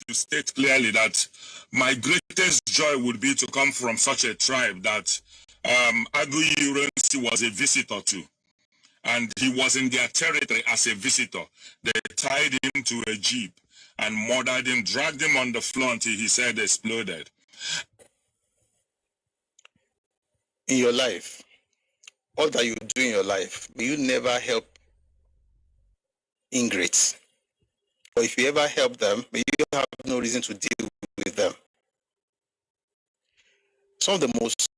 to state clearly that my greatest joy would be to come from such a tribe that Aguiyi Ironsi was a visitor to. And he was in their territory as a visitor. They tied him to a jeep and murdered him, dragged him on the floor until he said exploded. In your life, all that you do in your life, may you never help ingrates. Or if you ever help them, may you have no reason to deal with them. Some of the most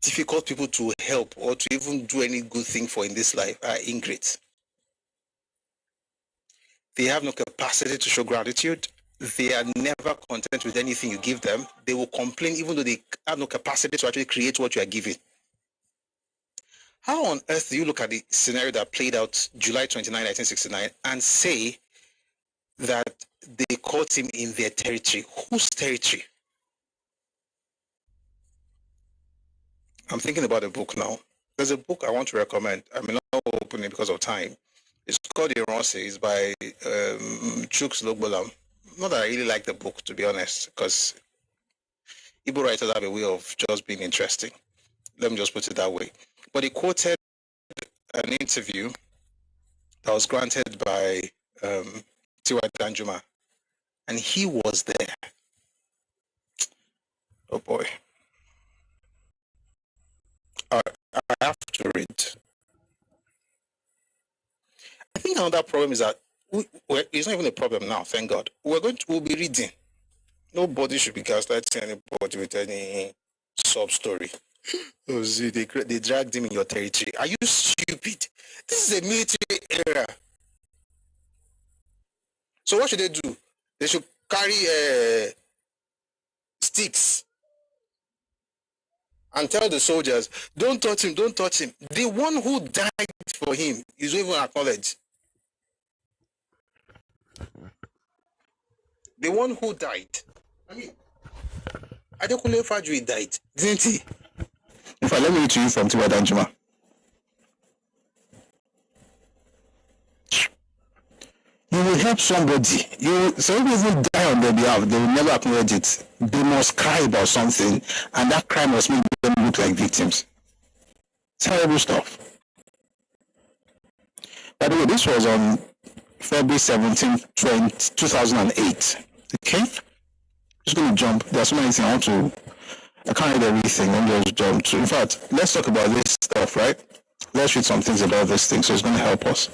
difficult people to help or to even do any good thing for in this life are ingrates. They have no capacity to show gratitude. They are never content with anything you give them. They will complain even though they have no capacity to actually create what you are giving. How on earth do you look at the scenario that played out July 29, 1969 and say that they caught him in their territory? Whose territory? I'm thinking about a book now. There's a book I want to recommend. I may not open it because of time. It's called Ironsi. It's by Chuks Logbolam. Not that I really like the book, to be honest, because Igbo writers have a way of just being interesting. Let me just put it that way. But he quoted an interview that was granted by Tiwa Danjuma, and he was there. Oh boy. I have to read. I think another problem is that it's not even a problem now, thank God. We'll be reading. Nobody should be gaslighting anybody with any sub story. Oh, see, they dragged him in your territory. Are you stupid? This is a military era. So what should they do? They should carry sticks and tell the soldiers, don't touch him, don't touch him. The one who died for him is even acknowledged. The one who died. I mean, Adekunle Fajui died, didn't he? If I let me read to you from Tiwa Danjuma. You will help somebody. Some people even die on their behalf. They will never acknowledge it. They must cry about something, and that cry must make them look like victims. Terrible stuff. By the way, this was on February 17, 2008. Okay? Just going to jump. There are so many things I can't read everything. I'm just jump to. In fact, let's talk about this stuff, right? Let's read some things about this thing, so it's going to help us.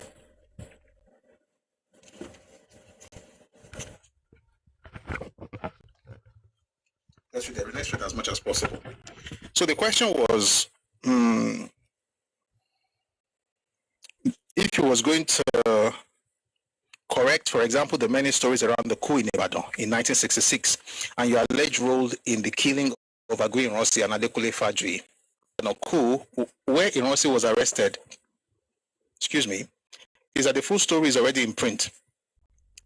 Let's read as much as possible. So the question was, if he was going to correct, for example, the many stories around the coup in Ibadan in 1966, and your alleged role in the killing of Aguiyi Ironsi and Adekunle Fajui, in a coup where Ironsi was arrested, is that the full story is already in print.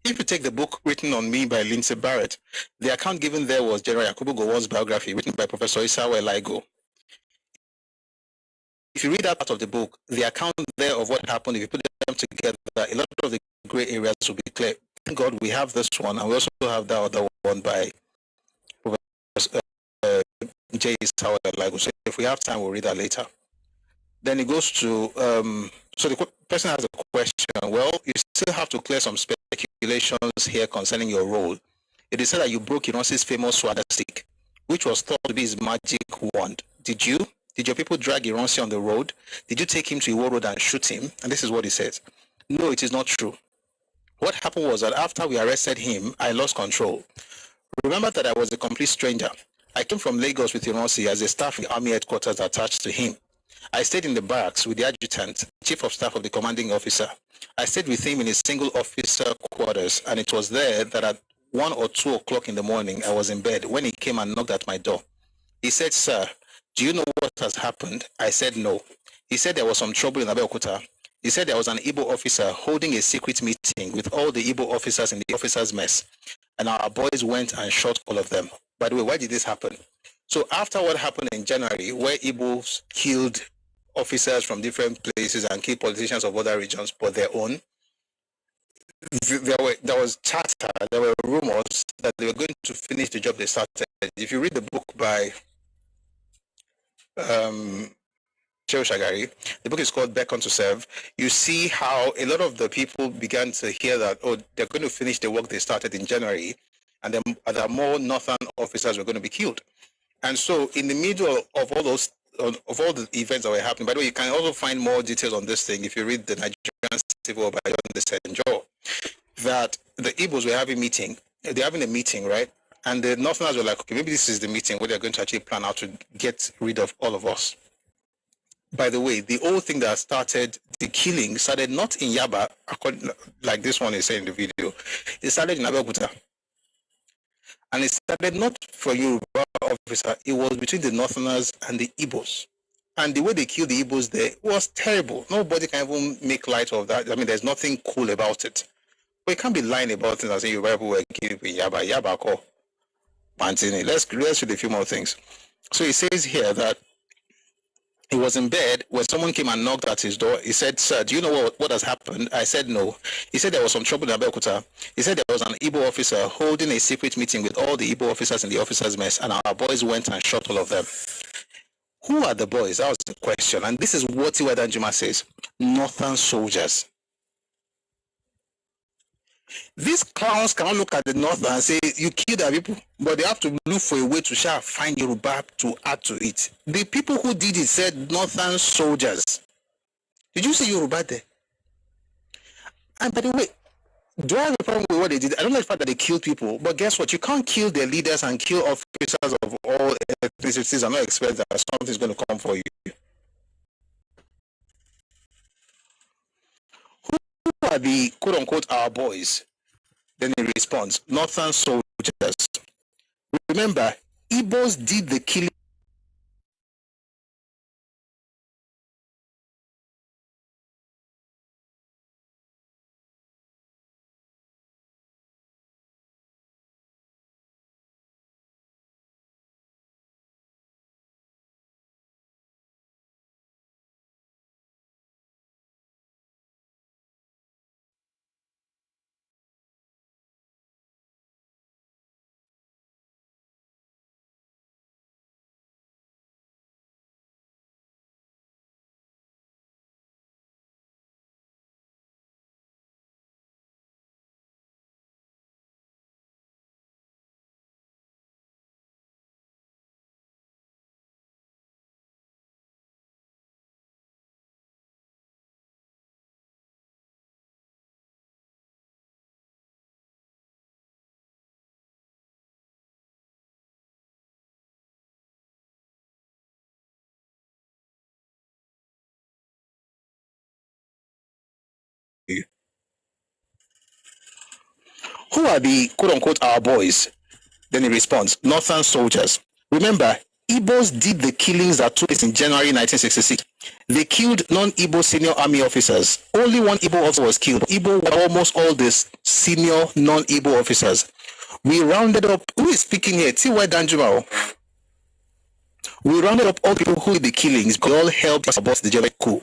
If you take the book written on me by Lindsay Barrett, the account given there was General Yakubu Gowon's biography written by Professor Isawa Elaigo. If you read that part of the book, the account there of what happened, if you put them together, a lot of the gray areas will be clear. Thank God we have this one, and we also have that other one by Professor J. Isawa Elaigo. So if we have time, we'll read that later. Then it goes to, so the person has a question. Well, you still have to clear some speculations here concerning your role. It is said that you broke Ironsi's famous swagger stick, which was thought to be his magic wand. Did you? Did your people drag Ironsi on the road? Did you take him to Iwo Road and shoot him? And this is what he says. No, it is not true. What happened was that after we arrested him, I lost control. Remember that I was a complete stranger. I came from Lagos with Ironsi as a staff in Army headquarters attached to him. I stayed in the barracks with the adjutant, chief of staff of the commanding officer. I stayed with him in his single officer quarters, and it was there that at 1 or 2 o'clock in the morning, I was in bed when he came and knocked at my door. He said, "Sir, do you know what has happened?" I said, "No." He said there was some trouble in Abeokuta. He said there was an Igbo officer holding a secret meeting with all the Igbo officers in the officers' mess, and our boys went and shot all of them. By the way, why did this happen? So after what happened in January, where Igbos killed officers from different places and killed politicians of other regions for their own, there was chatter, there were rumors that they were going to finish the job they started. If you read the book by Shagari, the book is called Beckon to Serve. You see how a lot of the people began to hear that, oh, they're going to finish the work they started in January, and then there are more northern officers were going to be killed. And so in the middle of all those, of all the events that were happening, by the way, you can also find more details on this thing if you read the Nigerian Civil War by John de Senjo, that the Igbos were having they're having a meeting, right? And the Northerners were like, okay, maybe this is the meeting where they're going to actually plan how to get rid of all of us. By the way, the whole thing that started the killing started not in Yaba, like this one is saying in the video. It started in Abeokuta. And it started not for Yoruba officer, it was between the Northerners and the Igbos. And the way they killed the Igbos there was terrible. Nobody can even make light of that. I mean, there's nothing cool about it. But you can't be lying about things and saying Yoruba people were killed in Yaba ko Mantini. Let's read a few more things. So he says here that he was in bed when someone came and knocked at his door. He said, "Sir, do you know what has happened?" I said, "No." He said there was some trouble in Abeokuta. He said there was an Igbo officer holding a secret meeting with all the Igbo officers in the officers' mess, and our boys went and shot all of them. Who are the boys? That was the question. And this is what Tiwa Danjuma says. Northern soldiers. These clowns cannot look at the north and say, you killed our people, but they have to look for a way to find Yoruba to add to it. The people who did it said northern soldiers. Did you see Yoruba there? And by the way, do I have a problem with what they did? I don't like the fact that they killed people, but guess what? You can't kill their leaders and kill officers of all ethnicities and not expect that something's going to come for you. Who are the quote-unquote our boys? Then he responds, northern soldiers. Remember, Igbos did the killing. Who are the quote-unquote our boys? Then he responds, northern soldiers. Remember, Igbos did the killings that took place in January 1966. They killed non-Igbo senior army officers. Only one Igbo officer was killed. Igbo were almost all the senior non-Igbo officers. We rounded up, who is speaking here? T.Y. Danjuma. We rounded up all people who did the killings. They all helped us abort the January coup.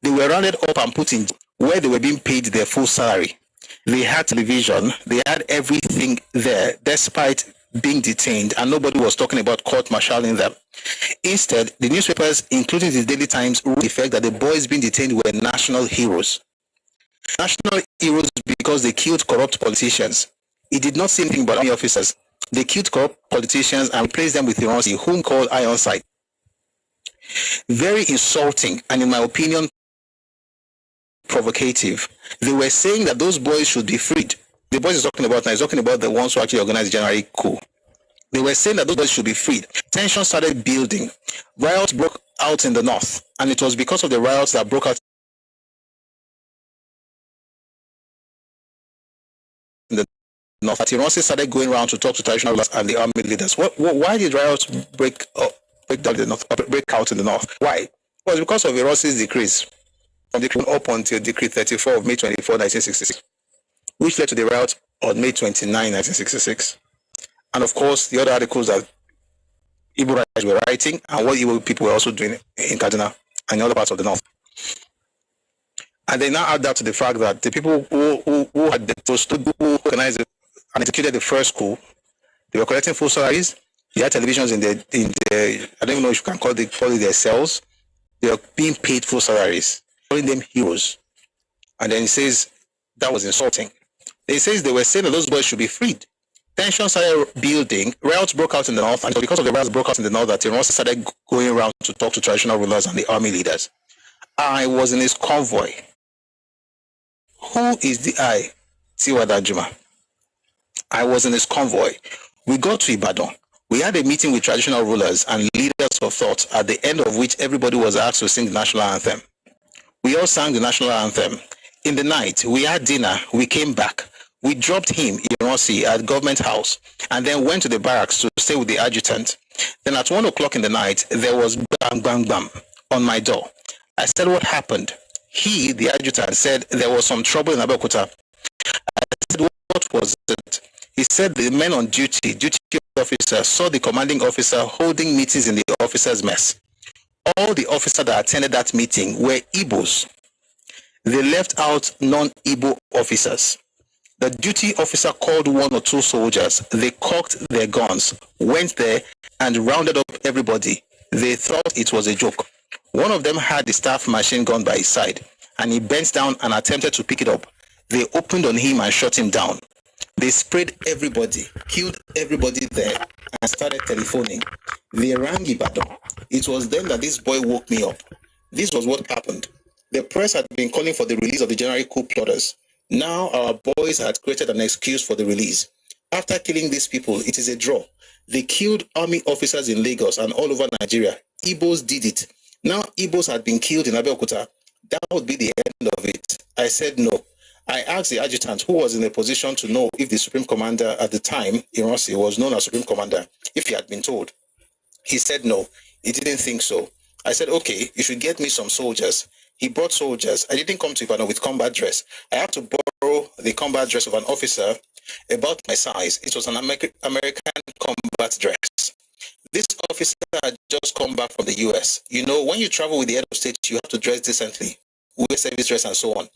They were rounded up and put in where they were being paid their full salary. They had television, they had everything there, despite being detained, and nobody was talking about court-martialing them. Instead, the newspapers, including the Daily Times, wrote the fact that the boys being detained were national heroes. National heroes because they killed corrupt politicians. It did not say anything about army officers. They killed corrupt politicians and replaced them with Iransi, whom called Ironside. Very insulting, and in my opinion, provocative. They were saying that those boys should be freed. The boys he's talking about now, he's talking about the ones who actually organized the January coup. They were saying that those boys should be freed. Tension started building. Riots broke out in the north, and it was because of the riots that broke out in the north that Iransi started going around to talk to traditional rulers and the army leaders. Why did riots break out in the north? Why? It was because of Iransi's decrees. Up until Decree 34 of May 24, 1966, which led to the riot on May 29, 1966. And of course, the other articles that Igbo writers were writing and what Igbo people were also doing in Kaduna and in other parts of the north. And they now add that to the fact that the people who had who organized and executed the first coup, they were collecting full salaries. They had televisions in the I don't even know if you can call it their cells. They were being paid full salaries, calling them heroes. And then he says that was insulting. He says they were saying that those boys should be freed. Tension started building. Riots broke out in the north, and it was because of the riots broke out in the north that Iran started going around to talk to traditional rulers and the army leaders. I was in his convoy. Who is the I? Tiwada Juma. I was in his convoy. We got to Ibadan. We had a meeting with traditional rulers and leaders of thought, at the end of which everybody was asked to sing the national anthem. We all sang the national anthem. In the night, we had dinner. We came back. We dropped him, Ironsi, at government house, and then went to the barracks to stay with the adjutant. Then at 1 o'clock in the night, there was bang, bang, bang on my door. I said, what happened? He, the adjutant, said there was some trouble in Abeokuta. I said, what was it? He said the men on duty officer, saw the commanding officer holding meetings in the officers' mess. All the officers that attended that meeting were Igbos. They left out non-Igbo officers. The duty officer called 1 or 2 soldiers. They cocked their guns, went there, and rounded up everybody. They thought it was a joke. One of them had the staff machine gun by his side, and he bent down and attempted to pick it up. They opened on him and shot him down. They sprayed everybody, killed everybody there, and started telephoning. They rang Ibadan. It was then that this boy woke me up. This was what happened. The press had been calling for the release of the January coup plotters. Now our boys had created an excuse for the release. After killing these people, it is a draw. They killed army officers in Lagos and all over Nigeria. Igbos did it. Now Igbos had been killed in Abeokuta. That would be the end of it. I said no. I asked the adjutant, who was in a position to know if the Supreme Commander at the time, Ironsi, was known as Supreme Commander, if he had been told. He said no, he didn't think so. I said, okay, you should get me some soldiers. He brought soldiers. I didn't come to Ibadan with combat dress. I had to borrow the combat dress of an officer about my size. It was an American combat dress. This officer had just come back from the US. You know, when you travel with the head of state, you have to dress decently, wear service dress and so on.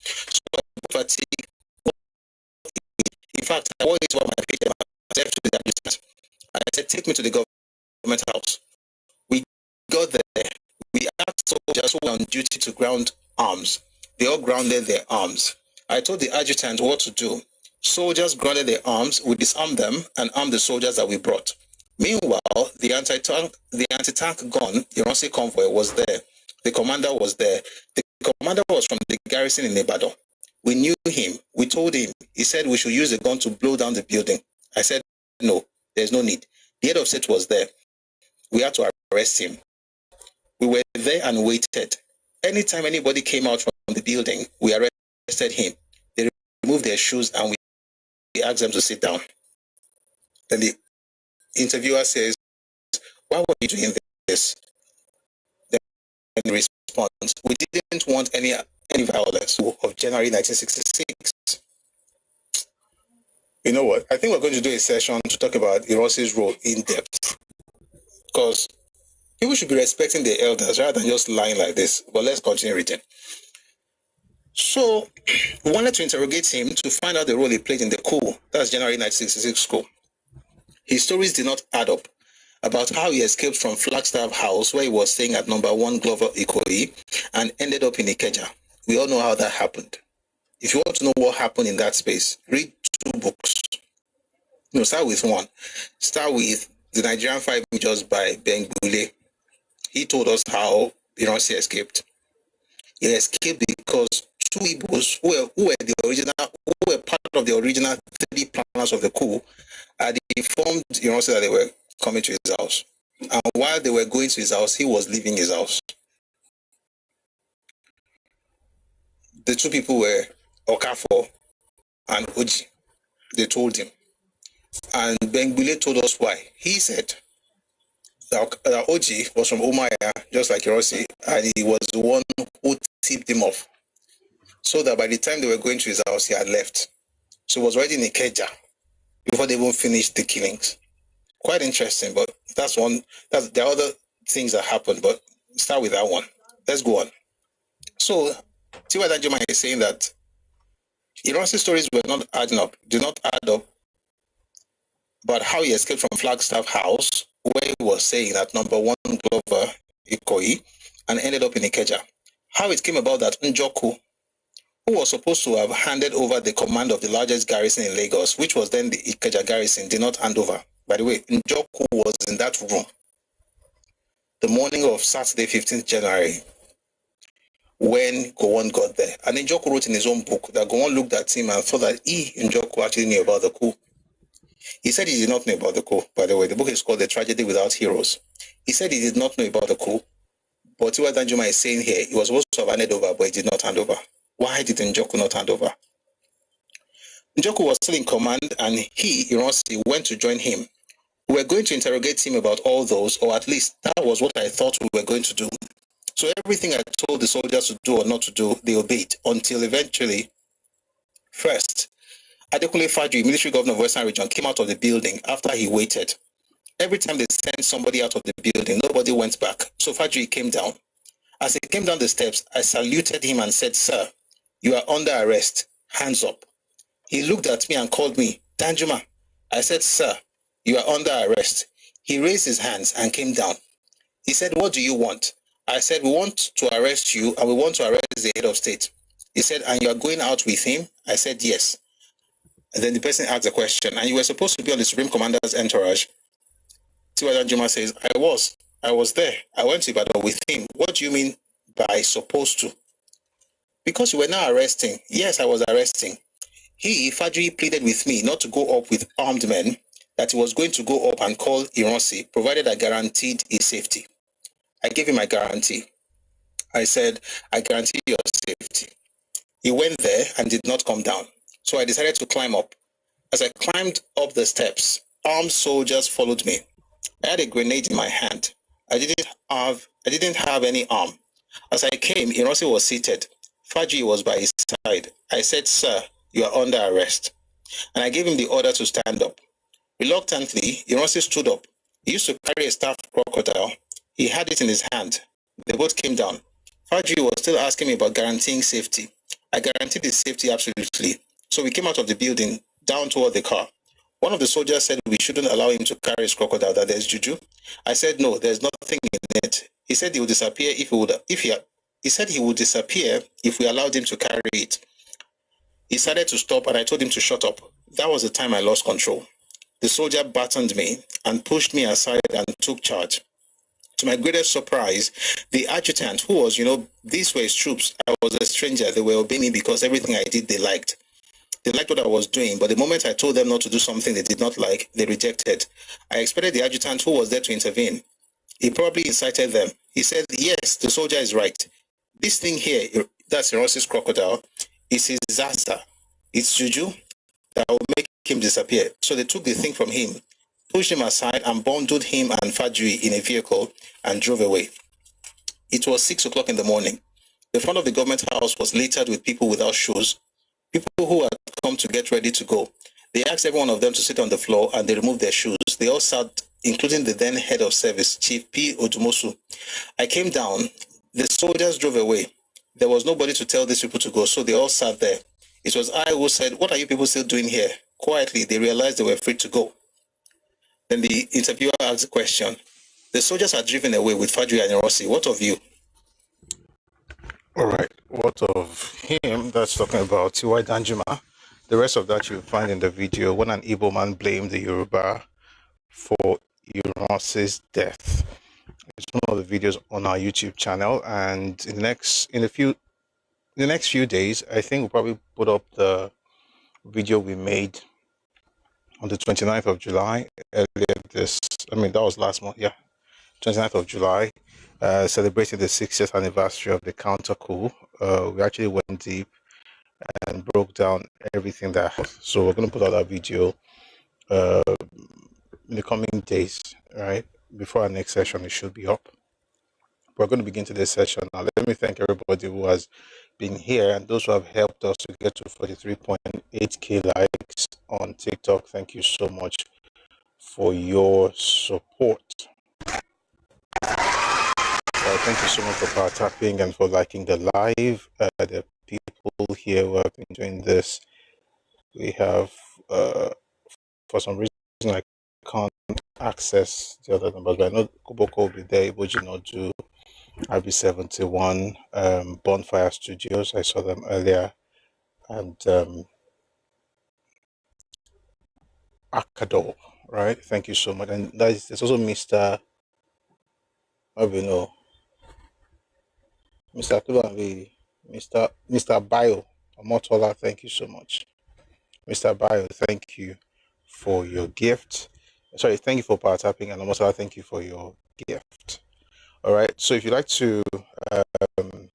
So fatigue. In fact, I wore it on my page and I said to the adjutant, I said, take me to the government house. We got there. We asked soldiers who were on duty to ground arms. They all grounded their arms. I told the adjutant what to do. Soldiers grounded their arms. We disarmed them and armed the soldiers that we brought. Meanwhile, the anti-tank gun, the Ironsi convoy, was there. The commander was there. The commander was from the garrison in Ibadan. We knew him. We told him. He said we should use a gun to blow down the building. I said, no, there's no need. The head of state was there. We had to arrest him. We were there and waited. Anytime anybody came out from the building, we arrested him. They removed their shoes and we asked them to sit down. Then the interviewer says, why were you doing this? Then the response, we didn't want any violence of January 1966. You know what? I think we're going to do a session to talk about Ironsi's role in depth. Because people should be respecting the elders rather than just lying like this. But let's continue reading. So, we wanted to interrogate him to find out the role he played in the coup. That's January 1966 coup. His stories did not add up about how he escaped from Flagstaff House, where he was staying at number 1 Glover Ikoyi, and ended up in Ikeja. We all know how that happened. If you want to know what happened in that space, read 2 books. No, start with 1. Start with The Nigerian 5 Majors by Banjo. He told us how Ironsi escaped. He escaped because 2 Igbos who were part of the original 3 planners of the coup had informed Ironsi that they were coming to his house. And while they were going to his house, he was leaving his house. The 2 people were Okafor and Oji. They told him. And Bengbile told us why. He said that Oji was from Umaya, just like Ironsi, and he was the one who tipped him off. So that by the time they were going to his house, he had left. So he was already in Ikeja before they even finished the killings. Quite interesting, but there are other things that happened, but start with that one. Let's go on. So, Tiwa Danjuma is saying that Ironsi's stories were not adding up, did not add up, but how he escaped from Flagstaff House, where he was saying that number one Glover Ikoyi, and ended up in Ikeja. How it came about that Ojukwu, who was supposed to have handed over the command of the largest garrison in Lagos, which was then the Ikeja garrison, did not hand over. By the way, Ojukwu was in that room the morning of Saturday, 15th January, when Gowon got there. And Ojukwu wrote in his own book that Gowon looked at him and thought that Ojukwu actually knew about the coup. He said he did not know about the coup, by the way. The book is called The Tragedy Without Heroes. He said he did not know about the coup, but Tiwa Danjuma is saying here he was supposed to have handed over, but he did not hand over. Why did Ojukwu not hand over? Ojukwu was still in command, and he, Ironsi, went to join him. We were going to interrogate him about all those, or at least that was what I thought we were going to do. So everything I told the soldiers to do or not to do, they obeyed, until eventually, first, Adekunle Fajri, military governor of Western Region, came out of the building after he waited. Every time they sent somebody out of the building, nobody went back. So Fajri came down. As he came down the steps, I saluted him and said, "Sir, you are under arrest. Hands up." He looked at me and called me, "Danjuma." I said, "Sir, you are under arrest." He raised his hands and came down. He said, "What do you want?" I said, "We want to arrest you, and we want to arrest the head of state." He said, "And you are going out with him?" I said, "Yes." And then the person asked a question, "And you were supposed to be on the Supreme Commander's entourage?" Tiwa Danjuma says, I was there. I went to Ibadan with him." "What do you mean by supposed to?" "Because you were now arresting." "Yes, I was arresting." He, Fajri, pleaded with me not to go up with armed men, that he was going to go up and call Ironsi, provided I guaranteed his safety. I gave him my guarantee. I said, "I guarantee your safety." He went there and did not come down. So I decided to climb up. As I climbed up the steps, armed soldiers followed me. I had a grenade in my hand. I didn't have any arm. As I came, Ironsi was seated. Fajri was by his side. I said, "Sir, you are under arrest." And I gave him the order to stand up. Reluctantly, Ironsi stood up. He used to carry a staff crocodile. He had it in his hand. They both came down. Fajri was still asking me about guaranteeing safety. I guaranteed his safety absolutely. So we came out of the building, down toward the car. One of the soldiers said we shouldn't allow him to carry his crocodile, that there's juju. I said, "No, there's nothing in it." He said he would disappear he would disappear if we allowed him to carry it. He started to stop, and I told him to shut up. That was the time I lost control. The soldier battened me and pushed me aside and took charge. To my greatest surprise, the adjutant, who was, these were his troops. I was a stranger. They were obeying me because everything I did, they liked. They liked what I was doing, but the moment I told them not to do something they did not like, they rejected. I expected the adjutant who was there to intervene. He probably incited them. He said, "Yes, the soldier is right. This thing here, that's Ironsi's crocodile, is his Zaza. It's juju that will make him disappear." So they took the thing from him, pushed him aside, and bundled him and Fajri in a vehicle and drove away. It was 6 o'clock in the morning. The front of the government house was littered with people without shoes, people who had come to get ready to go. They asked every one of them to sit on the floor, and they removed their shoes. They all sat, including the then head of service, Chief P. Odumosu. I came down. The soldiers drove away. There was nobody to tell these people to go, so they all sat there. It was I who said, "What are you people still doing here?" Quietly, they realized they were free to go. Then the interviewer asked the question, "The soldiers are driven away with Fajri and Ironsi. What of you?" All right. What of him? That's talking about Tiwa Danjuma. The rest of that you'll find in the video when an Igbo man blamed the Yoruba for Ironsi's death. It's one of the videos on our YouTube channel, and in the next few days, I think we'll probably put up the video we made on the 29th of July. That was last month, yeah. 29th of July, celebrating the 60th anniversary of the counter coup. We actually went deep and broke down everything that happened. So we're going to put out that video in the coming days, right? Before our next session, it should be up. We're going to begin today's session now. Let me thank everybody who has been here and those who have helped us to get to 43.8k likes on TikTok. Thank you so much for your support. Thank you so much for power tapping and for liking the live. The people here who have been doing this. We have, for some reason, I can't access the other numbers, but I know Kuboko will be there. Iboji Nodu, RB71, Bonfire Studios. I saw them earlier. And Akado, right? Thank you so much. And there's also Mr. I don't know, Mr. Kulanvi, Mr. Bio, Omotola, thank you so much. Mr. Bio, thank you for your gift. Sorry, thank you for power tapping, and Omotola, thank you for your gift. All right, so if you'd like to, someone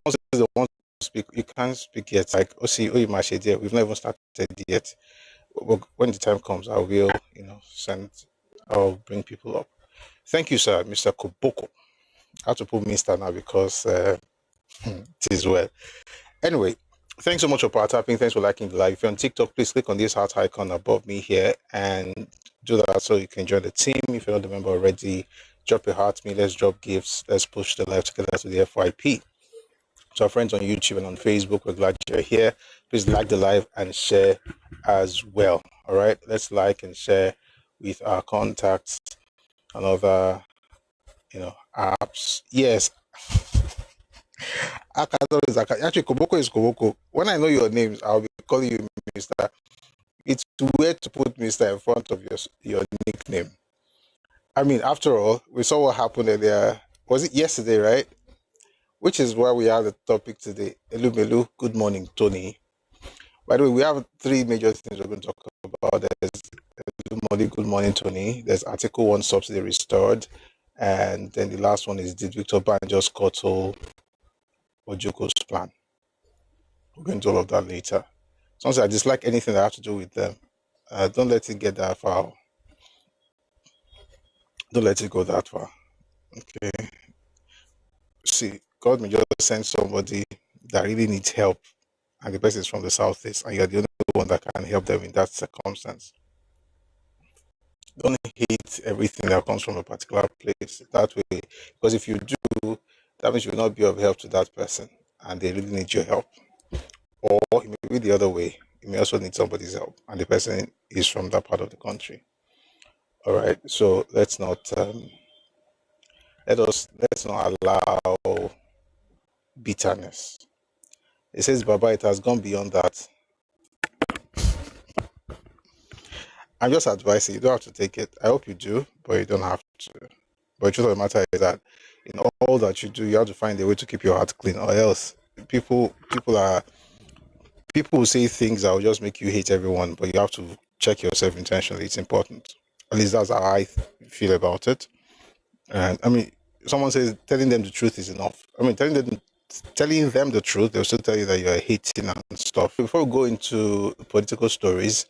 says they want to speak, you can't speak yet. Like, we've not even started yet. When the time comes, I will, I'll bring people up. Thank you, sir, Mr. Koboko. I have to put Mr. now because it is well. Anyway, thanks so much for power tapping. Thanks for liking the live. If you're on TikTok, please click on this heart icon above me here and do that so you can join the team. If you're not a member already, drop your heart me. Let's drop gifts. Let's push the live together to the FYP. So our friends on YouTube and on Facebook, we're glad you're here. Please like the live and share as well. All right, let's like and share with our contacts and other, apps. Yes. Akado is Akado. Actually, Koboko is Koboko. When I know your names, I'll be calling you Mr. It's weird to put Mr. in front of your nickname. I mean, after all, we saw what happened earlier. Was it yesterday, right? Which is why we have the topic today. Elumelu, good morning, Tony. By the way, we have three major things we're going to talk about. There's Elumelu, good morning, Tony. There's Article 1 subsidy restored. And then the last one is, did Victor Banjo Scuttle Ojukwu's plan? We're going to do all of that later. Sometimes I dislike anything that have to do with them. Don't let it get that far. Don't let it go that far. Okay. See, God may just send somebody that really needs help, and the person is from the southeast, and you're the only one that can help them in that circumstance. Don't hate everything that comes from a particular place that way, because if you do, that means you will not be of help to that person, and they really need your help. Or it may be the other way. You may also need somebody's help, and the person is from that part of the country. All right, so let's not allow bitterness. It says, Baba, it has gone beyond that. I'm just advising you don't have to take it. I hope you do, but you don't have to. But the truth of the matter is that in all that you do, you have to find a way to keep your heart clean, or else people will say things that will just make you hate everyone, but you have to check yourself intentionally. It's important. At least that's how I feel about it. And I mean, someone says telling them the truth is enough. I mean, telling them the truth, they'll still tell you that you're hating and stuff. Before we go into political stories,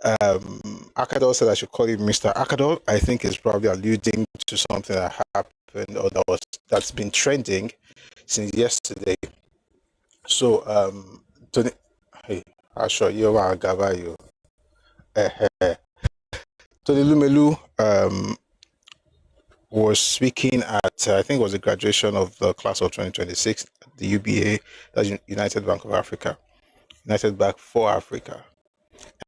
Akadol said I should call him Mr. Akadol. I think is probably alluding to something that happened or that's been trending since yesterday. So, Tony, hey, I'll show you what Gabayo. Tony Elumelu was speaking at, I think it was the graduation of the class of 2026, the UBA, that's United Bank of Africa, United Bank for Africa.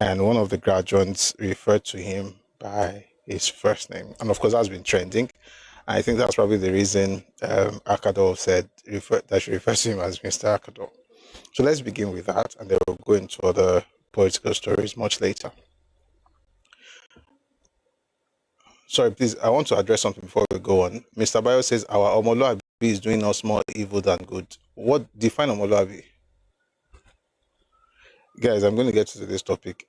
And one of the graduates referred to him by his first name. And of course, that's been trending. And I think that's probably the reason Akadol said that she refers to him as Mr. Akadol. So let's begin with that, and then we'll go into other political stories much later. Sorry, please, I want to address something before we go on. Mr. Bayo says our Omoluabi is doing us more evil than good. What define Omoluabi? Guys, I'm going to get to this topic.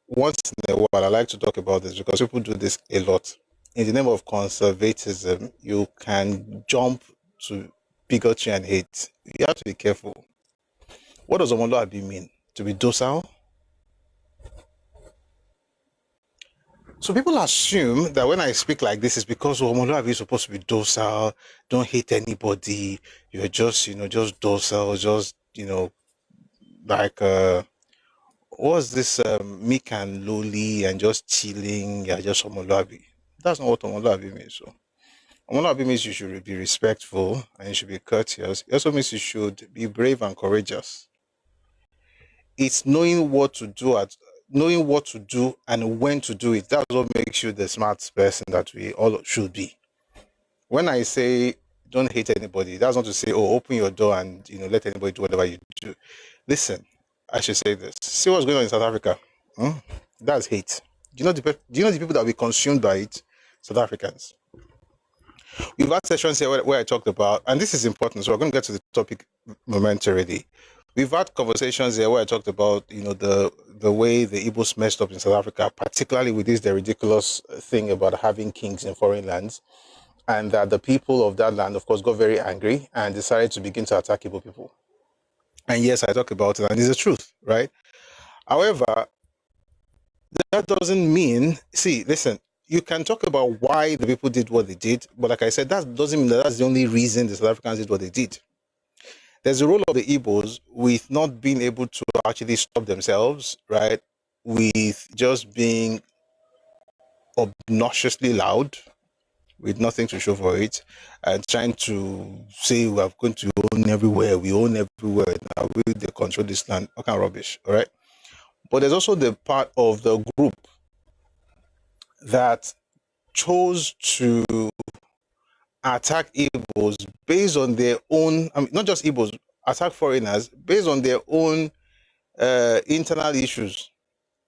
Once in a while, I like to talk about this because people do this a lot. In the name of conservatism, you can jump to bigotry and hate. You have to be careful. What does Omoluabi mean? To be docile? So people assume that when I speak like this, it's because Omoluabi is supposed to be docile, don't hate anybody, you're just, just docile, just, like, what's this meek and lowly and just chilling, you're just Omoluabi. That's not what Omoluabi means. So Omolabi means you should be respectful and you should be courteous. It also means you should be brave and courageous. It's knowing what to do and when to do it. That's what makes you the smart person that we all should be. When I say don't hate anybody, that's not to say, oh, open your door and let anybody do whatever you do. Listen, I should say this. See what's going on in South Africa. That's hate. Do you know the people that will be consumed by it? South Africans. We've had sessions here where I talked about, and this is important, so we're going to get to the topic momentarily. We've had conversations here where I talked about, the way the Igbos messed up in South Africa, particularly with the ridiculous thing about having kings in foreign lands, and that the people of that land, of course, got very angry and decided to begin to attack Igbo people. And yes, I talk about it, and it's the truth, right? However, that doesn't mean, listen, you can talk about why the people did what they did, but like I said, that doesn't mean that's the only reason the South Africans did what they did. There's a role of the Igbos with not being able to actually stop themselves, right? With just being obnoxiously loud, with nothing to show for it, and trying to say we are going to own everywhere, now they control this land, all kind of rubbish, all right? But there's also the part of the group that chose to attack Igbos based on their own, not just Igbos, attack foreigners based on their own internal issues,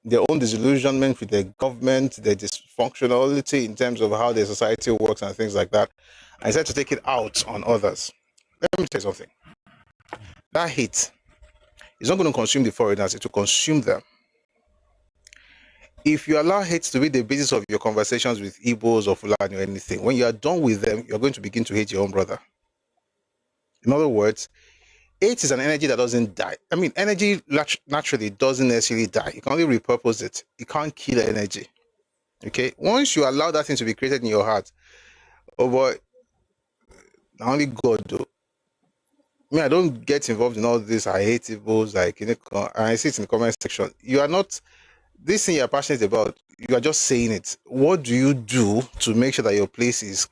their own disillusionment with their government, their dysfunctionality in terms of how their society works and things like that, and decided to take it out on others. Let me tell you something. That hate is not going to consume the foreigners, it will consume them. If you allow hate to be the basis of your conversations with Igbos or Fulani or anything, when you are done with them, you're going to begin to hate your own brother. In other words, hate is an energy that doesn't die. Energy naturally doesn't necessarily die. You can only repurpose it. You can't kill energy. Okay? Once you allow that thing to be created in your heart, oh boy, only God do. I don't get involved in all this. I hate Igbos, I see it in the comment section. You are not, this thing you're passionate about, you are just saying it. What do you do to make sure that your place is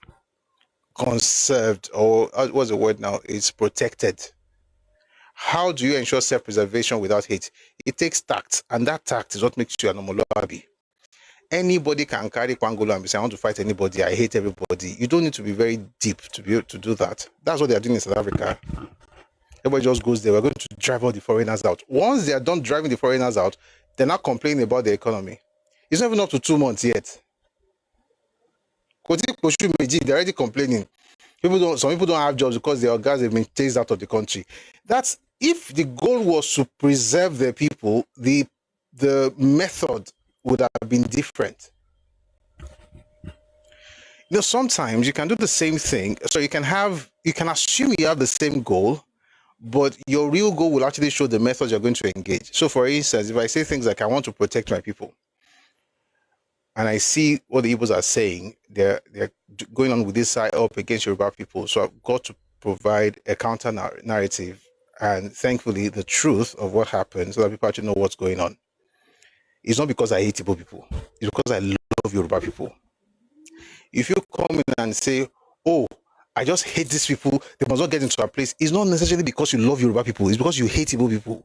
conserved, or what's the word now? It's protected? How do you ensure self-preservation without hate? It takes tact, and that tact is what makes you an Omolabi. Anybody can carry Kwangolo and say, I want to fight anybody, I hate everybody. You don't need to be very deep to be able to do that. That's what they're doing in South Africa. Everybody just goes there. We're going to drive all the foreigners out. Once they are done driving the foreigners out, they're not complaining about the economy. It's not even up to 2 months yet. They're already complaining. Some people don't have jobs because their guys have been chased out of the country. That's, if the goal was to preserve the people, the method would have been different. Sometimes you can do the same thing. So you can assume you have the same goal, but your real goal will actually show the methods you're going to engage. So for instance, if I say things like, I want to protect my people, and I see what the Igbos are saying, they're going on with this side up against Yoruba people, so I've got to provide a counter narrative and thankfully the truth of what happened so that people actually know what's going on. It's not because I hate Igbo people, it's because I love Yoruba people. If you come in and say, oh, I just hate these people, they must not get into our place, it's not necessarily because you love Yoruba people, it's because you hate Igbo people.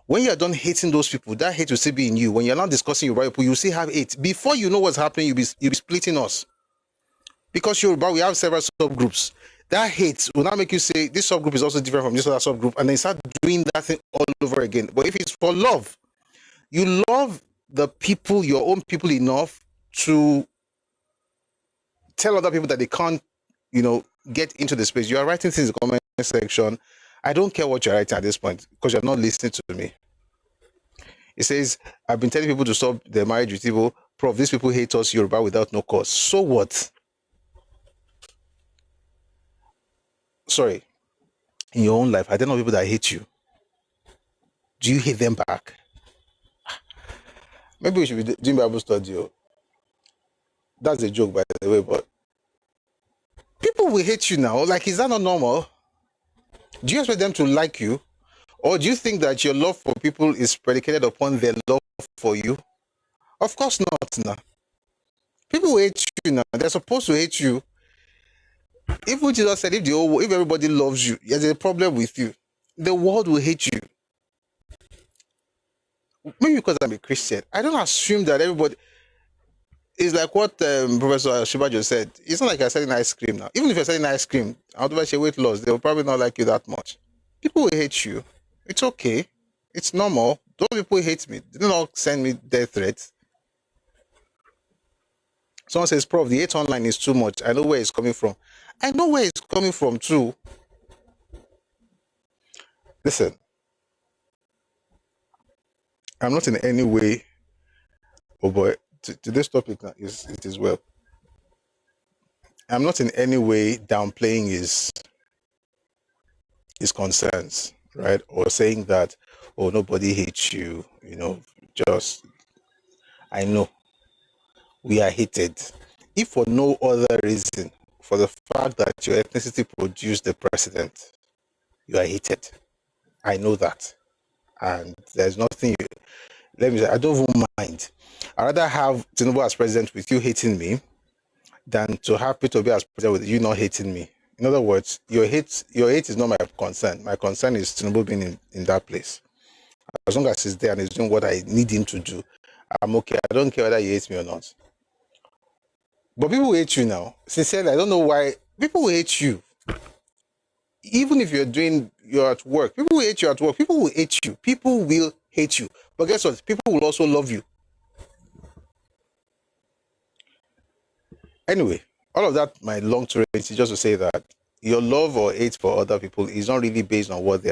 When you're done hating those people, that hate will still be in you. When you're not discussing Yoruba people, you still have hate. Before you know what's happening, you'll be splitting us. Because Yoruba, we have several subgroups. That hate will not make you say, this subgroup is also different from this other subgroup, and then start doing that thing all over again. But if it's for love, you love the people, your own people, enough to tell other people that they can't, get into the space. You are writing things in the comment section. I don't care what you're writing at this point because you're not listening to me. It says, I've been telling people to stop their marriage with Igbo. Prof, these people hate us Yoruba without no cause. So what? Sorry. In your own life, I don't know people that hate you. Do you hate them back? Maybe we should be doing Bible study. That's a joke, by the way, but people will hate you now. Is that not normal? Do you expect them to like you? Or do you think that your love for people is predicated upon their love for you? Of course not. Now. People hate you now. They're supposed to hate you. Even Jesus said, if everybody loves you, there's a problem with you, the world will hate you. Maybe because I'm a Christian, I don't assume that everybody is like what Professor Shibajo said. It's not like you're selling ice cream now. Even if you're selling ice cream, otherwise your weight loss, they will probably not like you that much. People will hate you. It's okay. It's normal. Those people hate me. They do not send me death threats. Someone says, Prof, the hate online is too much. I know where it's coming from. I know where it's coming from too. Listen, I'm not in any way, oh boy, to this topic now, it is well. I'm not in any way downplaying his concerns, right? Or saying that, oh, nobody hates you, just, I know we are hated. If for no other reason, for the fact that your ethnicity produced the president, you are hated. I know that. And there's nothing, let me say, I don't even mind. I'd rather have Tinubu as president with you hating me than to have Peter be as president with you not hating me. In other words, your hate is not my concern. My concern is Tinubu being in that place. As long as he's there and he's doing what I need him to do, I'm okay. I don't care whether he hates me or not. But people hate you now. Sincerely, I don't know why. People will hate you. Even if you're at work, people will hate you at work. People will hate you. People will hate you. But guess what? People will also love you. Anyway, all of that, my long story is just to say that your love or hate for other people is not really based on what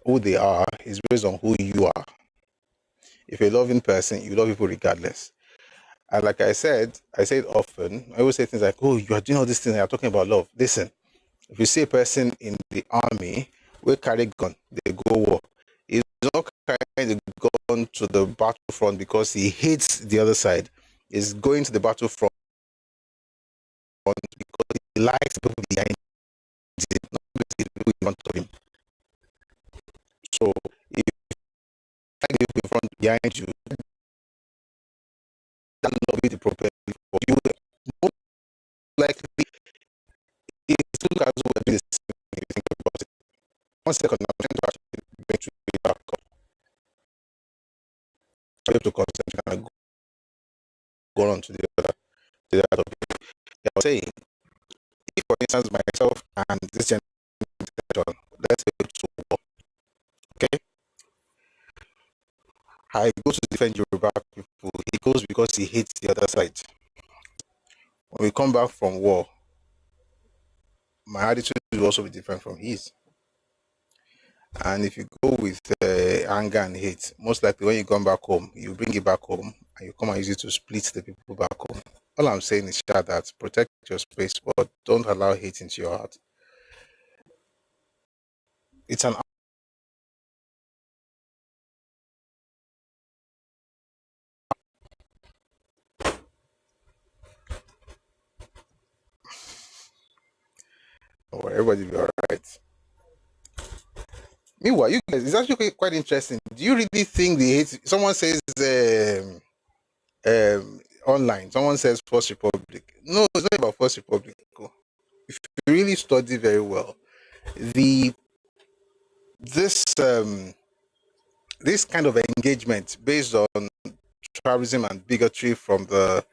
who they are. It's based on who you are. If you're a loving person, you love people regardless. And like I say it often, I always say things like, oh, you are doing all these things and you're talking about love. Listen, if you see a person in the army, we carry gun, they go war. He's not carrying the gun to the battlefront because he hates the other side. He's going to the battlefront because he likes the people behind him, not the people in front of him. So if you like the people in front behind you, that love is the problem for you. Most likely, it's look as though we're the same when you think about it. 1 second, I'm trying to actually bring to you back up. I have to concentrate and go on to the other topic. I was saying, if for instance myself and this gentleman, let's say to war, okay? I go to defend Yoruba people. He goes because he hates the other side. When we come back from war, my attitude will also be different from his. And if you go with anger and hate, most likely when you come back home, you bring it back home and you come and use it to split the people back home. All I'm saying is that protect your space, but don't allow hate into your heart. It's an everybody will be all right. Meanwhile, you guys, it's actually quite interesting. Do you really think the hate? Someone says online, someone says First Republic. No, it's not about First Republic. If you really study very well, this kind of engagement based on tribalism and bigotry from the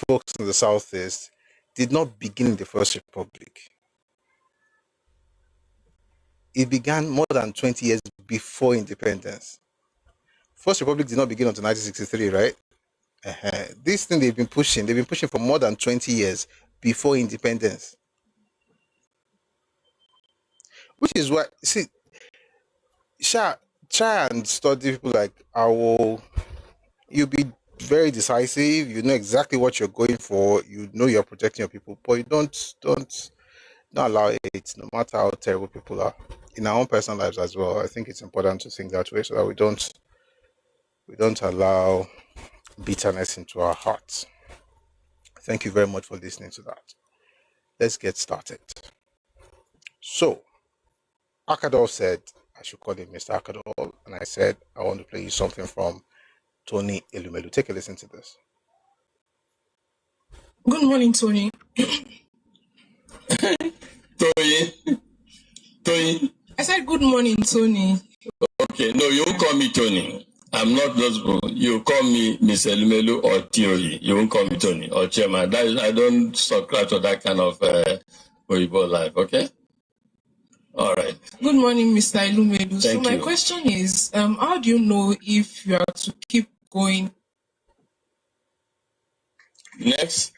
folks in the Southeast did not begin in the First Republic. It began more than 20 years before independence. First Republic did not begin until 1963, right? This thing they've been pushing for more than 20 years before independence. Which is why, see, try and study people like Owl. You'll be very decisive. You know exactly what you're going for. You know you're protecting your people, but you don't allow it, no matter how terrible people are. In our own personal lives as well, I think it's important to think that way so that we don't allow bitterness into our hearts. Thank you very much for listening to that. Let's get started. So, Akadol said I should call him Mr. Akadol, and I said I want to play you something from Tony Elumelu. Take a listen to this. Good morning, Tony. Tony. I said good morning, Tony. Okay, no, you won't call me Tony. I'm not those people. You call me Miss Elumelu or Theory. You won't call me Tony or Chairman. That is, I don't subscribe to that kind of life, okay? All right. Good morning, Mr. Elumelu. So my question is, how do you know if you are to keep going? Next.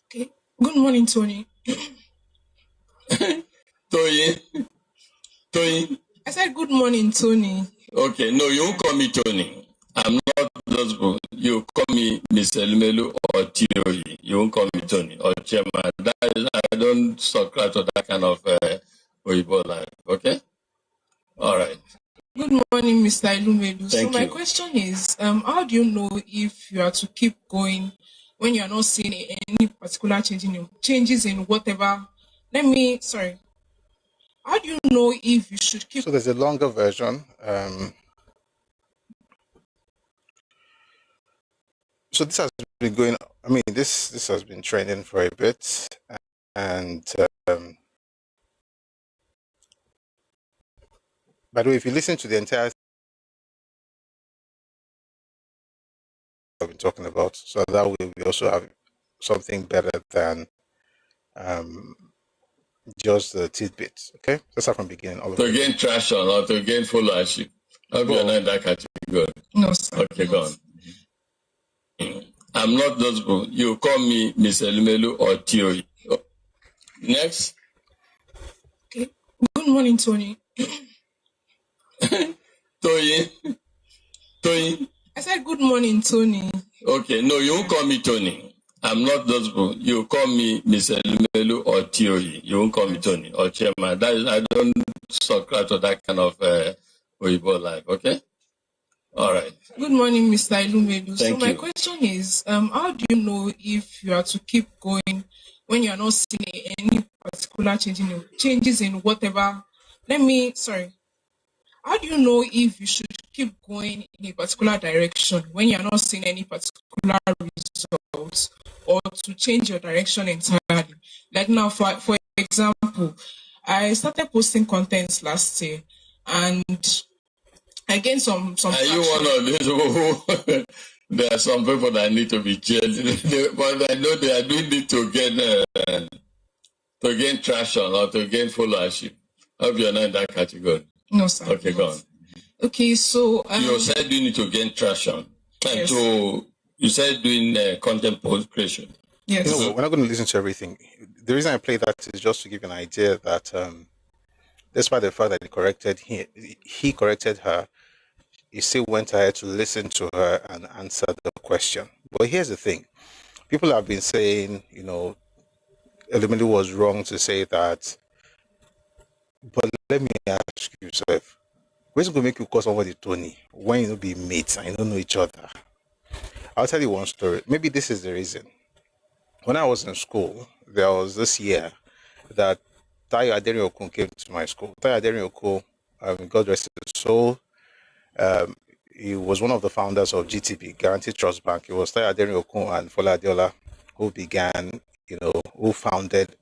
Okay. Good morning, Tony. Tony. I said good morning, Tony. Okay, no, you won't call me Tony. I'm not those people. You call me Miss Elumelu or Theory. You won't call me Tony or Chairman. That is, I don't subscribe to that kind of life, okay? All right. Good morning, Mr. Elumelu. So my question is, how do you know if you are to keep going when you are not seeing any particular changes in whatever? How do you know if you should keep? So there's a longer version. So this has been going. I mean, this has been trending for a bit, and by the way, if you listen to the entire I've been talking about, so that way we also have something better than just the tidbits. Okay, let's start from the beginning. To gain traction or to gain followership. I'll be not that category. No, sir. Okay, go on. I'm not those people. You call me Miss Elumelu or Theory. Next. Okay. Good morning, Tony. Tony. I said good morning, Tony. Okay, no, you won't call me Tony. I'm not those people. You call me Miss Elumelu or Theory. You won't call me Tony or Chairman. That is, I don't subscribe to that kind of life, okay? All right. Good morning, Mr. Elumelu. So my question is, how do you know if you are to keep going when you are not seeing any particular changes in whatever? How do you know if you should keep going in a particular direction when you are not seeing any particular results, or to change your direction entirely? Like now, for example, I started posting contents last year, and I gained some. Are you one of these who? There are some people that need to be judged, but I know they are doing it to gain traction or to gain followership. I hope you're not in that category. No, sir. Okay, go on. Okay, so you said doing it to gain traction, and yes. You said doing content post creation. Yes. You know, we're not going to listen to everything. The reason I play that is just to give you an idea that, despite the fact that he corrected her, he still went ahead to listen to her and answer the question. But here's the thing: people have been saying, you know, Elumelu was wrong to say that. But let me ask you, sir. What's going to make you call somebody Tony when you don't be mates and you don't know each other? I'll tell you one story. Maybe this is the reason. When I was in school, there was this year that Tayo Adeniokun came to my school. Tayo Adeniokun, God rest his soul, he was one of the founders of GTB, Guaranteed Trust Bank. It was Tayo Adeniokun and Fola Adeola who founded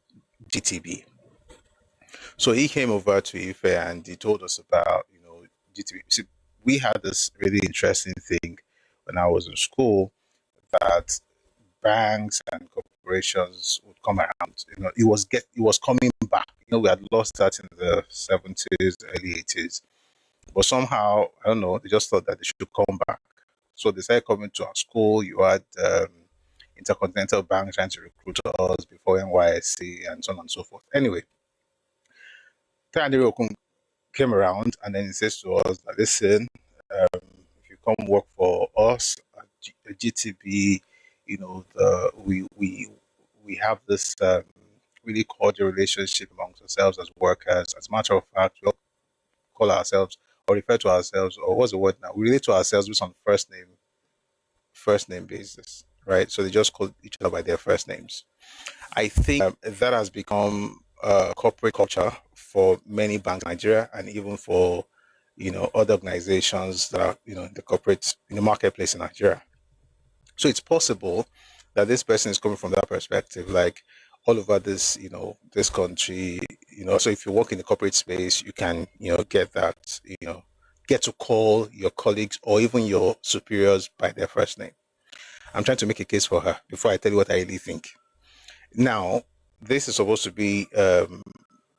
GTB. So he came over to Ife and he told us about, GTB. See, we had this really interesting thing when I was in school that banks and corporations would come around. It was coming back. We had lost that in the 70s, early 80s. But somehow, I don't know, they just thought that they should come back. So they started coming to our school. You had Intercontinental Bank trying to recruit us before NYSC and so on and so forth. Anyway, Tayo Adeniokun came around and then he says to us, listen, if you come work for us at GTB, we have this really cordial relationship amongst ourselves as workers. As a matter of fact, we all call ourselves or refer to ourselves, or what's the word now? We relate to ourselves based on first name basis, right? So they just call each other by their first names. I think that has become corporate culture for many banks in Nigeria, and even for other organizations that are in the marketplace in Nigeria. So it's possible that this person is coming from that perspective, like, all over this, this country, so if you work in the corporate space, you can, get that, get to call your colleagues or even your superiors by their first name. I'm trying to make a case for her before I tell you what I really think. Now, this is supposed to be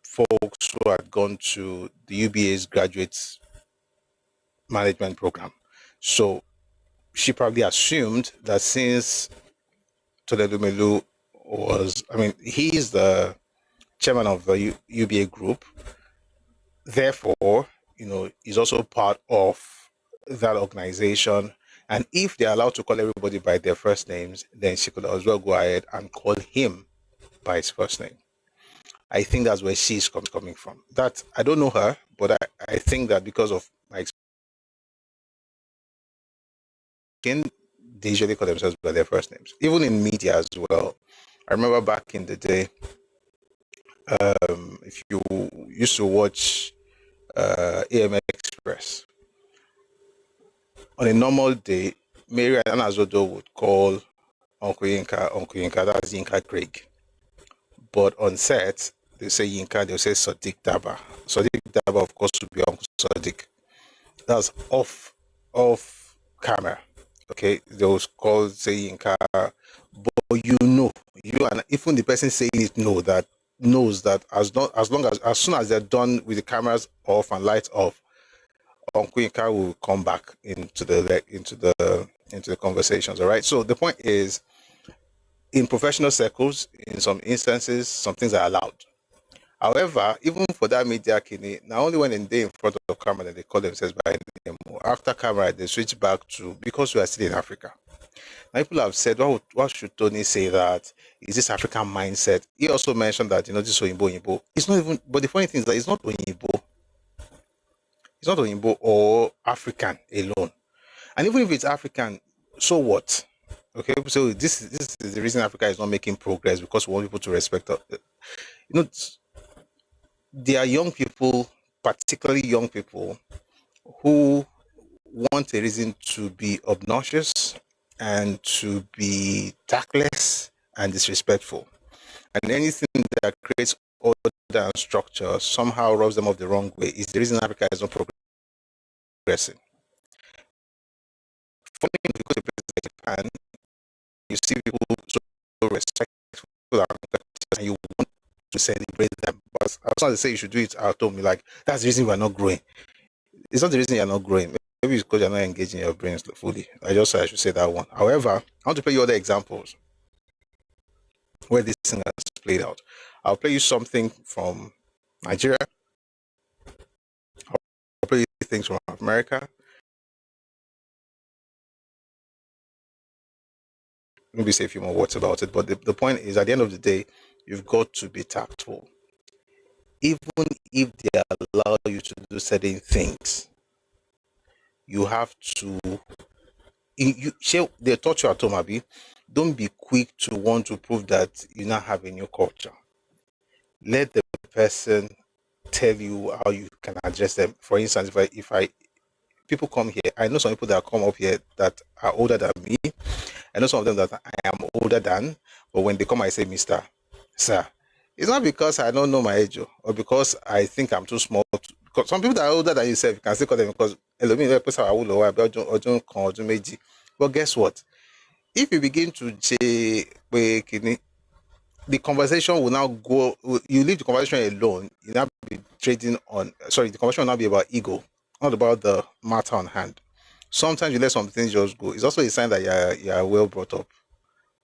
folks who had gone to the UBA's graduate management program. So she probably assumed that since Elumelu he is the chairman of the UBA group, therefore, he's also part of that organization. And if they're allowed to call everybody by their first names, then she could as well go ahead and call him by his first name. I think that's where she's coming from. That I don't know her, but I think that because of my experience, they usually call themselves by their first names, even in media as well. I remember back in the day, if you used to watch AM Express, on a normal day, Mary and Azodo would call Uncle Yinka, that's Yinka Craig. But on set, they say Yinka, they'll say Sadiq Daba. Sadiq Daba, of course, would be Uncle Sadiq. That's off camera. Okay, they'll call, say Yinka, but you and even the person saying it knows that as soon as they're done with the cameras off and lights off, Uncle Yinka will come back into the conversations. All right. So the point is, in professional circles, in some instances, some things are allowed. However, even for that media kidney, not only when they're in front of camera that they call themselves by name, after camera they switch back to, because we are still in Africa. Now people have said, what should Tony say that is this African mindset? He also mentioned that this is Oyinbo. It's not even, but the funny thing is that it's not Oyinbo. It's not Oyinbo or African alone. And even if it's African, so what? Okay, so this is the reason Africa is not making progress, because we want people to respect us. There are young people, particularly young people, who want a reason to be obnoxious and to be tactless and disrespectful. And anything that creates order and structure somehow rubs them off the wrong way is the reason Africa is not progressing. Funny, if you go to places like Japan, you see people so respectful and you want to celebrate them. But as soon as they say you should do it at home, you're like, that's the reason we're not growing. It's not the reason you're not growing. Maybe it's because you're not engaging your brains fully. I should say that one. However, I want to play you other examples where this thing has played out. I'll play you something from Nigeria. I'll play you things from America. Maybe say a few more words about it. But the point is, at the end of the day, you've got to be tactful. Even if they allow you to do certain things, you have to. They taught you at home, Abi. Don't be quick to want to prove that you now have a new culture. Let the person tell you how you can address them. For instance, if people come here, I know some people that come up here that are older than me. I know some of them that I am older than, but when they come, I say, Mr. Sir. It's not because I don't know my age or because I think I'm too small. Because some people that are older than yourself, you can still call them because but guess what? If you begin to say, the conversation will now go, you leave the conversation alone, you now be trading on, the conversation will not be about ego, not about the matter on hand. Sometimes you let some things just go. It's also a sign that you are well brought up.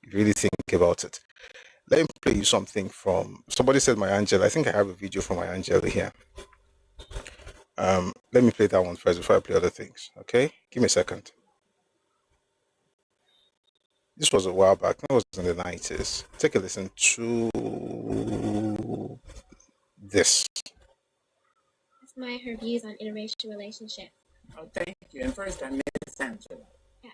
You really think about it. Let me play you something from, somebody said my Angel. I think I have a video from my Angel here. Let me play that one first before I play other things. Okay? Give me a second. This was a while back. That was in the 90s. Take a listen to this. Her views on interracial relationships. Oh, thank you. And first, I miss Angela.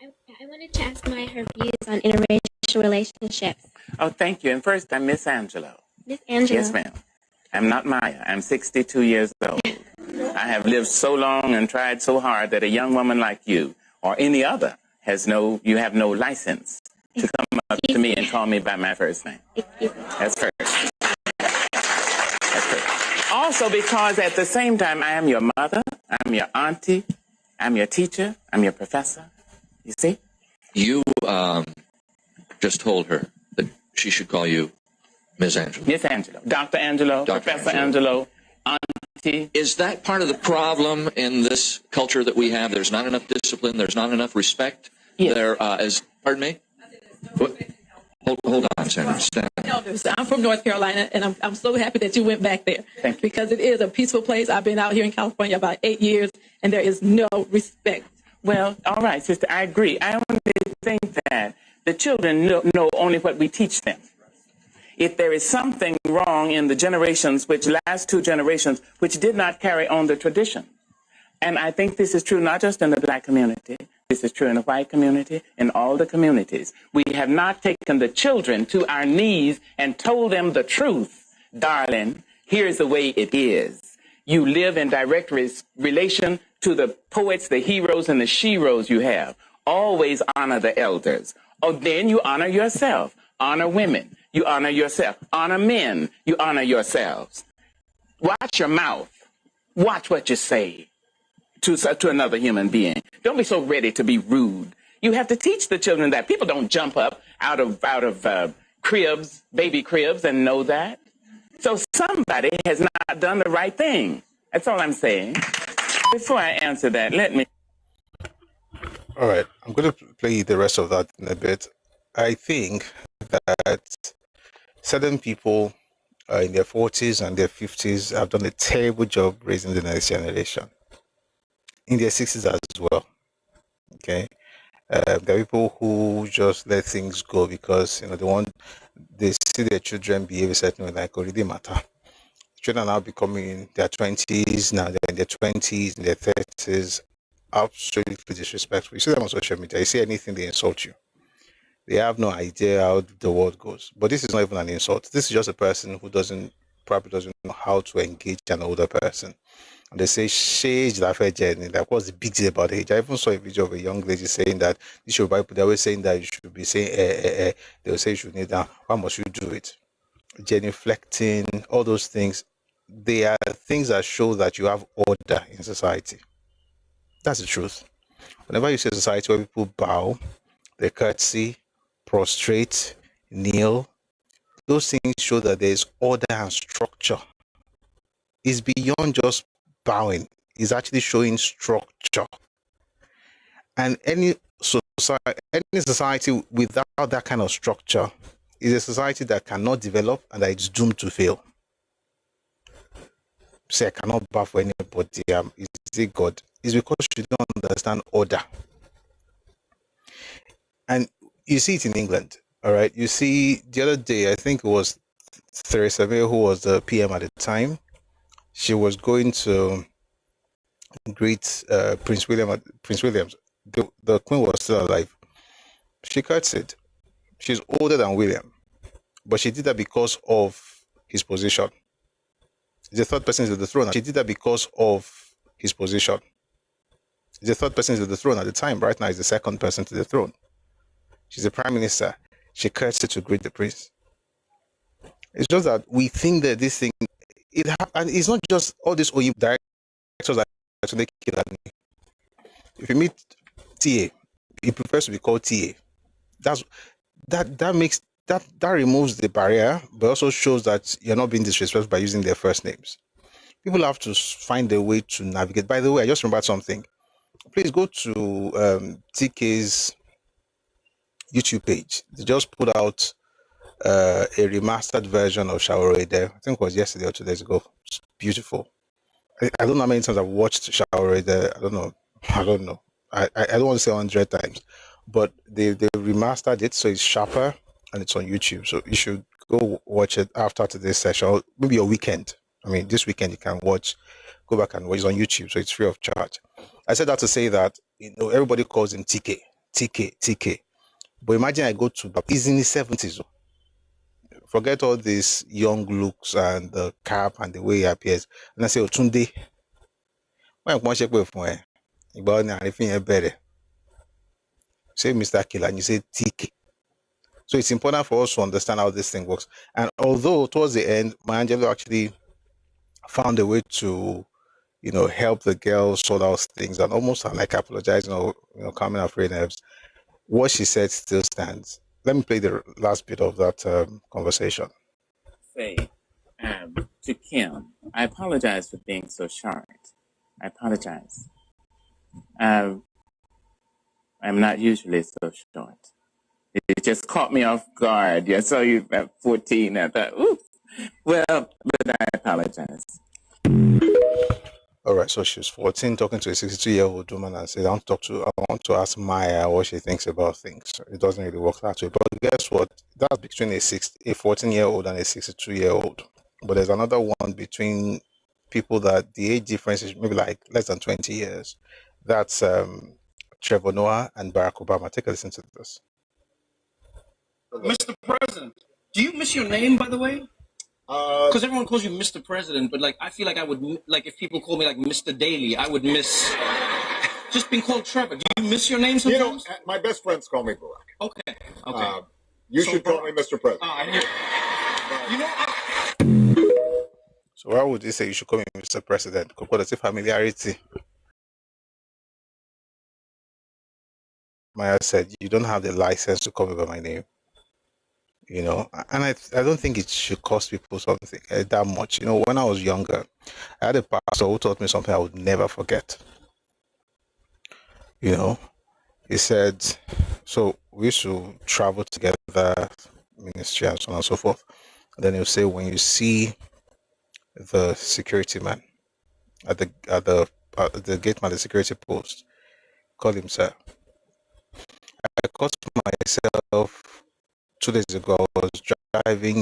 I wanted to ask her views on interracial relationships. Oh, thank you. And first, I miss Angelo. Miss Angela. Yes, ma'am. I'm not Maya. I'm 62 years old. I have lived so long and tried so hard that a young woman like you or any other you have no license to come up to me and call me by my first name. That's first. That's first. Also because at the same time, I am your mother, I'm your auntie, I'm your teacher, I'm your professor. You see? You just told her that she should call you Ms. Angelo. Miss Angelo. Dr. Angelo, Dr. Professor Angelo, auntie. Is that part of the problem in this culture that we have? There's not enough discipline. There's not enough respect. Yes. Pardon me? Hold on, Senator. Stand. Elders, I'm from North Carolina, and I'm so happy that you went back there. Thank you. Because it is a peaceful place. I've been out here in California about 8 years, and there is no respect. Well, all right, sister, I agree. I only think that the children know only what we teach them. If there is something wrong in the generations, which last 2 generations, which did not carry on the tradition. And I think this is true not just in the black community. This is true in the white community, in all the communities. We have not taken the children to our knees and told them the truth. Darling, here's the way it is. You live in direct relation to the poets, the heroes, and the sheroes you have. Always honor the elders. Oh, then you honor yourself. Honor women. You honor yourself. Honor men. You honor yourselves. Watch your mouth. Watch what you say to another human being. Don't be so ready to be rude. You have to teach the children that. People don't jump up out of cribs, baby cribs, and know that. So somebody has not done the right thing. That's all I'm saying. Before I answer that, let me... All right, I'm going to play the rest of that in a bit. I think that certain people in their 40s and their 50s have done a terrible job raising the next generation. In their 60s as well. Okay, there are people who just let things go because they see their children behave a certain way, like already matter. Children are now becoming in their 20s, now they're in their 20s, in their 30s, absolutely disrespectful. You see them on social media, you see anything, they insult you. They have no idea how the world goes. But this is not even an insult. This is just a person who probably doesn't know how to engage an older person. And they say, "Shage la fe journey." Like, what's the big deal about age? I even saw a video of a young lady saying that you should buy. They're always saying that you should be saying, They will say you should kneel down. Why must you do it? Genuflecting, all those things. They are things that show that you have order in society. That's the truth. Whenever you see a society where people bow, they curtsy, prostrate, kneel, those things show that there is order and structure. It's beyond just bowing. It's actually showing structure. And any society without that kind of structure is a society that cannot develop and that it's doomed to fail. Say, I cannot bow for anybody. Is it God? It's because you don't understand order. And you see it in England, all right? You see, the other day, I think it was Theresa May, who was the PM at the time. She was going to greet Prince Williams. The Queen was still alive. She curtsied. She's older than William, but she did that because of his position. He's the third person to the throne. She did that because of his position. He's the third person to the throne at the time. Right now, he's the second person to the throne. She's the prime minister. She curtsied to greet the prince. It's just that we think that this thing, and it's not just all these OE directors that make it. If you meet TA, he prefers to be called TA. That removes the barrier, but also shows that you're not being disrespectful by using their first names. People have to find a way to navigate. By the way, I just remembered something. Please go to TK's YouTube page. They just put out a remastered version of Shawarede. I think it was yesterday or 2 days ago. It's beautiful. I don't know how many times I've watched Shawarede. I don't know. I don't want to say 100 times, but they remastered it so it's sharper and it's on YouTube. So you should go watch it after today's session, or maybe your weekend. I mean, this weekend you can go back and watch it on YouTube, so it's free of charge. I said that to say that everybody calls him TK. But imagine I go to, he's in his 70s. Forget all these young looks and the cap and the way he appears. And I say, Tunde, why am I check with me? Say Mr. Killer and you say TK. So it's important for us to understand how this thing works. And although towards the end, Angelo actually found a way to, help the girl sort out things and almost like apologizing or, calming her frayed nerves, what she said still stands. Let me play the last bit of that conversation. Say to Kim, I apologize for being so short. I apologize. I'm not usually so short. It just caught me off guard. I saw you at 14. I thought, ooh. Well, but I apologize. All right, so she was 14 talking to a 62-year-old woman and said, I want to ask Maya what she thinks about things. It doesn't really work that way. But guess what? That's between a 14-year-old and a 62-year-old. But there's another one between people that the age difference is maybe like less than 20 years. That's Trevor Noah and Barack Obama. Take a listen to this. Mr. President, do you miss your name, by the way? Because everyone calls you Mr. President, but I feel like I would, if people call me Mr. Daly, I would miss just being called Trevor. Do you miss your name sometimes? My best friends call me Barack. Okay. You should call me Mr. President. So why would you say you should call me Mr. President? Because it's familiarity. Maya said, you don't have the license to call me by my name. And I don't think it should cost people something that much. When I was younger, I had a pastor who taught me something I would never forget. He said, so we used to travel together, ministry and so on and so forth. And then he'll say, when you see the security man at the gate man, the security post, call him sir. I caught myself 2 days ago. I was driving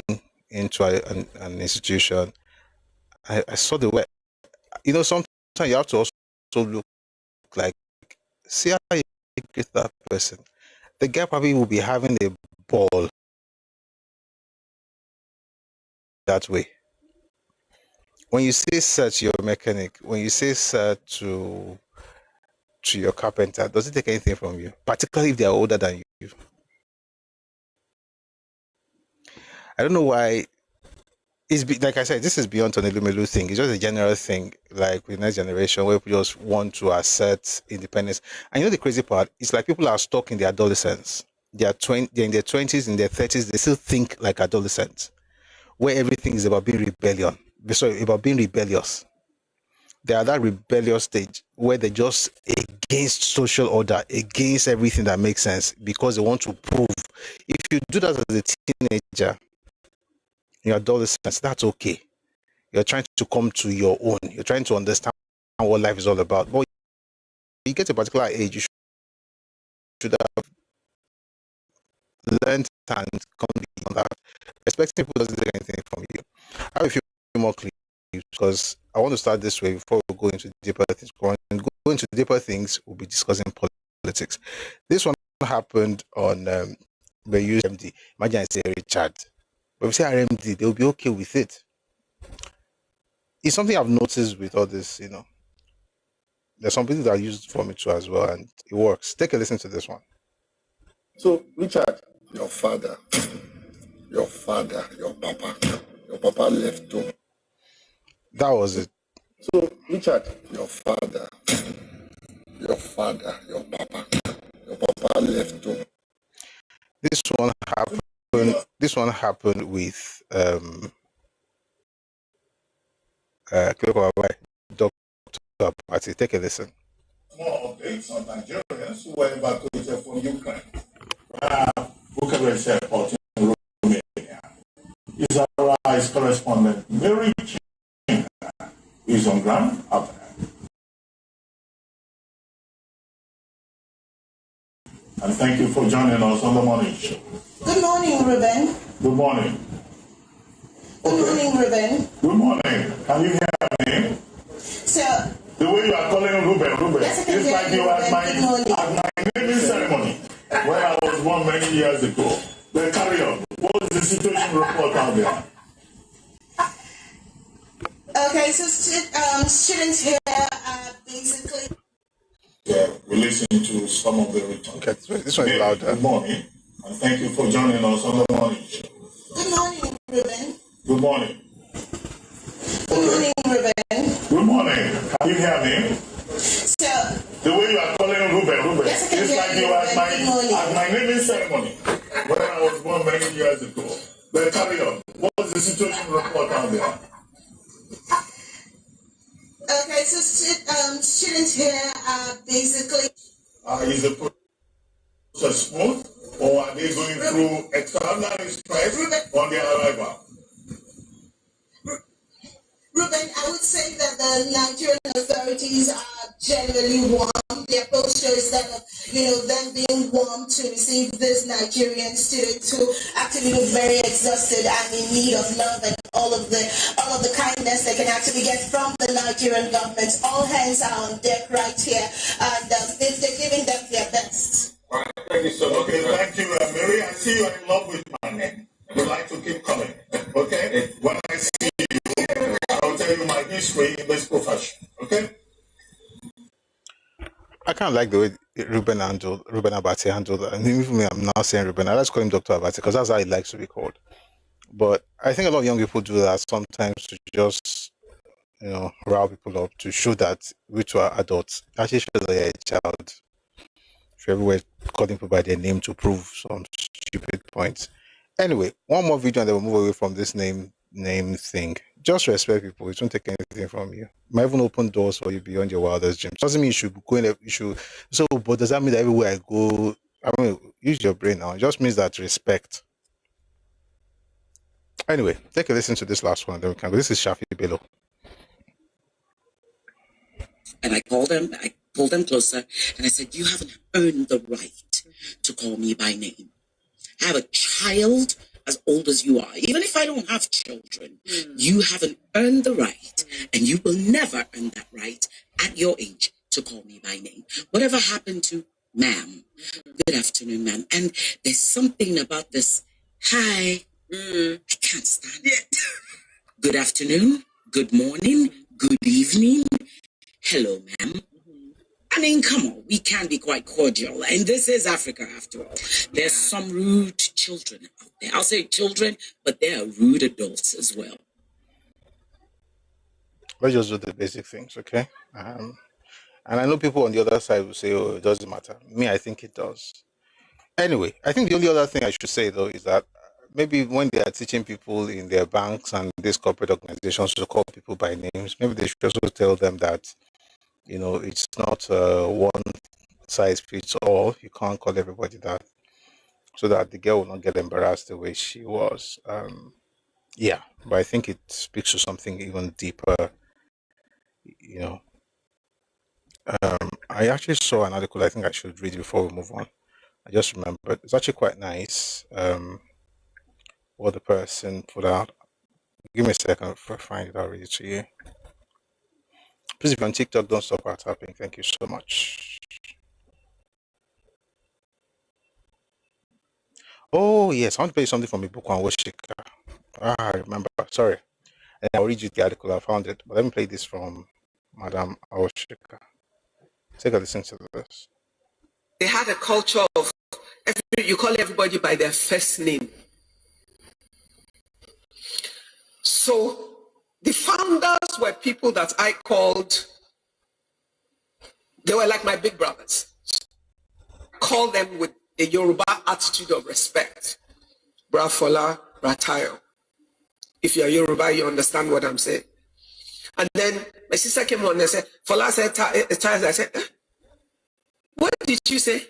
into an institution. I saw the way. Sometimes you have to also look like, see how you get that person. The guy probably will be having a ball that way. When you say sir to your mechanic, when you say sir to your carpenter, does it take anything from you? Particularly if they are older than you. I don't know why. Like I said, this is beyond an Elumelu thing. It's just a general thing, like with next generation, where people just want to assert independence. And the crazy part? It's like people are stuck in their adolescence. They're in their 20s, in their 30s. They still think like adolescents, where everything is about being about being rebellious. They are that rebellious stage where they're just against social order, against everything that makes sense, because they want to prove. If you do that as a teenager, your adolescence, that's okay. You're trying to come to your own. You're trying to understand what life is all about. But you get to a particular age, you should have learned and come beyond that. Expecting people doesn't take anything from you. I have a few more clips because I want to start this way before we go into deeper things. When we go into deeper things, we'll be discussing politics. This one happened on the UMD. Imagine I say Richard. But if we say RMD, they'll be okay with it. It's something I've noticed with all this, There's some people that use it for me too as well, and it works. Take a listen to this one. So, Richard, your father, your papa left home. That was it. So, Richard, your father, your papa left home. This one happened with Dr. Party. Take a listen. More updates on Nigerians who were evacuated from Ukraine. Bucharest Airport in Romania. Israel's correspondent Mary King is on ground up there. And thank you for joining us on the morning show. Good morning, Ruben. Good morning. Good morning, Ruben. Good morning. Can you hear me? So, the way you are calling Ruben, yes, it's like you were at my naming ceremony when I was born many years ago. Well, carry on. What is the situation report out there? Okay, so students here are basically... Yeah, we listen to some of the returns. Okay, this one is louder. Good morning. And Thank you for joining us on the morning. Good morning, Ruben. Good morning. Good morning, Ruben. Good morning. Can you hear me? So, the way you are calling Ruben, yes, I can it's hear like you you at my naming ceremony when I was born many years ago. But carry on. What's the situation report out there? Okay, so students here are basically... Is the process smooth, or are they going through extraordinary stress on their arrival? Ruben, I would say that the Nigerian authorities are generally warm. Their posture is that of, them being warm to receive this Nigerian student who actually look very exhausted and in need of love and all of the kindness they can actually get from the Nigerian government. All hands are on deck right here, and they're giving them their best. All right, thank you so much. Okay, thank you, Mary. I see you're in love with my name. You'd like to keep coming, okay? When I see you, I'll tell you my history in this profession, okay? I kind of like the way Ruben Abati handled that. And even me, I'm now saying Ruben. I like to call him Dr. Abati because that's how he likes to be called. But I think a lot of young people do that sometimes to just, rile people up, to show that we too are adults. Actually show that you're a child. If you're everywhere calling people by their name to prove some stupid points. Anyway, one more video and then we'll move away from this name thing. Just respect people. It won't take anything from you. It might even open doors for you beyond your wildest dreams. Doesn't mean you should go in. But does that mean that everywhere I go, use your brain now? It just means that respect. Anyway, take a listen to this last one. Then we can go. This is Shafi Bello. And I pulled them closer, and I said, "You haven't earned the right to call me by name. I have a child as old as you are. Even if I don't have children, you haven't earned the right, and you will never earn that right at your age to call me by name. Whatever happened to ma'am? Good afternoon, ma'am." And there's something about this, hi, I can't stand it. Good afternoon, good morning, good evening, hello, ma'am. I mean, come on, we can be quite cordial. And this is Africa, after all. There's some rude children out there. I'll say children, but there are rude adults as well. Let's just do the basic things, okay? And I know people on the other side will say, oh, it doesn't matter. Me, I think it does. Anyway, I think the only other thing I should say, though, is that maybe when they are teaching people in their banks and these corporate organizations to call people by names, maybe they should also tell them that, it's not one size fits all. You can't call everybody that, so that the girl will not get embarrassed the way she was. Yeah, but I think it speaks to something even deeper. I actually saw an article I think I should read before we move on. I just remembered. It's actually quite nice. What the person put out. Give me a second if I find it. I'll read it to you. Please, if you're on TikTok, don't stop our tapping. Thank you so much. Oh, yes. I want to play something from a book on Washika. I remember. Sorry. And I'll read you the article. I found it. But let me play this from Madam Awoshika. Take a listen to this. They had a culture of you call everybody by their first name. So the founders were people that I called, they were like my big brothers. Call them with a Yoruba attitude of respect. Brafola, Ratayo. If you're Yoruba, you understand what I'm saying. And then my sister came on and said, Fola said, I said, what did you say?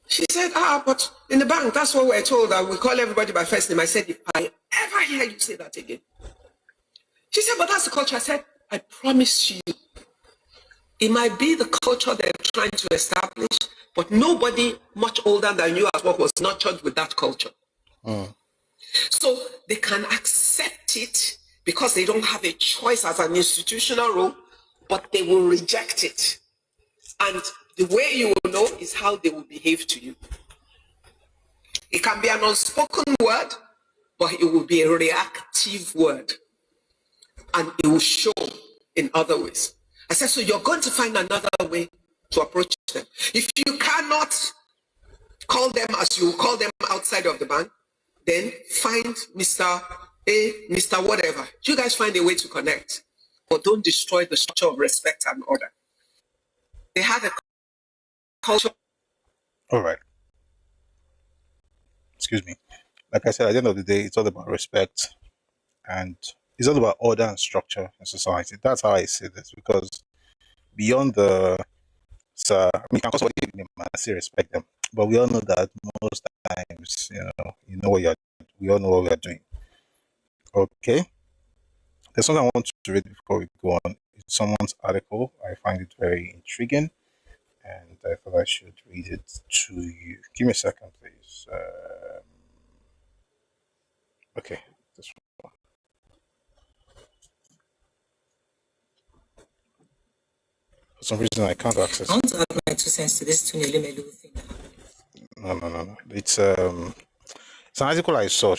She said, but in the bank, that's what we're told, that we call everybody by first name. I said, if I ever hear you say that again. She said, but that's the culture. I said, I promise you, it might be the culture they're trying to establish, but nobody much older than you at work was nurtured with that culture. So they can accept it because they don't have a choice as an institutional role, but they will reject it. And the way you will know is how they will behave to you. It can be an unspoken word, but it will be a reactive word. And it will show in other ways. I said, so you're going to find another way to approach them. If you cannot Call them as you call them outside of the bank. Then find Mr. A, Mr. Whatever. You guys find a way to connect. But don't destroy the structure of respect and order. They have a culture. All right. Excuse me. Like I said, at the end of the day, it's all about respect and it's all about order and structure in society. That's how I see this, because beyond the, you can call somebody a name and still respect them, but we all know that most times, we all know what we are doing. Okay. There's something I want to read before we go on. It's someone's article. I find it very intriguing, and I thought I should read it to you. Give me a second, please. Okay, this one. For some reason, I can't access it. I want to add my 2 cents to this Elumelu thing. No. It's an article I saw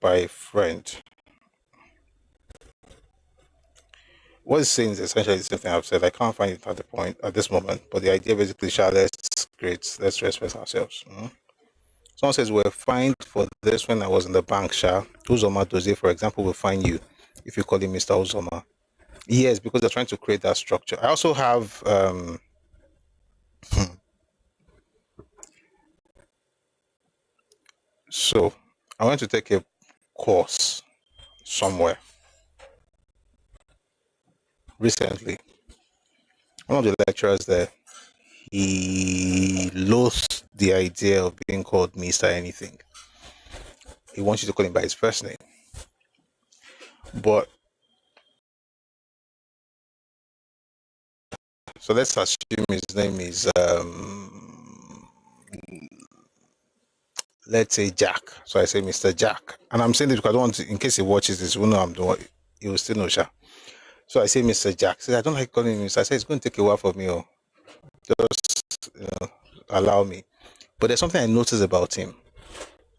by a friend. What it's saying is essentially the same thing I've said. I can't find it at this moment, but the idea basically, let's respect ourselves. Someone says we're fined for this when I was in the bank, Uzoma Dozie, for example, will fine you if you call him Mr. Uzoma. Yes, because they're trying to create that structure. I also have so I went to take a course somewhere recently. One of the lecturers there, he loathed the idea of being called Mr. anything. He wants you to call him by his first name. But so let's assume his name is let's say Jack. So I say Mr. Jack. And I'm saying this because I don't want to, in case he watches this, he will know I'm doing, he will still know So I say Mr. Jack. He says, I don't like calling him Mr. I say, it's going to take a while for me. Just allow me. But there's something I noticed about him.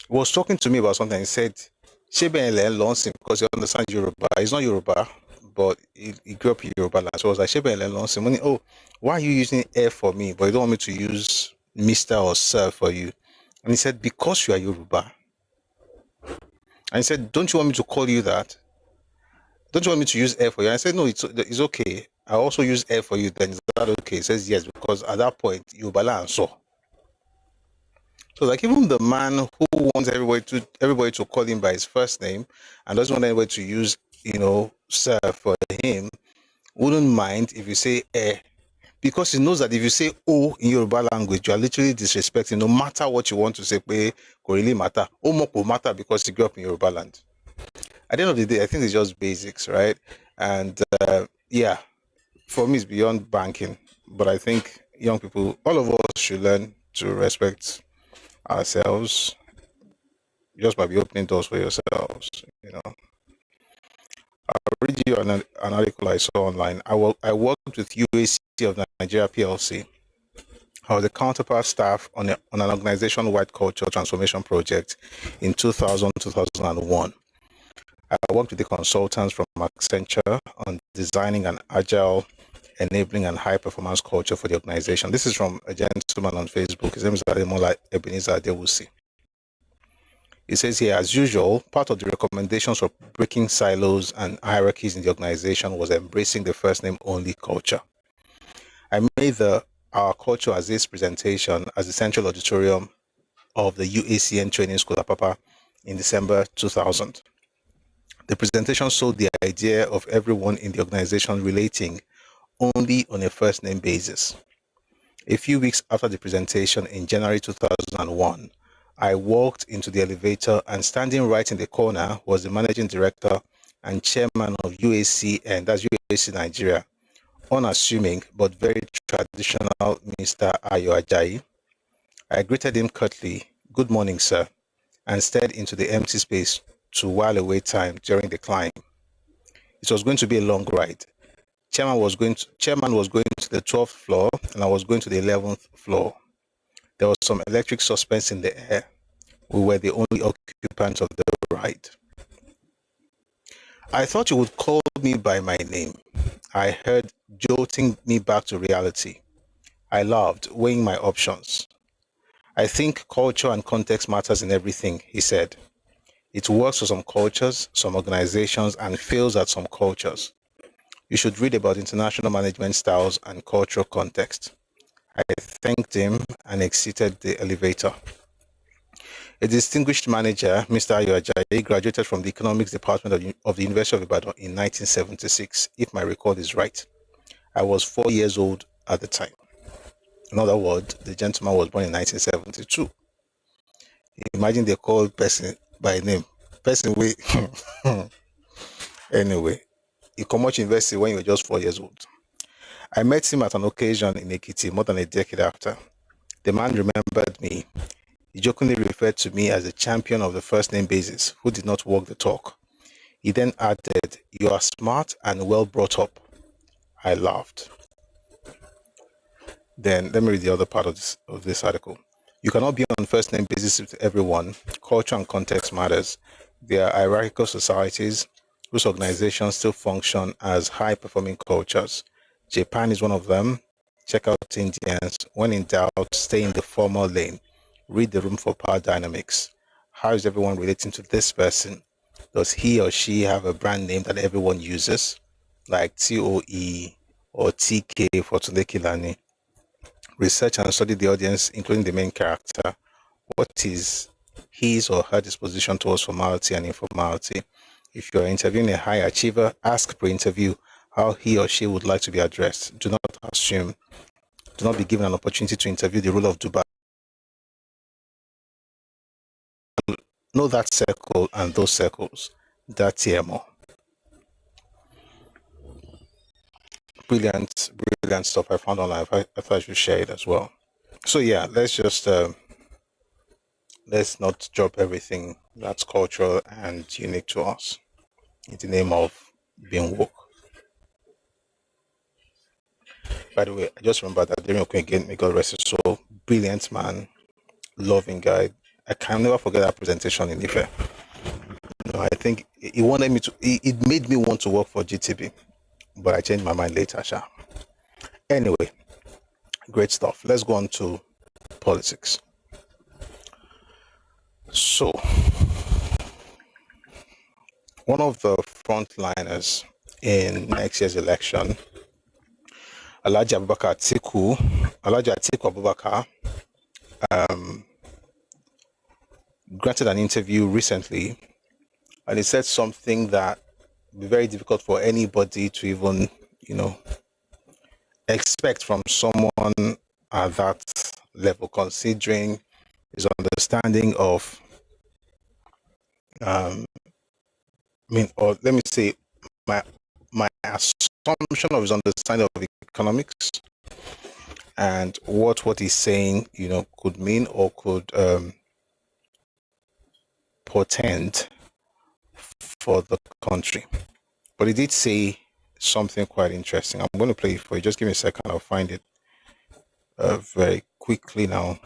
He was talking to me about something. He said, Shebe loves him because he understands Yoruba. He's not Yoruba, but he grew up in Yoruba land. So I was like, Shebe loves him. Oh, why are you using F for me, but you don't want me to use Mr. or Sir for you? And he said, because you are Yoruba. And he said, don't you want me to call you that? Don't you want me to use F for you? And I said, no, it's okay. I also use F for you. Then is that okay? He says, yes, because at that point, Yoruba and so. So like even the man who wants everybody to call him by his first name and doesn't want anybody to use, Sir for him, wouldn't mind if you say because he knows that if you say O in Yoruba language, you are literally disrespecting. No matter what you want to say, it really matter. Omoko matter because he grew up in Yoruba land. At the end of the day, I think it's just basics, right? And for me, it's beyond banking. But I think young people, all of us should learn to respect ourselves. You just might be opening doors for yourselves, I'll read you an article I saw online. I worked with UAC of Nigeria PLC. I was the counterpart staff on an organization-wide culture transformation project in 2000-2001. I worked with the consultants from Accenture on designing an agile, enabling and high-performance culture for the organization. This is from a gentleman on Facebook. His name is Ademola Ebenezer Adewusi. He says here, as usual, part of the recommendations for breaking silos and hierarchies in the organization was embracing the first name only culture. I made our culture as this presentation as the central auditorium of the UACN training school at Papa in December 2000. The presentation sold the idea of everyone in the organization relating only on a first name basis. A few weeks after the presentation in January 2001, I walked into the elevator and standing right in the corner was the managing director and chairman of UACN, that's UAC Nigeria, unassuming but very traditional Mr. Ayo Ajayi. I greeted him curtly, "Good morning, sir," and stared into the empty space to while away time during the climb. It was going to be a long ride. Chairman was going to the 12th floor and I was going to the 11th floor. There was some electric suspense in the air. We were the only occupants of the ride. I thought you would call me by my name. I heard, jolting me back to reality. I laughed, weighing my options. I think culture and context matters in everything, he said. It works for some cultures, some organizations, and fails at some cultures. You should read about international management styles and cultural context. I thanked him and exited the elevator. A distinguished manager, Mr. Ayo Ajayi, graduated from the economics department of the University of Ibadan in 1976, if my record is right. I was 4 years old at the time. In other words, the gentleman was born in 1972. Imagine they call person by name. Person we anyway, he come out university when you were just 4 years old. I met him at an occasion in Ekiti more than a decade after. The man remembered me. He jokingly referred to me as a champion of the first name basis who did not walk the talk. He then added, "You are smart and well brought up." I laughed. Then let me read the other part of this article. You cannot be on first name basis with everyone. Culture and context matters. There are hierarchical societies whose organizations still function as high-performing cultures. Japan is one of them. Check out Indians. When in doubt, stay in the formal lane. Read the room for power dynamics. How is everyone relating to this person? Does he or she have a brand name that everyone uses, like TOE or TK for Tunde? Research and study the audience, including the main character. What is his or her disposition towards formality and informality? If you are interviewing a high achiever, ask pre-interview how he or she would like to be addressed. Do not assume. Do not be given an opportunity to interview the ruler of Dubai. Know that circle and those circles. That TMO. Brilliant stuff I found online. I thought I should share it as well. So yeah, let's just let's not drop everything that's cultural and unique to us in the name of being woke. By the way, I just remember that Darian Okun again, may God rest his soul, brilliant man, loving guy. I can never forget that presentation in Ife. I think he wanted me to. It made me want to work for GTB, but I changed my mind later. Anyway, great stuff. Let's go on to politics. So, one of the frontliners in next year's election, Atiku Abubakar, granted an interview recently, and he said something that would be very difficult for anybody to even, expect from someone at that level, considering his understanding of, or let me say, my assumption of his understanding of economics and what he's saying, could mean or could portend for the country. But he did say something quite interesting. I'm going to play it for you. Just give me a second. I'll find it very quickly now.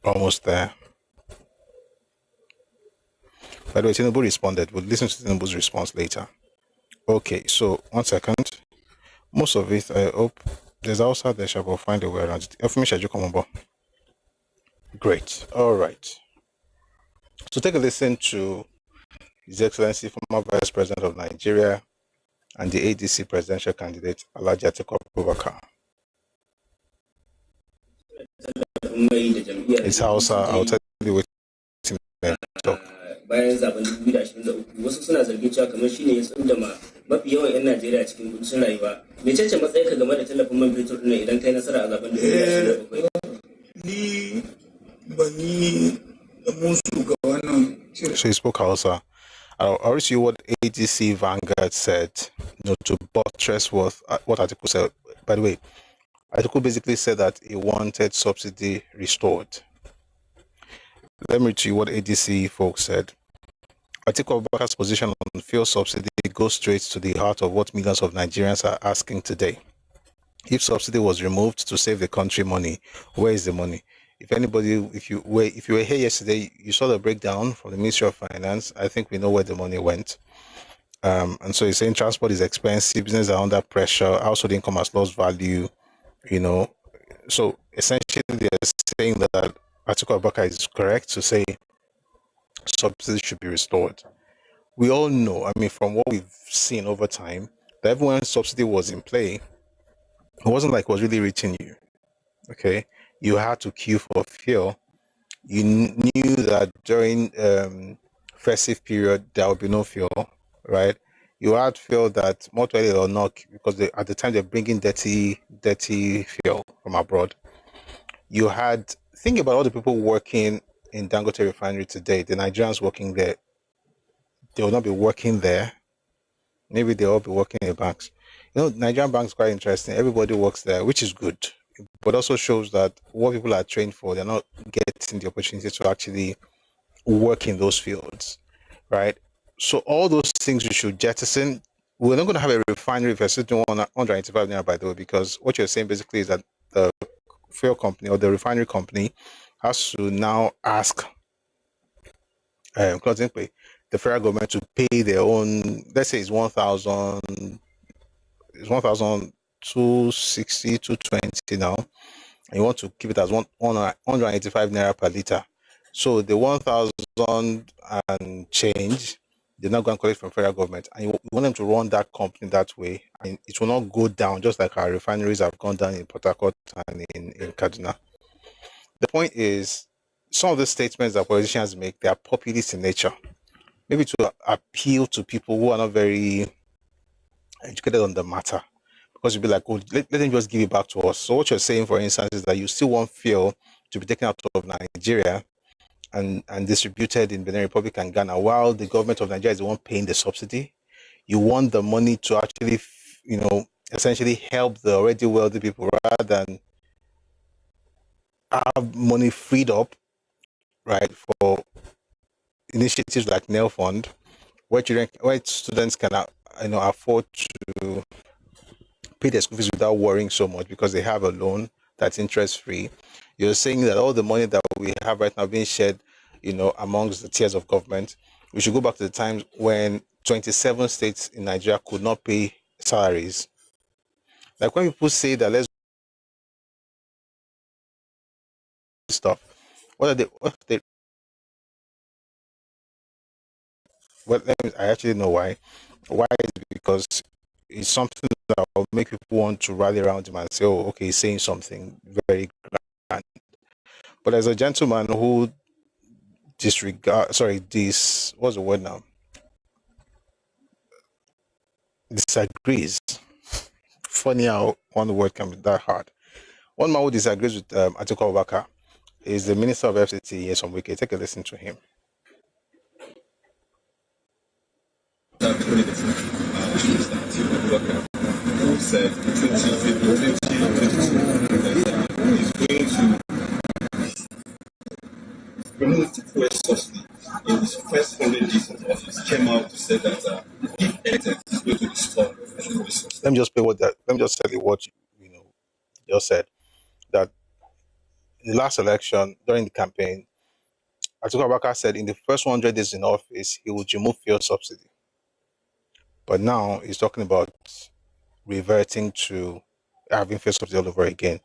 Almost there. By the way, Tinubu responded. We'll listen to Tinubu's response later. Okay, so 1 second. Most of it, I hope there's also there. Shall we'll find a way around it. Information you come on board. Great. All right. So take a listen to His Excellency, former Vice President of Nigeria and the ADC presidential candidate, Alhaji Atiku Abubakar. It's Hausa. I'll tell you what to talk. Bayan zaben 2023 wasu suna zargin cewa kamar shine ya tsundama mafi yawan 'yan Najeriya cikin kuncin rayuwa. Mecece matsayinka game da tallafin man fetur din idan kai nasara a zaben 2027? So he spoke Hausa. I'll read you what ADC Vanguard said, to buttress what Atiku said. By the way, Atiku basically said that he wanted subsidy restored. Let me read to you what ADC folks said. Atiku Abubakar's position on fuel subsidy goes straight to the heart of what millions of Nigerians are asking today. If subsidy was removed to save the country money, where is the money? If you were here yesterday, you saw the breakdown from the Ministry of Finance. I think we know where the money went. And so he's saying transport is expensive, businesses are under pressure, household income has lost value, you know. So essentially they're saying that Atiku Abubakar is correct to say subsidy should be restored. We all know, I mean, from what we've seen over time, that even when subsidy was in play, it wasn't like it was really reaching you. Okay, you had to queue for fuel. You knew that during festive period there would be no fuel, right? You had fuel that, more likely or not, because at the time they're bringing dirty fuel from abroad. You had, think about all the people working in Dangote refinery today, the Nigerians working there. They will not be working there. Maybe they'll all be working in banks. You know, Nigerian banks are quite interesting. Everybody works there, which is good, but also shows that what people are trained for, they're not getting the opportunity to actually work in those fields, right? So all those things we should jettison. We're not going to have a refinery if we're sitting on 185 naira, by the way, because what you're saying basically is that the fuel company or the refinery company has to now ask the federal government to pay their own. Let's say it's 1,260, 220 now, and you want to keep it as 185 naira per liter. So the 1,000 and change, they're not going to collect from federal government, and you want them to run that company that way, and it will not go down just like our refineries have gone down in Port Harcourt and in Kaduna. The point is, some of the statements that politicians make, they are populist in nature, maybe to appeal to people who are not very educated on the matter, because you'll be like, oh, let them just give it back to us. So what you're saying, for instance, is that you still want fuel to be taken out of Nigeria and distributed in Benin Republic and Ghana, while the government of Nigeria is the one paying the subsidy. You want the money to actually, essentially help the already wealthy people rather than have money freed up, right, for initiatives like Nail Fund, where students can, afford to pay their school fees without worrying so much because they have a loan that's interest free. You're saying that all the money that we have right now being shared, amongst the tiers of government, we should go back to the times when 27 states in Nigeria could not pay salaries. Like when people say that let's stop, I actually know why. Why is because it's something that will make people want to rally around him and say, oh, okay, he's saying something very grand. But as a gentleman who what's the word now? Disagrees. Funny how one word can be that hard. One man who disagrees with Atiku Abubakar is the Minister of FCT, Nyesom Wike. Take a listen to him. Who said 2022 is going to remove the fuel subsidy in his first 100 days of office, came out to say that if elected, he's going to restore the fuel subsidy. Let me just tell you what you just said. That in the last election, during the campaign, Atiku Abubakar said in the first 100 days in office, he would remove fuel subsidy. But now he's talking about reverting to having fuel subsidy all over again.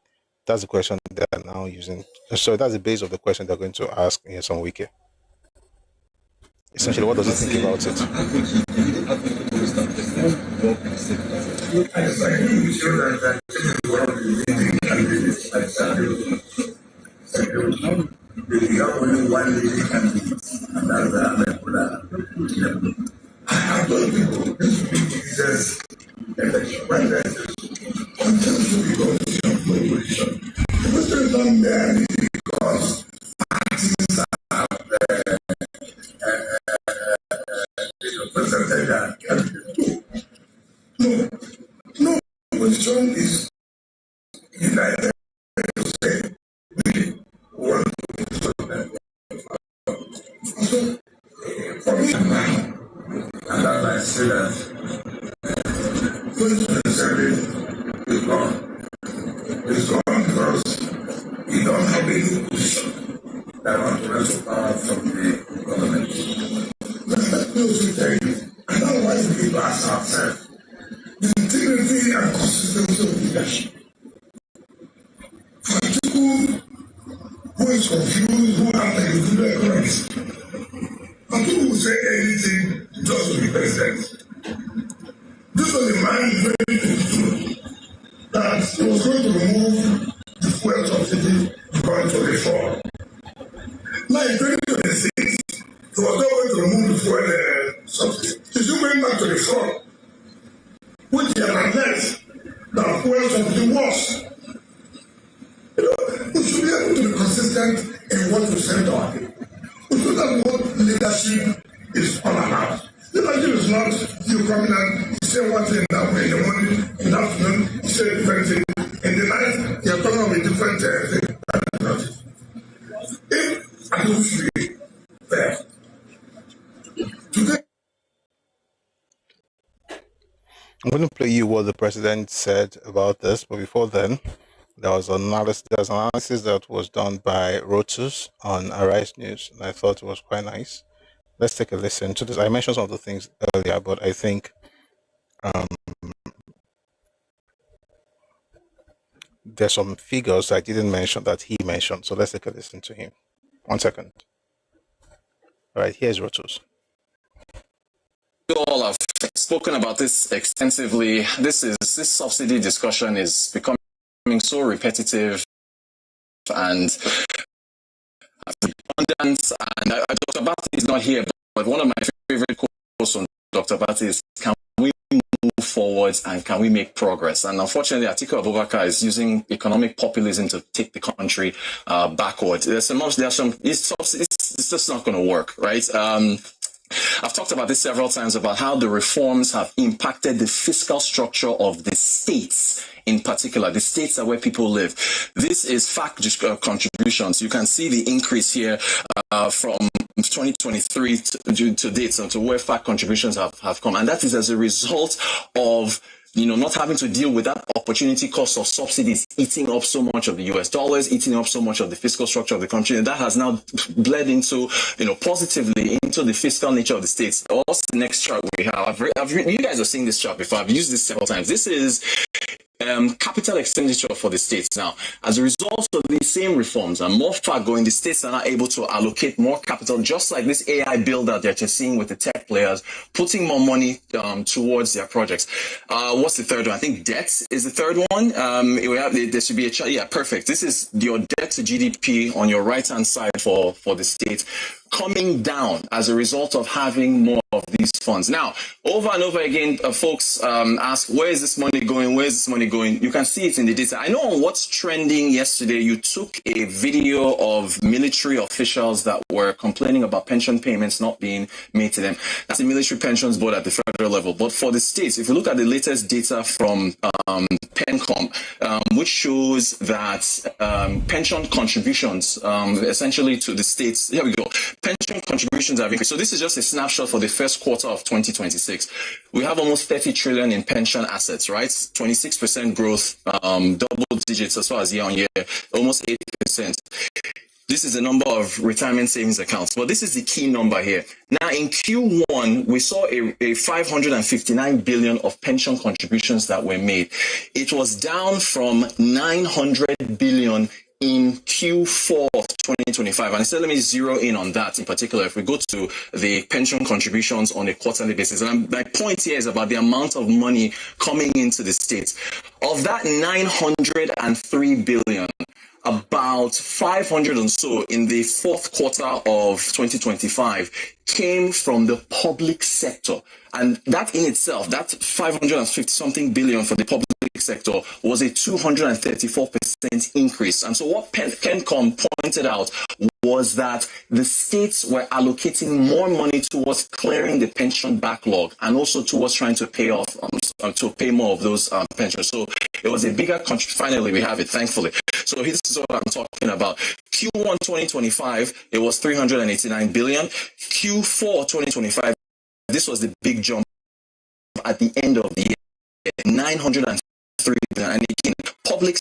That's the question they're now using. So that's the base of the question they're going to ask in some wiki. Essentially, what does he think about it? I have told people this is election until you go to your position. The person done there is because parties have presented that no position is united to say we want to resolve them. So, for me now, and as I say that 2027 is gone. It's gone because we don't have any position that want to wrestle power from the government. Let me also tell you, I don't want to give ask ourselves the integrity and consistency of leadership. For Atiku, who is confused, who has the economics, Atiku will say anything just to be president. This was a man very confused that he was going to remove the fuel subsidy going to reform. Now in 2026, he was not going to remove the fuel subsidy. He's still going back to reform, which he has announced that fuel subsidy was. We should be able to be consistent in what we send to our people. We should know what leadership is all about. Leadership is not you coming and you say one thing that way in the morning, in the afternoon, you say a different thing. In the night, you're coming up with different things. That is not it. If I don't feel fair, today, I'm going to play you what the president said about this, but before then, there was an analysis that was done by Rotus on Arise News, and I thought it was quite nice. Let's take a listen to this. I mentioned some of the things earlier, but I think there's some figures I didn't mention that he mentioned. So let's take a listen to him. 1 second. All right, here's Rotus. We all have spoken about this extensively. This subsidy discussion is becoming so repetitive and redundant. And Dr. Bati is not here, but one of my favorite quotes from Dr. Bati is, can we move forward and can we make progress? And unfortunately, Atiku Abubakar is using economic populism to take the country backward. It's just not going to work, right? I've talked about this several times about how the reforms have impacted the fiscal structure of the states, in particular. The states are where people live. This is fact contributions. You can see the increase here from 2023 to date, so to where fact contributions have come. And that is as a result of not having to deal with that opportunity cost of subsidies eating up so much of the US dollars, eating up so much of the fiscal structure of the country. And that has now bled into, positively into the fiscal nature of the states. What's the next chart we have? You guys have seen this chart before. I've used this several times. This is capital expenditure for the states. Now, as a result of these same reforms and more fact going, the states are now able to allocate more capital, just like this AI build out that you're seeing with the tech players, putting more money towards their projects. What's the third one? I think debt is the third one. There should be a chart. Yeah, perfect. This is your debt to GDP on your right-hand side for the state, coming down as a result of having more of these funds. Now, over and over again, folks ask, where is this money going? Where is this money going? You can see it in the data. I know on What's Trending yesterday, you took a video of military officials that were complaining about pension payments not being made to them. That's the Military Pensions Board at the federal level. But for the states, if you look at the latest data from PenCom, which shows that pension contributions essentially to the states, here we go, pension contributions have increased. So this is just a snapshot for the first quarter of 2026. We have almost 30 trillion in pension assets, right? 26% growth, double digits as far as year on year, almost 8%. This is the number of retirement savings accounts. But this is the key number here. Now, in Q1, we saw a 559 billion of pension contributions that were made. It was down from 900 billion in Q4 of 2025. And instead, let me zero in on that in particular. If we go to the pension contributions on a quarterly basis, and my point here is about the amount of money coming into the states. Of that 903 billion, about 500 and so in the fourth quarter of 2025 came from the public sector. And that in itself, that 550 something billion for the public sector was a 234% increase. And so what PenCom pointed out was that the states were allocating more money towards clearing the pension backlog and also towards trying to pay off, to pay more of those pensions. So it was a bigger country. Finally, we have it, thankfully. So this is what I'm talking about. Q1 2025, it was 389 billion. Q4 2025, this was the big jump at the end of the year, 903 billion. And again, public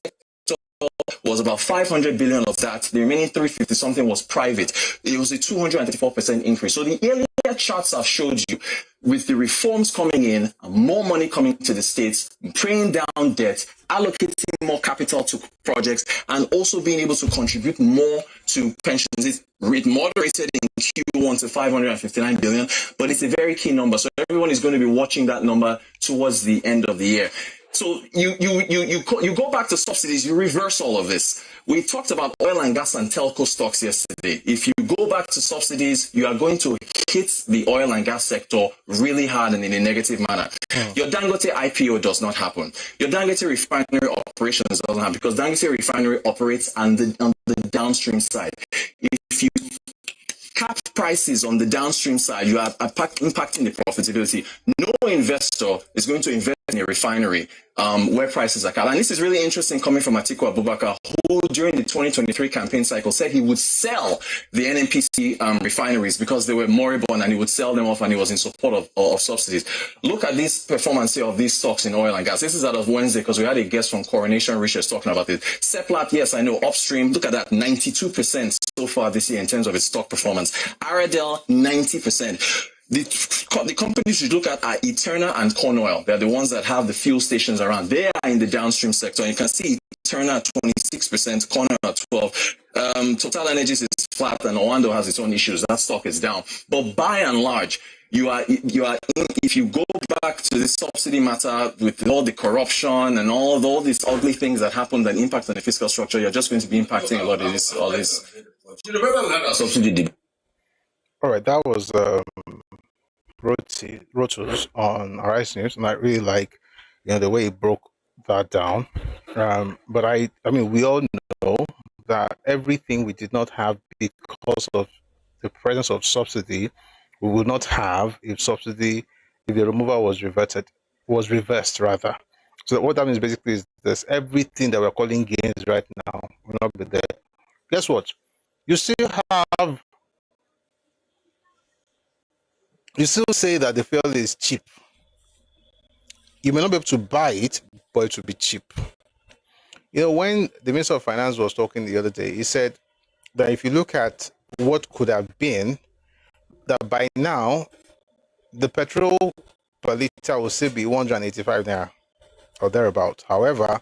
sector was about 500 billion of that. The remaining 350 something was private. It was a 234% increase. So the earlier charts I've showed you, with the reforms coming in, more money coming to the states, bringing down debt, allocating more capital to projects, and also being able to contribute more to pensions. It moderated in Q1 to 559 billion, but it's a very key number. So everyone is going to be watching that number towards the end of the year. So you go back to subsidies, you reverse all of this. We talked about oil and gas and telco stocks yesterday. If you go back to subsidies, you are going to hit the oil and gas sector really hard and in a negative manner. Your Dangote IPO does not happen. Your Dangote refinery operations doesn't happen because Dangote refinery operates on the downstream side. If you cap prices on the downstream side, you are impacting the profitability. No investor is going to invest in a refinery where prices are capped. And this is really interesting coming from Atiku Abubakar, who during the 2023 campaign cycle said he would sell the NNPC refineries because they were moribund and he would sell them off and he was in support of subsidies. Look at this performance here of these stocks in oil and gas. This is out of Wednesday because we had a guest from Coronation Research talking about it. Seplat, yes, I know, upstream, look at that, 92% so far this year in terms of its stock performance. Aradel, 90%. The companies you look at are Eterna and Cornwell. They're the ones that have the fuel stations around. They are in the downstream sector. And you can see Eterna at 26%, Cornwell at 12%. Total Energies is flat and Owando has its own issues. That stock is down. But by and large, you are if you go back to the subsidy matter with all the corruption and all these ugly things that happened and impact on the fiscal structure, you're just going to be impacting a lot of this, all this subsidy. All right, that was Rotus on Arise News, and I really like the way he broke that down. But I mean, we all know that everything we did not have because of the presence of subsidy, we would not have if the removal was reversed rather. So what that means basically is this: everything that we're calling gains right now will not be there. Guess what? You still say that the fuel is cheap. You may not be able to buy it, but it will be cheap. When the Minister of Finance was talking the other day, he said that if you look at what could have been, that by now, the petrol per litre will still be 185 naira or thereabout. However,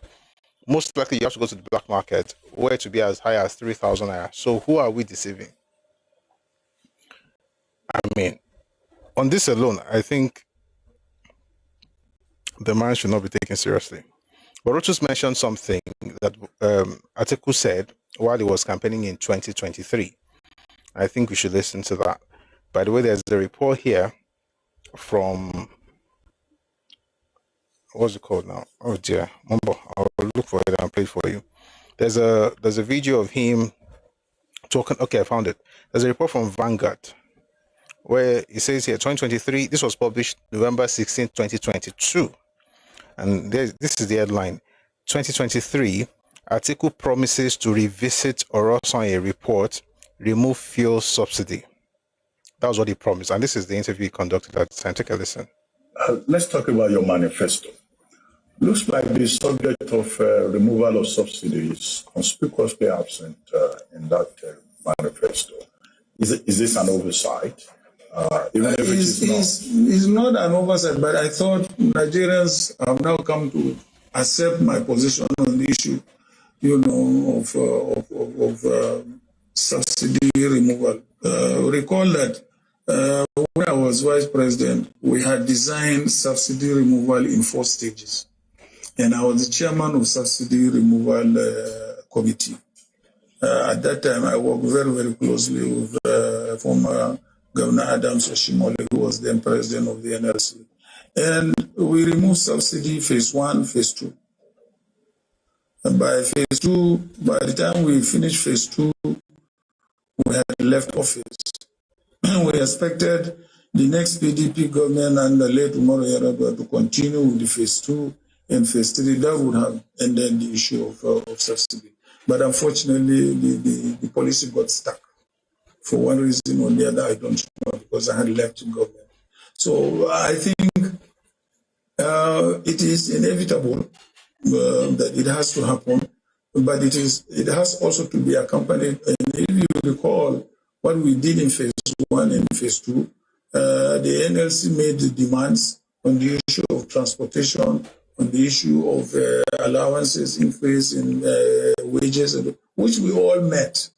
most likely you have to go to the black market where it will be as high as 3,000 naira. So who are we deceiving? I mean, on this alone, I think the man should not be taken seriously. But Rotus mentioned something that Atiku said while he was campaigning in 2023. I think we should listen to that. By the way, there's a report here from, what's it called now? Oh dear, I'll look for it and play it for you. There's a video of him talking. Okay, I found it. There's a report from Vanguard where it says here 2023. This was published November 16, 2022, and this is the headline: 2023, Atiku promises to revisit Orosan report, remove fuel subsidy. That was what he promised, and this is the interview he conducted at the time. Take a listen. Let's talk about your manifesto. Looks like the subject of removal of subsidy is conspicuously absent in that manifesto. Is this an oversight? Even if it's not an oversight, but I thought Nigerians have now come to accept my position on the issue, of subsidy removal. Recall that when I was vice president, we had designed subsidy removal in 4 stages, and I was the chairman of subsidy removal committee. At that time, I worked very, very closely with former Governor Adams Oshimole, who was then president of the NLC. And we removed subsidy phase 1, phase 2. And by phase 2, by the time we finished phase 2, we had left office. We expected the next PDP government and the late Umaru Yar'Adua to continue with the phase 2 and phase 3. That would have ended the issue of subsidy. But unfortunately, the policy got stuck. For one reason or the other, I don't know, because I had left the government. So I think it is inevitable that it has to happen, but it has also to be accompanied. And if you recall what we did in phase 1 and phase 2, The NLC made the demands on the issue of transportation, on the issue of allowances, increase in wages, which we all met.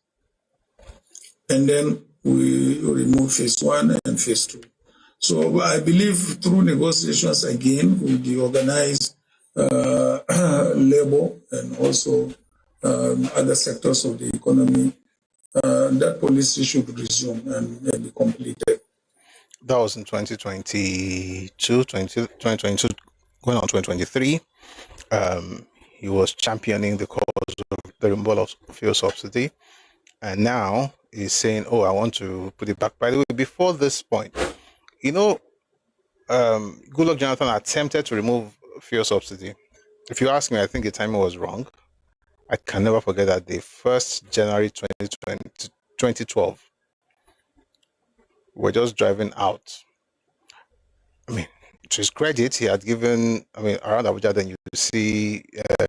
And then we removed phase 1 and phase 2. So I believe through negotiations again with the organized labor and also other sectors of the economy, that policy should resume and be completed. That was in 2022, going on 2023. He was championing the cause of the removal of fuel subsidy. And now he's saying, oh, I want to put it back. By the way, before this point, you know, Goodluck Jonathan attempted to remove fuel subsidy. If you ask me, I think the timing was wrong. I can never forget that day, 1st January 2012. We're just driving out. I mean, to his credit, he had given, around Abuja, then you see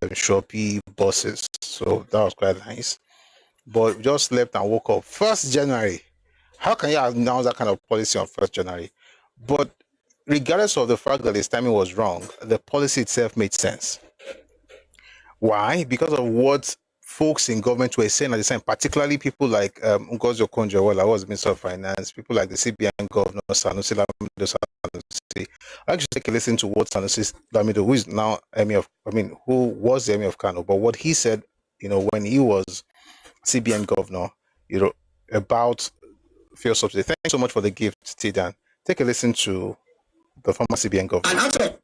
Shopee buses. So that was quite nice. But we just slept and woke up. 1st January. How can you announce that kind of policy on 1st January? But regardless of the fact that his timing was wrong, the policy itself made sense. Why? Because of what folks in government were saying at the time, particularly people like Ngozi Okonjo-Iweala, who was Minister of Finance, people like the CBN Governor, Sanusi Lamido Sanusi. I actually take a listen to what Sanusi Lamido, who is now who was the Emir of Kano, but what he said, when he was CBN Governor, about fuel subsidy. Thanks so much for the gift, Tidan. Take a listen to the former CBN Governor. And out of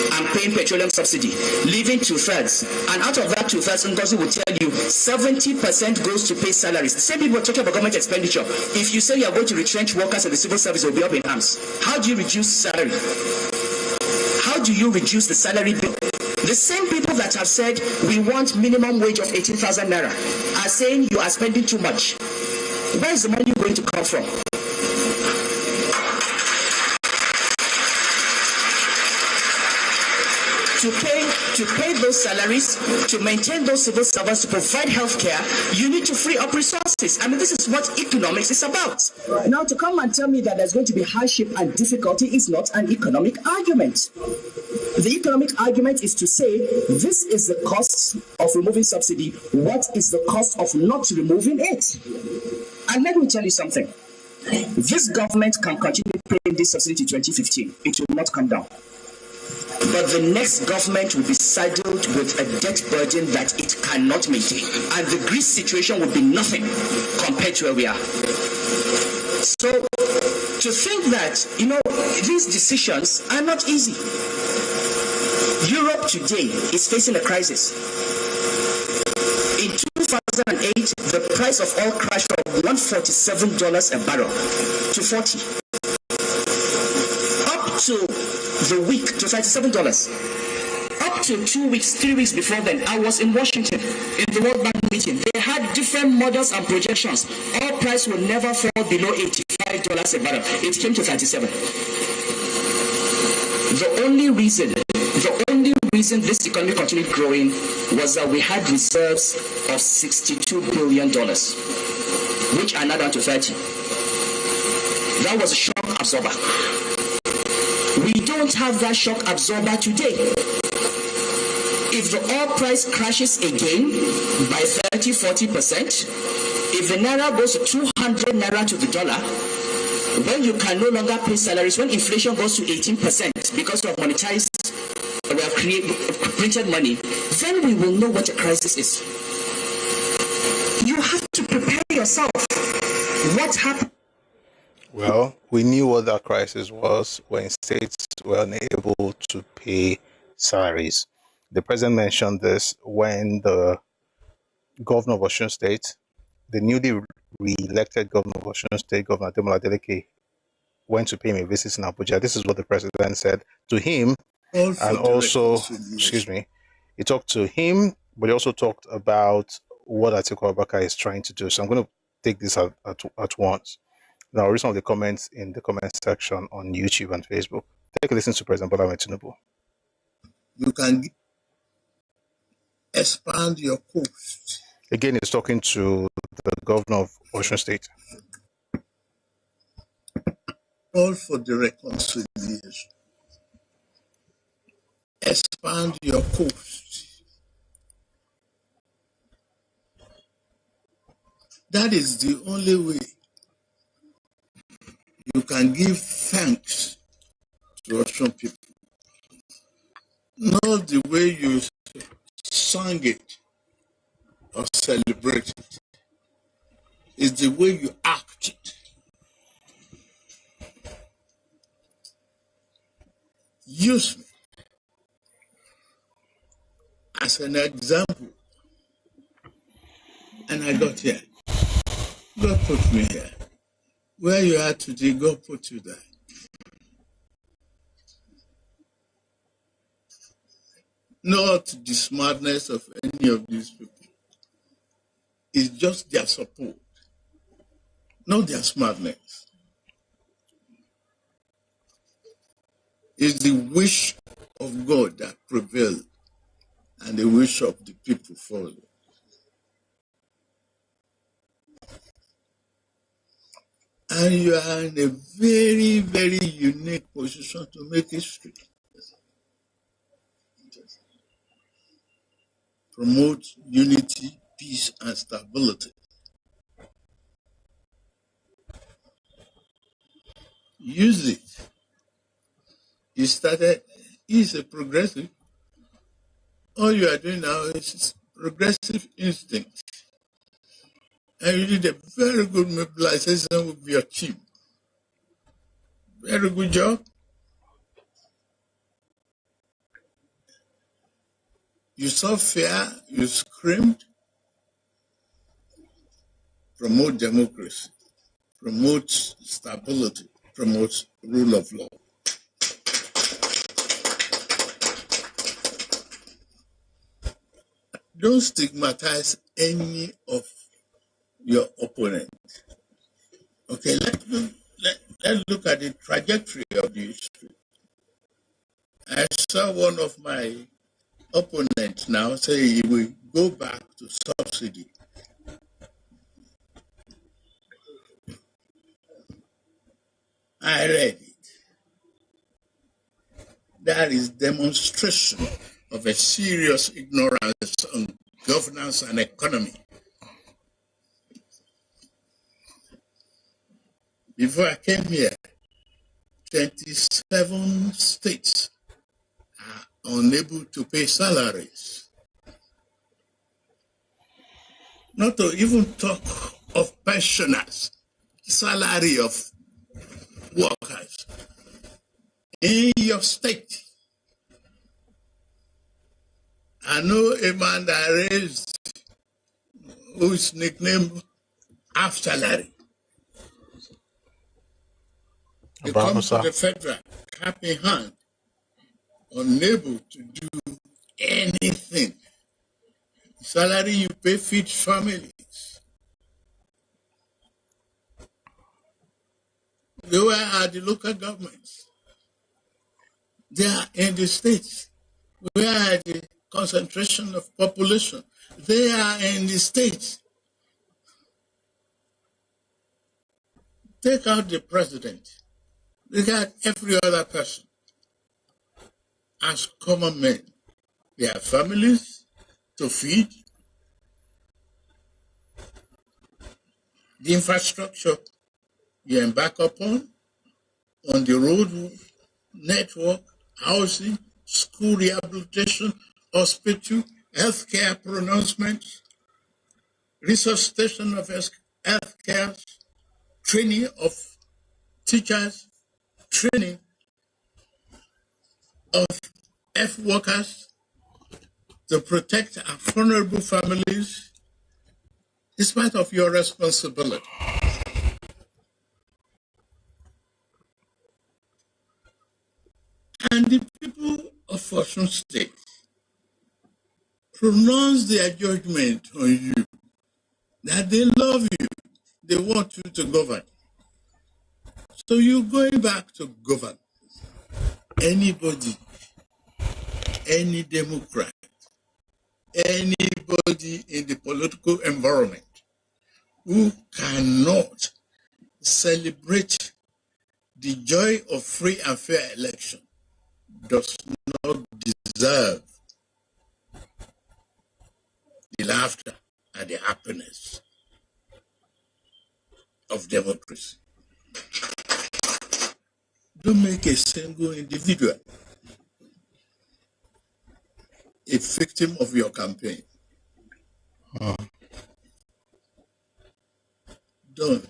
I'm paying petroleum subsidy, leaving 2/3. And out of that 2/3, Ngozi will tell you 70% goes to pay salaries. The same people are talking about government expenditure. If you say you are going to retrench workers in the civil service, will be up in arms. How do you reduce salary? How do you reduce the salary bill? The same people that have said we want minimum wage of 18,000 naira are saying you are spending too much. Where is the money going to come from? To pay those salaries, to maintain those civil servants, to provide health care, you need to free up resources. This is what economics is about. Now, to come and tell me that there's going to be hardship and difficulty is not an economic argument. The economic argument is to say, this is the cost of removing subsidy. What is the cost of not removing it? And let me tell you something. This government can continue paying this subsidy to 2015. It will not come down. But the next government will be saddled with a debt burden that it cannot maintain. And the Greece situation will be nothing compared to where we are. So, to think that, these decisions are not easy. Europe today is facing a crisis. In 2008, the price of oil crashed from $147 a barrel to $40. Up to the week to $37. Up to 2 weeks, 3 weeks before then, I was in Washington in the World Bank meeting. They had different models and projections. Oil price will never fall below $85 a barrel. It came to $37. The only reason this economy continued growing was that we had reserves of $62 billion, which are now down to 30. That was a shock absorber. We don't have that shock absorber today. If the oil price crashes again by 30-40%, if the naira goes to 200 naira to the dollar, when you can no longer pay salaries, when inflation goes to 18% because we have monetized, we have printed money, then we will know what a crisis is. You have to prepare yourself. What happened? Well, we knew what that crisis was when states were unable to pay salaries. The president mentioned this when the governor of Osun State, the newly re-elected governor of Osun State, Governor Ademola Adeleke, went to pay him a visit in Abuja. This is what the president said to him. And also, he talked to him, but he also talked about what Atiku Abubakar is trying to do. So I'm going to take this at once. Now, I'll read some of the comments in the comment section on YouTube and Facebook. Take a listen to President Bola Ahmed Tinubu. You can expand your coast. Again, he's talking to the governor of Osun State. call for the reconciliation. Expand your coast. That is the only way you can give thanks to Russian people. Not the way you sang it or celebrate it. It's the way you act it. Use me as an example. And I got here. God put me here. Where you are today, God put you there. Not the smartness of any of these people. It's just their support, not their smartness. It's the wish of God that prevails and the wish of the people follow. And you are in a very, very unique position to make history. Promote unity, peace, and stability. Use it. You started, he's a progressive. All you are doing now is progressive instinct. And you did a very good mobilization with your team. Very good job. You saw fear, you screamed. Promote democracy, promote stability, promote rule of law. Don't stigmatize any of your opponent. Okay, let's look at the trajectory of the history. I saw one of my opponents now say he will go back to subsidy. I read it. That is demonstration of a serious ignorance on governance and economy. Before I came here, 27 states are unable to pay salaries. Not to even talk of pensioners, salary of workers in your state. I know a man that raised, whose nickname half salary. He comes to the federal, cap in hand, unable to do anything. The salary you pay feeds families. Where are the local governments? They are in the states. Where are the concentration of population? They are in the states. Take out the president. Look at every other person. As common men, they have families to feed. The infrastructure you embark upon, on the road network, housing, school rehabilitation, hospital, healthcare pronouncements, resuscitation of healthcare, training of teachers, training of health workers to protect our vulnerable families, is part of your responsibility. And the people of Osun State pronounce their judgment on you, that they love you, they want you to govern. So you're going back to govern. Anybody, any Democrat, anybody in the political environment who cannot celebrate The joy of free and fair election does not deserve the laughter and the happiness of democracy. Don't make a single individual a victim of your campaign. Don't.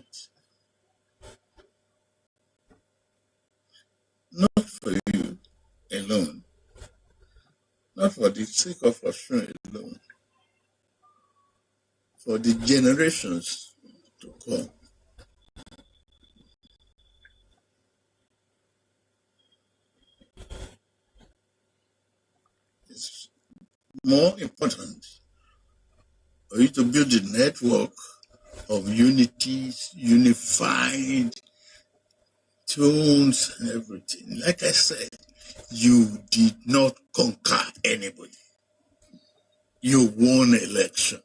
Not for you alone. Not for the sake of Osun alone. For the generations to come. It's more important for you to build a network of unities, unified tones, and everything. Like I said, you did not conquer anybody. You won election.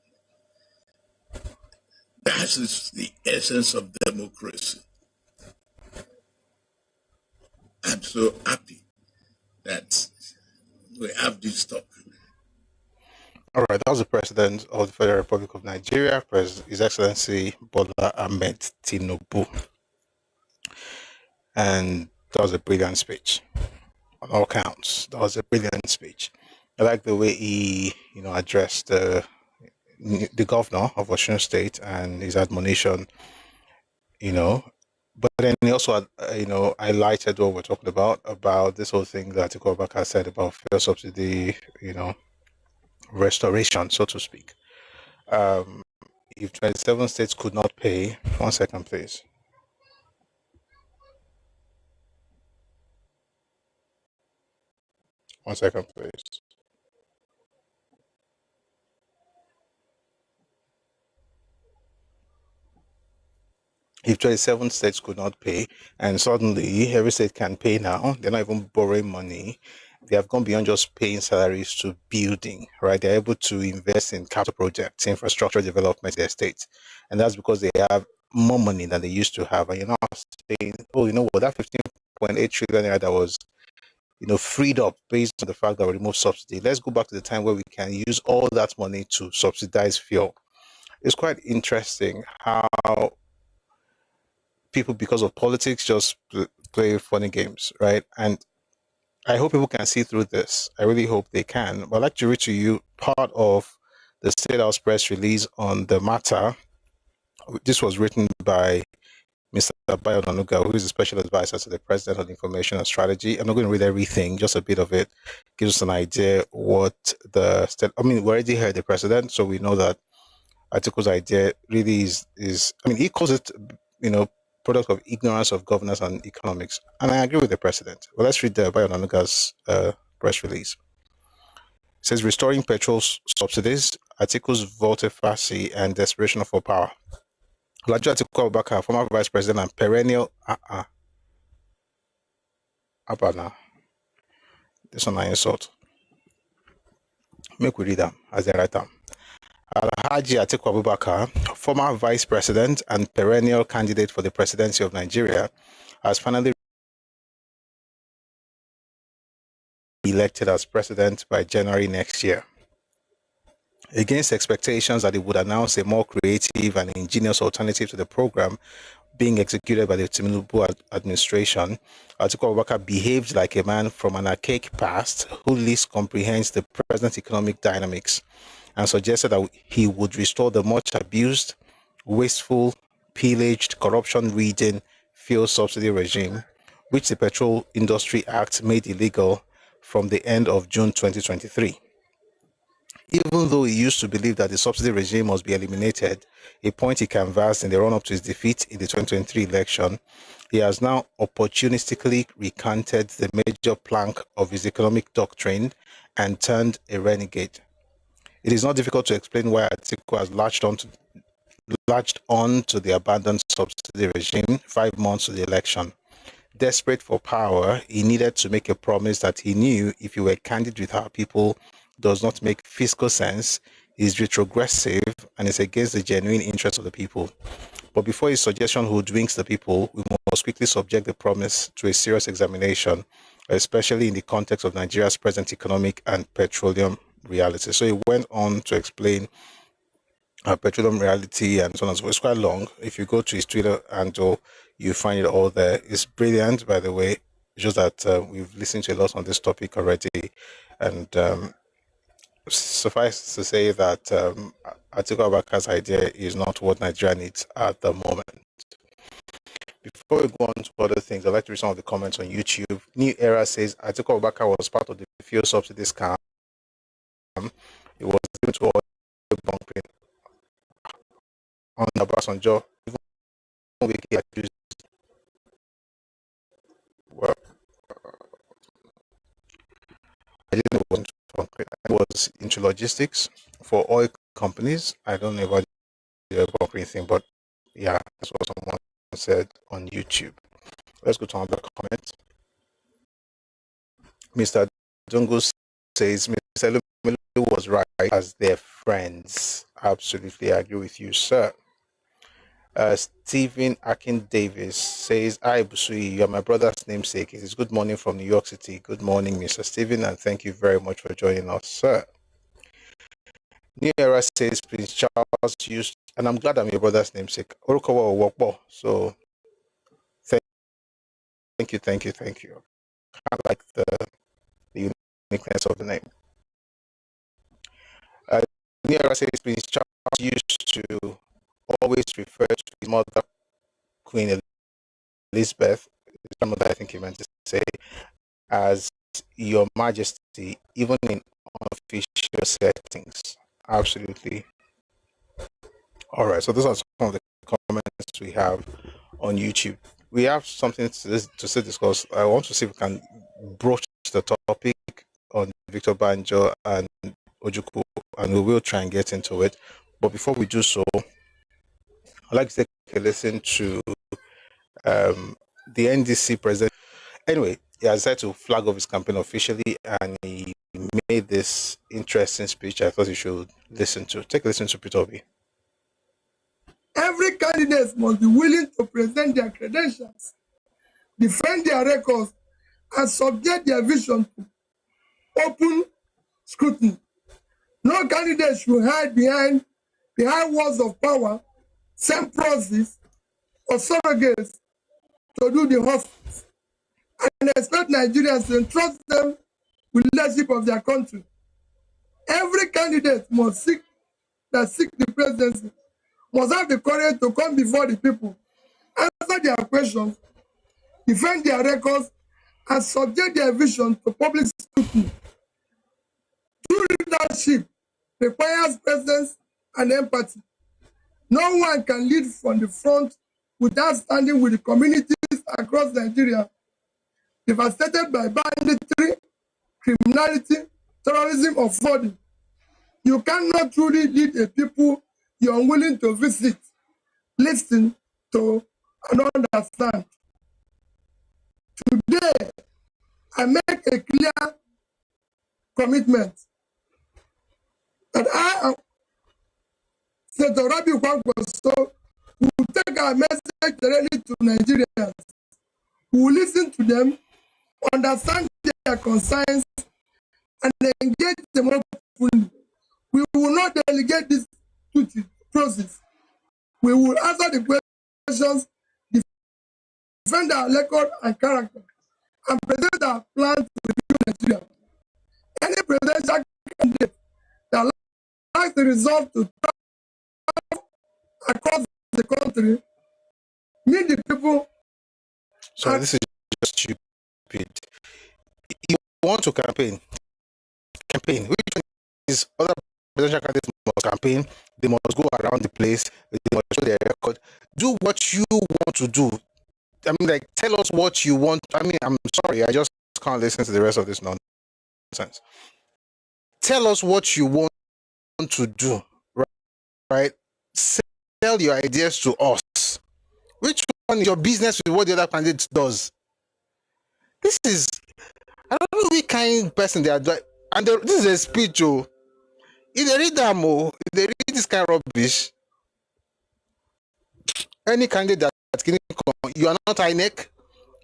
That is the essence of democracy. I'm so happy that we have this topic. All right, that was the President of the Federal Republic of Nigeria, His Excellency Bola Ahmed Tinubu. And that was a brilliant speech on all counts. That was a brilliant speech. I like the way he, addressed the governor of Osun State and his admonition, But then he also, highlighted what we're talking about this whole thing that Atiku Abubakar said about fuel subsidy, restoration, so to speak. If 27 states could not pay, 1 second, please. One second, please. If 27 states could not pay, and suddenly every state can pay now, they're not even borrowing money. They have gone beyond just paying salaries to building, right? They're able to invest in capital projects, infrastructure development in their states. And that's because they have more money than they used to have. And you're not saying, oh, you know what, that 15.8 trillion that was, freed up based on the fact that we removed subsidy. Let's go back to the time where we can use all that money to subsidize fuel. It's quite interesting how people, because of politics, just play funny games, right? And I hope people can see through this. I really hope they can. But I'd like to read to you part of the State House press release on the matter. This was written by Mr. Banjo, who is the special advisor to the President on Information and Strategy. I'm not going to read everything, just a bit of it. Gives us an idea what the state. We already heard the President, so we know that Atiku's idea really is. He calls it, product of ignorance of governance and economics. And I agree with the President. Well, let's read the Banjo's press release. It says, restoring petrol subsidies, Atiku's volte-face and desperation for power. Atiku Abubakar, former Vice President and perennial... Abana. This one I insult. Make we read them as they write them. Alhaji Atiku Abubakar, former Vice President and perennial candidate for the presidency of Nigeria, has finally elected as president by January next year. Against expectations that he would announce a more creative and ingenious alternative to the program being executed by the Tinubu administration, Atiku Abubakar behaved like a man from an archaic past who least comprehends the present economic dynamics and suggested that he would restore the much abused, wasteful, pillaged, corruption-ridden fuel subsidy regime, which the Petrol Industry Act made illegal from the end of June 2023. Even though he used to believe that the subsidy regime must be eliminated, a point he canvassed in the run-up to his defeat in the 2023 election, he has now opportunistically recanted the major plank of his economic doctrine and turned a renegade. It is not difficult to explain why Atiku has latched on to the abandoned subsidy regime 5 months to the election. Desperate for power, he needed to make a promise that he knew if he were candid with our people does not make fiscal sense, is retrogressive, and is against the genuine interests of the people. But before his suggestion hoodwinks the people, we must quickly subject the promise to a serious examination, especially in the context of Nigeria's present economic and petroleum reality. So he went on to explain petroleum reality and so on and so forth. It's quite long. If you go to his Twitter handle, you find it all there. It's brilliant, by the way. It's just that we've listened to a lot on this topic already. And suffice to say that Atiku Abubakar's idea is not what Nigeria needs at the moment. Before we go on to other things, I'd like to read some of the comments on YouTube. New Era says Atiku Abubakar was part of the fuel subsidy scam. It was given to all bunkering on the Banjo. Even accused. Well, I didn't know it wasn't bunkering. It was into logistics for oil companies. I don't know about the bunkering thing, but yeah, that's what someone said on YouTube. Let's go to another comment. Mr. Dungu says Mr. Elumelu was right as their friends. Absolutely, I agree with you, sir. Stephen Akin Davis says, "Hi Busui, you are my brother's namesake. It is good morning from New York City." Good morning, Mr. Stephen, and thank you very much for joining us, sir. New Era says Prince Charles used, and I'm glad I'm your brother's namesake. Orokowa Wokbo. So thank you. I like the uniqueness of the name. New Era says Prince Charles used to always refer to his mother, Queen Elizabeth, his mother, I think he meant to say, as Your Majesty, even in unofficial settings. Absolutely. All right, so those are some of the comments we have on YouTube. We have something to discuss. I want to see if we can broach the topic on Victor Banjo and Ojukwu, and we will try and get into it. But before we do so, I'd like to take a listen to the NDC president. Anyway, he has decided to flag off his campaign officially, and he made this interesting speech I thought you should listen to. Take a listen to Peter Obi. Every candidate must be willing to present their credentials, defend their records, and subject their vision to open scrutiny. No candidate should hide behind walls of power, send proxies, or surrogates to do the hospice, and expect Nigerians to entrust them with leadership of their country. Every candidate must seek the presidency must have the courage to come before the people, answer their questions, defend their records, and subject their vision to public scrutiny. True leadership requires presence and empathy. No one can lead from the front without standing with the communities across Nigeria devastated by banditry, criminality, terrorism, or flooding. You cannot truly lead a people you are unwilling to visit, listen to, and understand. Today, I make a clear commitment that I am Senator Rabi Kwakwaso will take our message directly to Nigerians. We will listen to them, understand their concerns, and engage them openly. We will not delegate this to the process. We will answer the questions, defend our record and character, and present our plan to review Nigeria. Any presidential candidate that lacks the resolve to travel across the country, meet the people. So this is just stupid. You want to campaign. Which one is other presidential candidates must campaign? They must go around the place. They must show their record. Do what you want to do. I mean, like, tell us what you want. I mean, I'm sorry, I just can't listen to the rest of this nonsense. Tell us what you want to do, right? Sell your ideas to us. Which one is your business with what the other candidate does? This is, I don't know which kind of person they are doing. And this is a speech, oh. If they read them, if they read this kind of rubbish, Any candidate you are not INEC,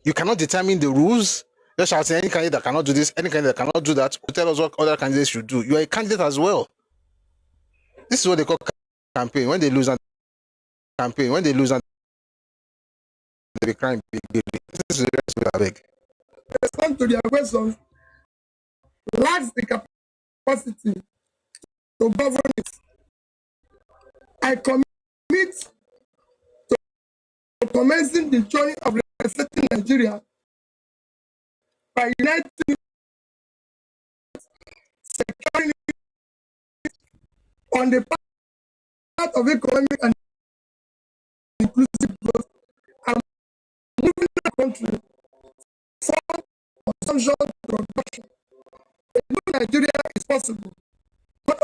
you cannot determine the rules. Just shall say any candidate that cannot do this, any candidate that cannot do that, will tell us what other candidates should do. You are a candidate as well. This is what they call campaign. When they lose and campaign, when they lose and they be crying big. This is the rest of the beg. Respond to their questions, lacks the capacity to govern it. I commit to commencing the journey of resetting Nigeria by uniting, securing it on the path of economic and inclusive growth, and moving the country from consumption to production. A new Nigeria is possible. God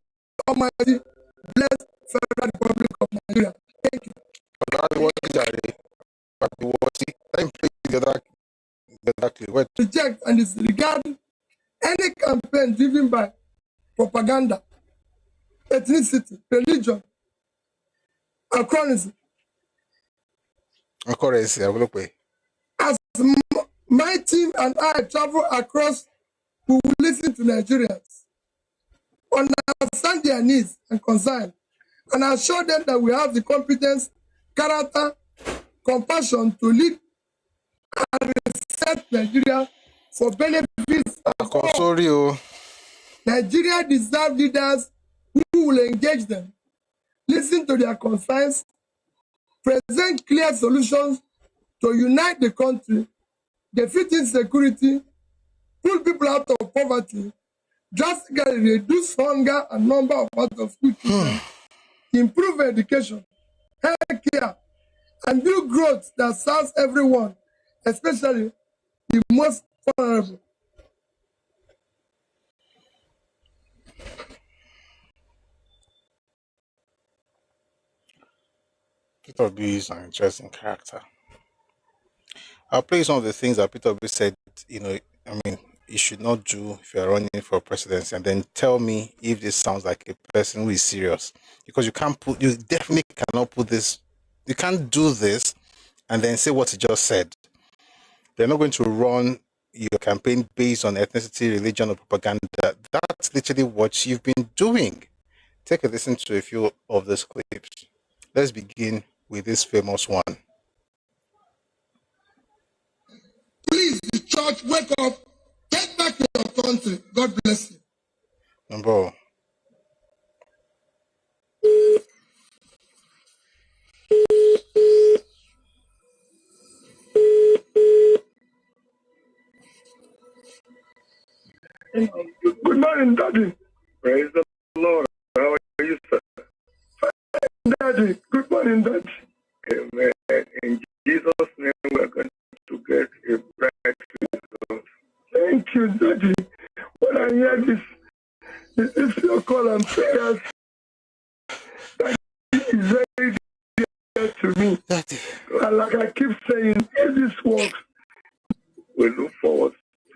Almighty, bless Federal Republic of Nigeria. Thank you. Reject and disregard any campaign driven by propaganda, ethnicity, religion, anachronism. As my team and I travel across, we will listen to Nigerians, understand their needs and concerns, and assure them that we have the competence, character, compassion to lead and reset Nigeria for benefits of all. Nigeria deserves leaders who will engage them, listen to their concerns, present clear solutions to unite the country, defeat insecurity, pull people out of poverty, drastically reduce hunger and number of out-of-school children, improve education, health care, and build growth that serves everyone, especially the most vulnerable. Peter B is an interesting character. I'll play some of the things that Peter B said, you should not do if you're running for presidency, and then tell me if this sounds like a person who is serious. Because you definitely cannot put this, you can't do this and then say what he just said. They're not going to run your campaign based on ethnicity, religion, or propaganda. That's literally what you've been doing. Take a listen to a few of these clips. Let's begin with this famous one. Please, the church, wake up. Take back your country. God bless you. Number. Good morning, Daddy. Praise the Lord. How are you, sir? Fine, Daddy. Good morning, Daddy. Amen. In Jesus' name, we're going to get a bright result. Thank you, Daddy. When I hear this your call and prayers, that is very dear to me. Daddy. And like I keep saying, if this works, we look forward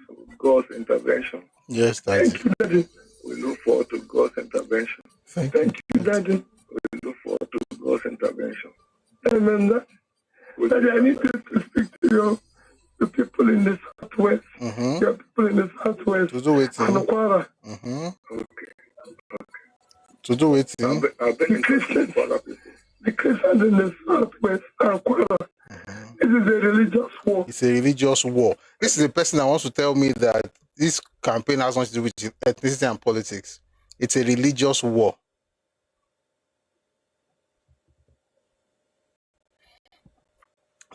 to God's intervention. Yes, Daddy. Thank you, Daddy. We look forward to God's intervention. Thank you, Daddy. We look forward to God's intervention. Amen, Daddy. Daddy, I need you to speak to the people in the Southwest. Your people in the Southwest. To do it. And Kwara. Okay. To do it. The Christians in the Southwest and Kwara. This is a religious war. It's a religious war. This is the person that wants to tell me that this campaign has nothing to do with ethnicity and politics. It's a religious war.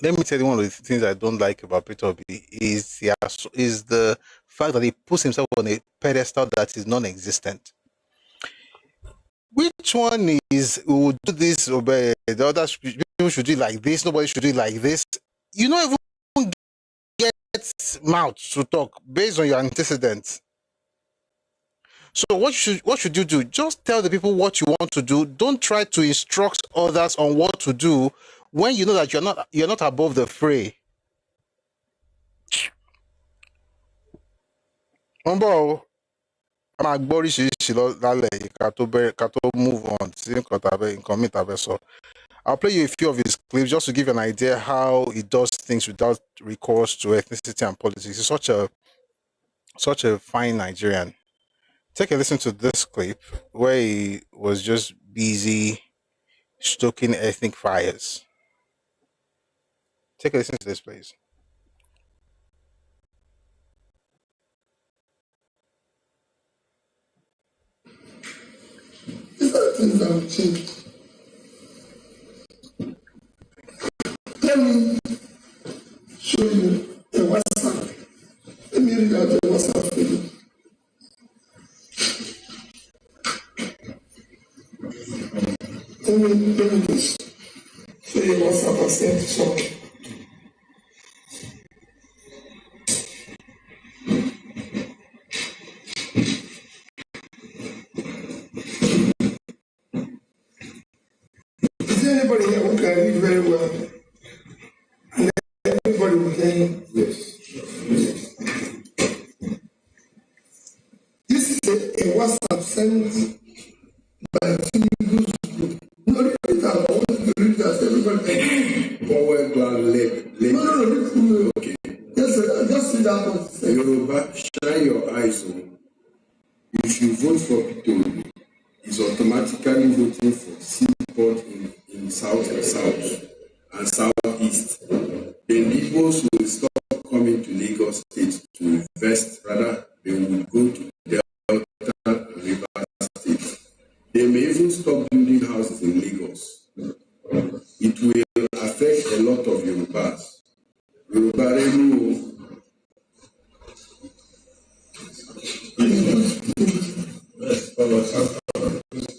Let me tell you, one of the things I don't like about Peter B is the fact that he puts himself on a pedestal that is non-existent. Which one is, we will do this, the other people should do it like this, nobody should do it like this? You don't even get mouth to talk based on your antecedents. So what should you do? Just tell the people what you want to do. Don't try to instruct others on what to do when you know that you're not above the fray. I'm move on. I'll play you a few of his clips just to give you an idea how he does things without recourse to ethnicity and politics. He's such a fine Nigerian. Take a listen to this clip where he was just busy stoking ethnic fires. Take a listen to this, please. These are things that will change. Let me show you a WhatsApp. Let me read out the WhatsApp for you. Let me just show you WhatsApp I sent to someone. Is there anybody here who can read very well? And everybody will then, yes. This is a WhatsApp sent by Tinubu's group. No, read it out. I want you to read that. Everybody. Forward ground left. No. Okay. Just read that one. Yoruba, shine your eyes on. If you vote for Peter, is automatically voting for seaport in south and southeast. The Igbos will stop coming to Lagos State to invest, rather they will go to Delta and River State. They may even stop building houses in Lagos. It will affect a lot of Yorubas. Yoruba revenue.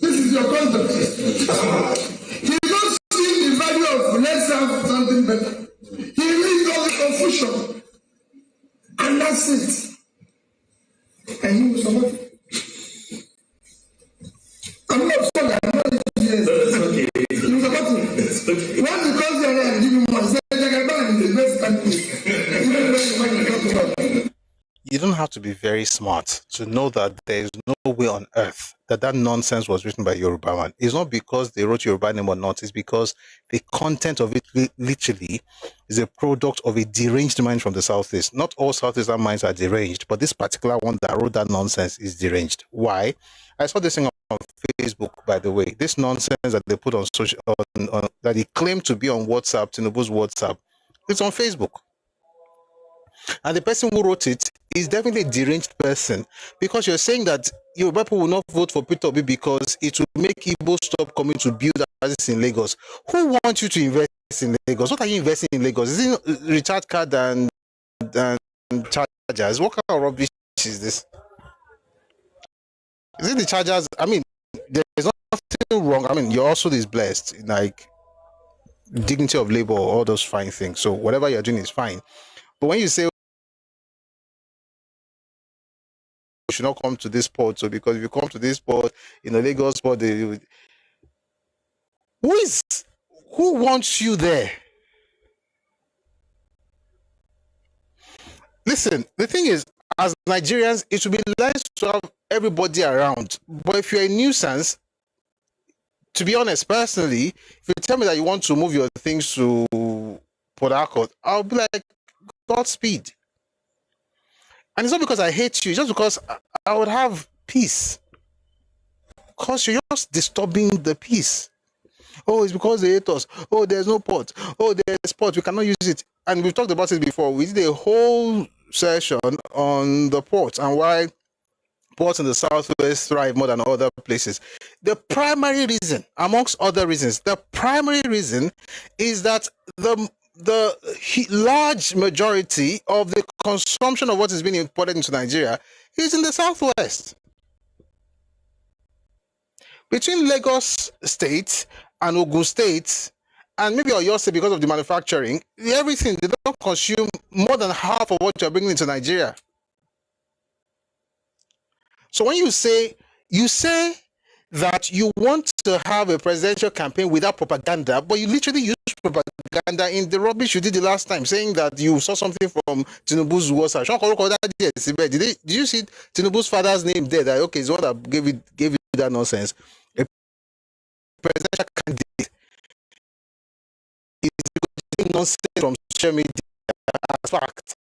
This is your content. He don't see the value of let's have something better. He reads all the confusion. And that's it. And he will support it. I'm not sorry, I'm not yes. It's okay. You support him. It's okay. Why because you're there and give him money? Say Jagaban is the best country. Even when the money comes about. You don't have to be very smart to know that there is no way on earth that nonsense was written by Yoruba man. It's not because they wrote Yoruba name or not. It's because the content of it literally is a product of a deranged mind from the Southeast. Not all Southeastern minds are deranged, but this particular one that wrote that nonsense is deranged. Why? I saw this thing on Facebook, by the way. This nonsense that they put on social, that he claimed to be on WhatsApp, Tinubu's WhatsApp, it's on Facebook. And the person who wrote it is definitely a deranged person, because you're saying that Yoruba people will not vote for Peter Obi because it will make Igbo stop coming to build houses in Lagos. Who wants you to invest in Lagos? What are you investing in Lagos? Is it recharge card and chargers? What kind of rubbish is this? Is it the chargers? I mean, there's nothing wrong. I mean, you're also this blessed, like dignity of labor, all those fine things. So whatever you're doing is fine. But when you say you should not come to this port, so because if you come to this port, Lagos port, who wants you there? Listen, the thing is, as Nigerians, it would be nice to have everybody around. But if you're a nuisance, to be honest, personally, if you tell me that you want to move your things to Port Harcourt, I'll be like, Godspeed. And it's not because I hate you, it's just because I would have peace. Because you're just disturbing the peace. Oh, it's because they hate us. Oh, there's no port. Oh, there's port. We cannot use it. And we've talked about it before. We did a whole session on the port and why ports in the Southwest thrive more than other places. The primary reason, amongst other reasons, the primary reason is that the large majority of the consumption of what is being imported into Nigeria is in the Southwest. Between Lagos State and Ogun State, and maybe Oyo State, because of the manufacturing, everything, they don't consume more than half of what you're bringing into Nigeria. So when you say that you want to have a presidential campaign without propaganda, but you literally use propaganda in the rubbish you did the last time, saying that you saw something from Tinubu's WhatsApp. Did you see Tinubu's father's name there? That okay, is the one that gave you that nonsense. A presidential candidate nonsense from social media as fact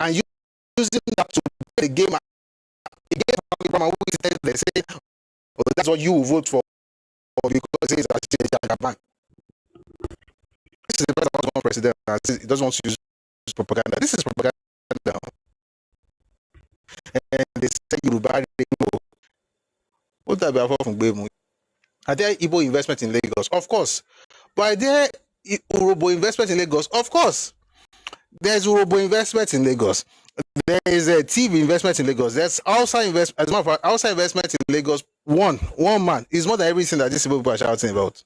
and using that to play the game. They say, oh, that's what you will vote for because it's a Jagaban. This is the president. He doesn't want to use propaganda. This is propaganda. And they say Yoruba. What type of from are there Igbo investment in Lagos? Of course. But are there Urobo investment in Lagos? Of course. There's Urobo investment in Lagos. There is a TV investment in Lagos. There's outside investment. As a matter of fact, outside investment in Lagos. One man is more than everything that these people are shouting about.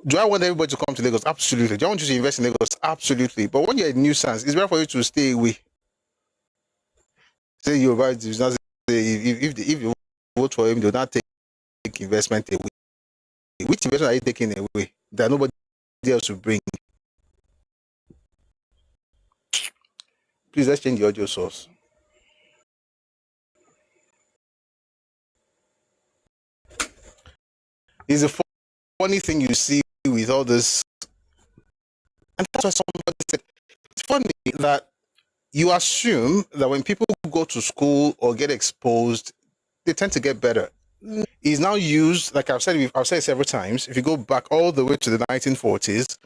Do I want everybody to come to Lagos? Absolutely. Do I want you to invest in Lagos? Absolutely. But when you're a nuisance, it's better for you to stay away. Say Yoruba does not say if you vote for him, do not take investment away. Which investment are you taking away that nobody else will bring? Please, let's change the audio source. It's a funny thing you see with all this. And that's why somebody said, it's funny that you assume that when people go to school or get exposed, they tend to get better. It's now used, like I've said it several times, if you go back all the way to the 1940s,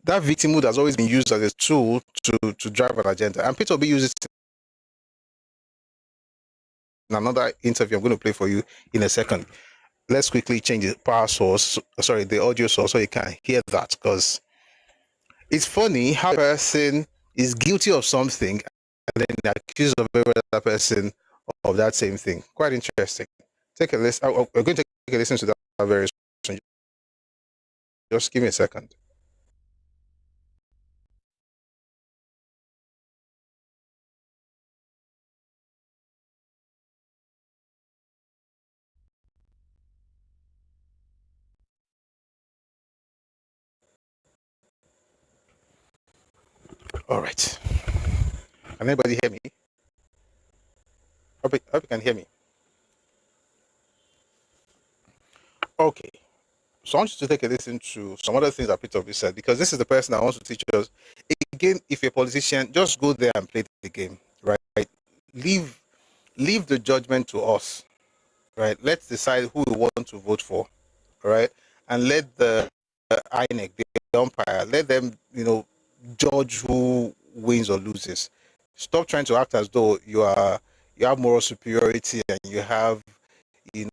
that victimhood has always been used as a tool to drive an agenda. And Peter Obi uses it in another interview I'm going to play for you in a second. Let's quickly change the the audio source so you can hear that, because it's funny how a person is guilty of something and then accused of every other person of that same thing. Quite interesting. Take a listen. We're going to take a listen to that very soon. Just give me a second. All right. Can anybody hear me? Hope you can hear me. Okay. So I want you to take a listen to some other things that Peter Obi said, because this is the person that wants to teach us. Again, if you're a politician, just go there and play the game, right? Leave the judgment to us, right? Let's decide who we want to vote for, right? And let the INEC, the umpire, let them, judge who wins or loses. Stop trying to act as though you have moral superiority and you have, you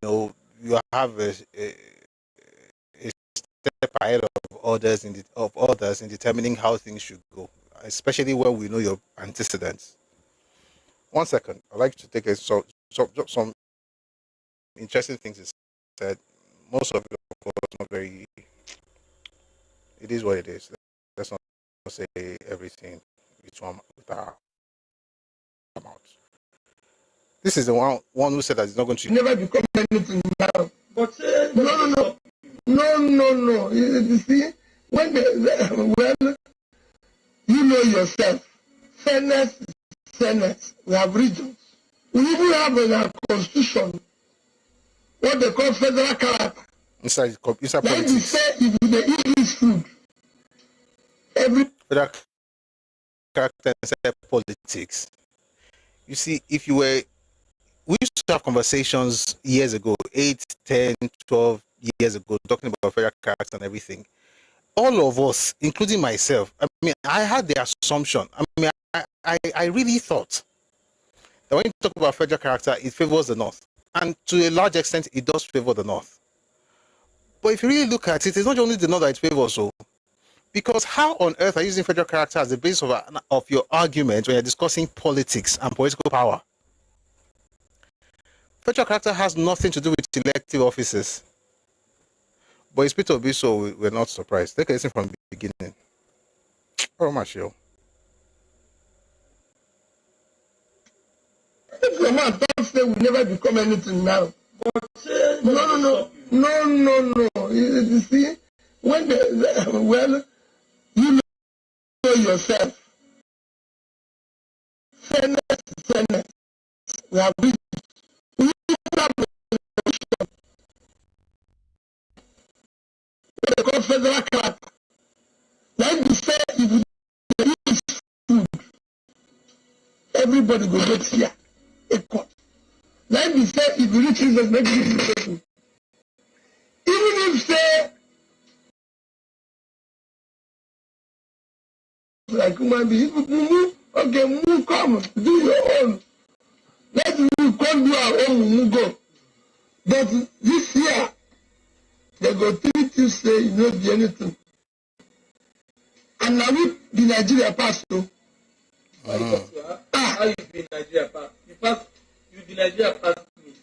have a step ahead of others in determining how things should go, especially when we know your antecedents. 1 second. I'd like to take some interesting things he said. Most of it, of course, not very. It is what it is. Let's not say everything with our mouth. This is the one who said that it's not going to never become anything now. But no. You see, when you know yourself, fairness is fairness. We have regions. We even have in our constitution what they call federal character. Inside politics. You say if they eat this food, federal character inside politics. You see, we used to have conversations years ago, 8, 10, 12 years ago, talking about federal character and everything. All of us, including myself, I had the assumption. I really thought that when you talk about federal character, it favors the North. And to a large extent, it does favor the North. But if you really look at it, it's not only the North that it favors. So, because how on earth are you using federal character as the basis of your argument when you're discussing politics and political power? Federal character has nothing to do with elective offices. But it's Peter Obi, so we're not surprised. Take a listen from the beginning. Oh, my show. If your man don't say we never become anything now. But no. You see, when you know yourself, fairness is fairness. We have reached. We have everybody go get here a court. Like we say, if you reach Jesus, make it people. Even if say like human beings, move, okay, move, come, do your own. Let me come do our own, move go. But this year, they go treat you say you don't do anything. And now we the Nigeria pass through. How you be Nigeria pass? You the Nigeria pass me.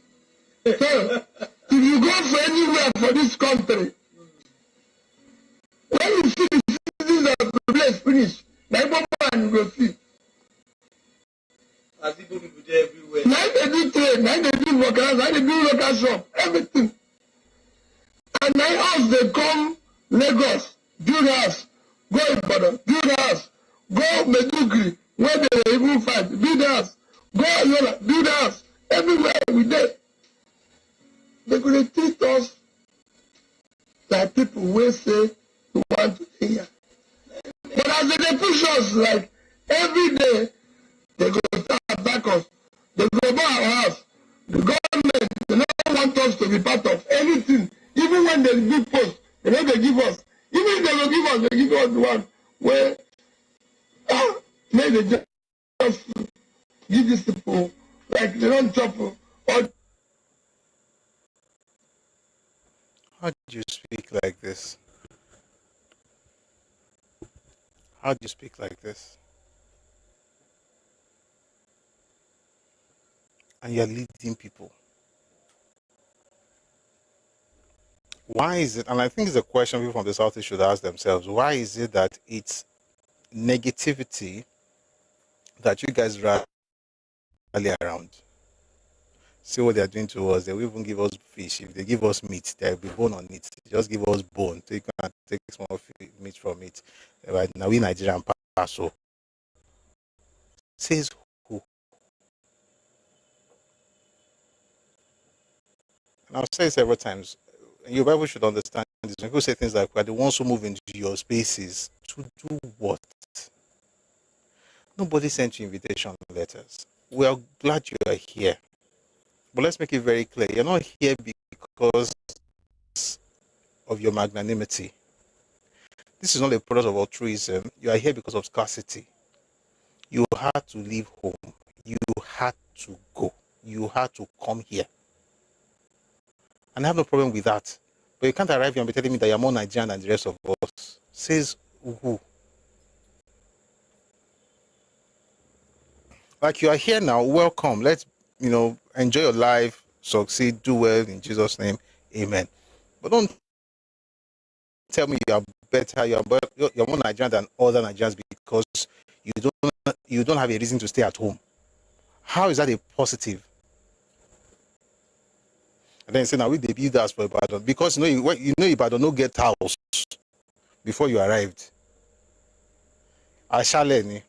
So, if you go for anywhere for this country, when you see the citizens of the place finish, like one man go see. As people be there everywhere. Now they do trade, now they do workers, now they do local shop, everything. And now us they come Lagos, build house, go Ibadan, build house, go Medugri, where they even fight, build house, go Yola, build house, everywhere we there. They gonna treat us like people will say we want to be here. But as they push us like every day, they go start back us. They go buy our house. The government, they don't want us to be part of anything. Even when they give post, they don't give us. Even if they will give us, they give us the one where maybe they just give these people like they don't chop or. How do you speak like this? How do you speak like this? And you're leading people. Why is it, and I think it's a question people from the Southeast should ask themselves, why is it that it's negativity that you guys rally around? See what they're doing to us. They will even give us fish. If they give us meat, they'll be bone on it. They just give us bone. So you can take small meat from it. Right now, we Nigerian paso. Says who? And I've said it several times. Your Bible should understand this. When people say things like, we're the ones who move into your spaces. To do what? Nobody sent you invitation letters. We are glad you are here. But let's make it very clear. You're not here because of your magnanimity. This is not a product of altruism. You are here because of scarcity. You had to leave home. You had to go. You had to come here. And I have no problem with that. But you can't arrive here and be telling me that you're more Nigerian than the rest of us. Says who? Like, you are here now, welcome. Let's, enjoy your life, succeed, do well in Jesus' name. Amen. But don't tell me you're better, you're more Nigerian than other Nigerians because you don't have a reason to stay at home. How is that a positive? And then say, now we they build us for Ibadan because Ibadan no get house before you arrived. Ashaleni,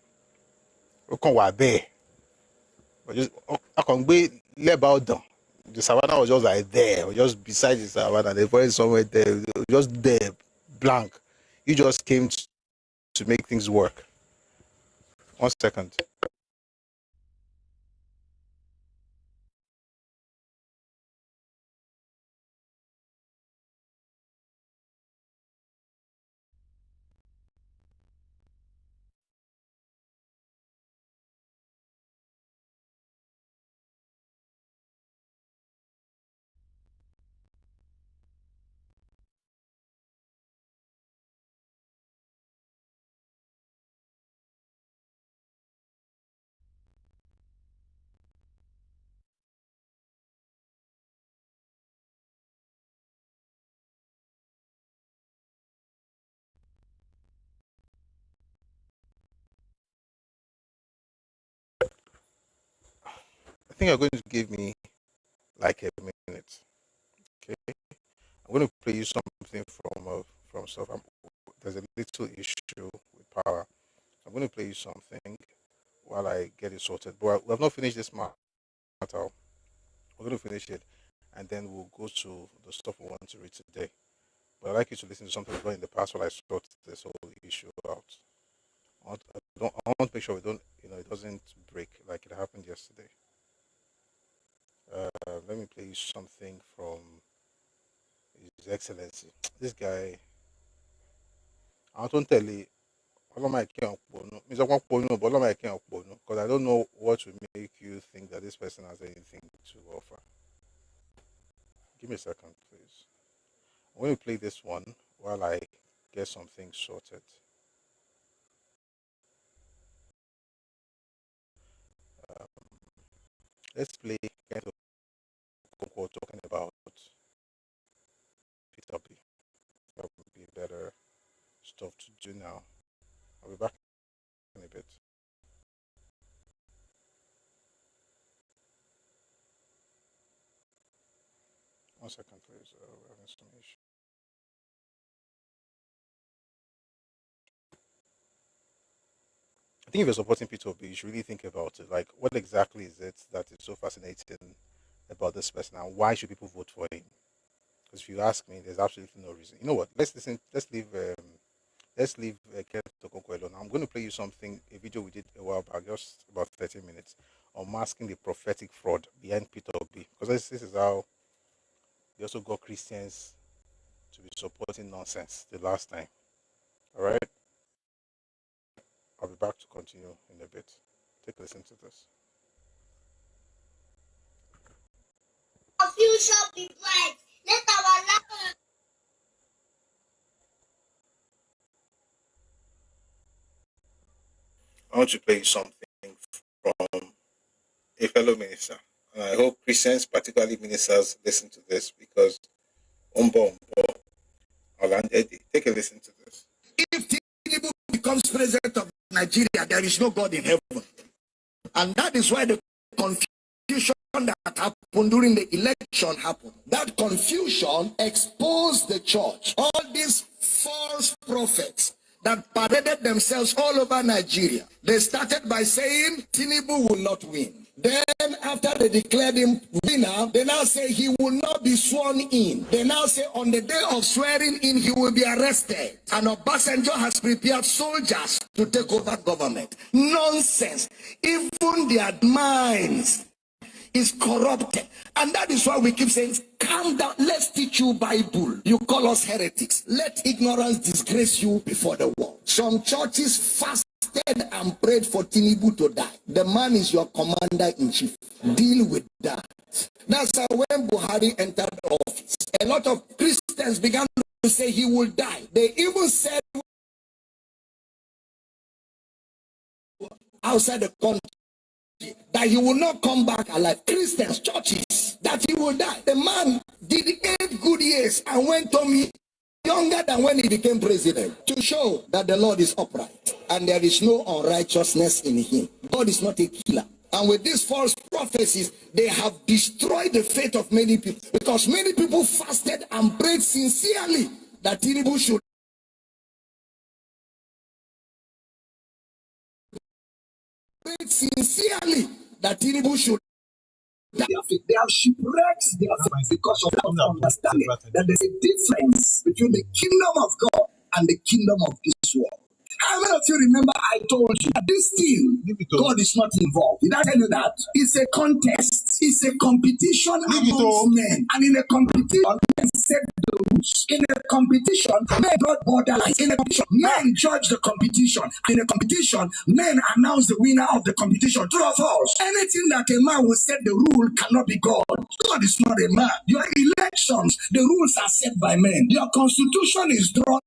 but just I can be left down. The savannah was just like there, just beside the savannah. The forest somewhere there, just there, blank. You just came to make things work. 1 second. I think you're going to give me like a minute. Okay, I'm going to play you something from stuff. There's a little issue with power. I'm going to play you something while I get it sorted. But we have not finished this matter. We're going to finish it, and then we'll go to the stuff we want to read today. But I'd like you to listen to something we've done in the past while I sort this whole issue out. I want to make sure we don't, it doesn't break like it happened yesterday. Let me play you something from His Excellency. This guy, I don't tell you, because I don't know what would make you think that this person has anything to offer. Give me a second, please. I'm going to play this one while I get something sorted. Let's play talking about P.W. That would be better stuff to do now. I'll be back in a bit. One second, please. We're having some issue. I think if you're supporting P2B, you should really think about it. Like, what exactly is it that is so fascinating about this person, and why should people vote for him? Because if you ask me, there's absolutely no reason. You know what? Let's leave Kenneth Okonkwo alone. I'm going to play you something, a video we did a while back, just about 30 minutes, on masking the prophetic fraud behind P2B. Because this is how they also got Christians to be supporting nonsense the last time. All right? I'll be back to continue in a bit. Take a listen to this. You shall be bright. Let our light. I want to play something from a fellow minister. And I hope Christians, particularly ministers, listen to this because take a listen to this. If Tinubu becomes president of Nigeria, there is no God in heaven. And that is why the confusion that happened during the election happened. That confusion exposed the church. All these false prophets that paraded themselves all over Nigeria. They started by saying Tinubu will not win. Then after they declared him winner, they now say he will not be sworn in. They now say on the day of swearing in, he will be arrested. And Banjo has prepared soldiers to take over government. Nonsense. Even their minds is corrupted. And that is why we keep saying, calm down, let's teach you Bible. You call us heretics. Let ignorance disgrace you before the world. Some churches fasted and prayed for Tinubu to die. The man is your commander-in-chief. Deal with that. That's how when Buhari entered office, a lot of Christians began to say he will die. They even said outside the country that he will not come back alive. Christians, churches, that he will die. The man did 8 good years and went to me younger than when he became president, to show that the Lord is upright and there is no unrighteousness in him. God is not a killer. And with these false prophecies, they have destroyed the faith of many people, because many people fasted and prayed sincerely that Tinubu should They have shipwrecked their faith because of that understanding that there's a difference between the kingdom of God and the kingdom of this world. How many of you remember I told you that this thing, God is not involved? Did I tell you that? It's a contest. It's a competition amongst men. And in a competition, men set the rules. In a competition, men brought borderlines. In a competition, men judge the competition. In a competition, men announce the winner of the competition. True or false? Anything that a man will set the rule cannot be God. God is not a man. Your elections, the rules are set by men. Your constitution is drawn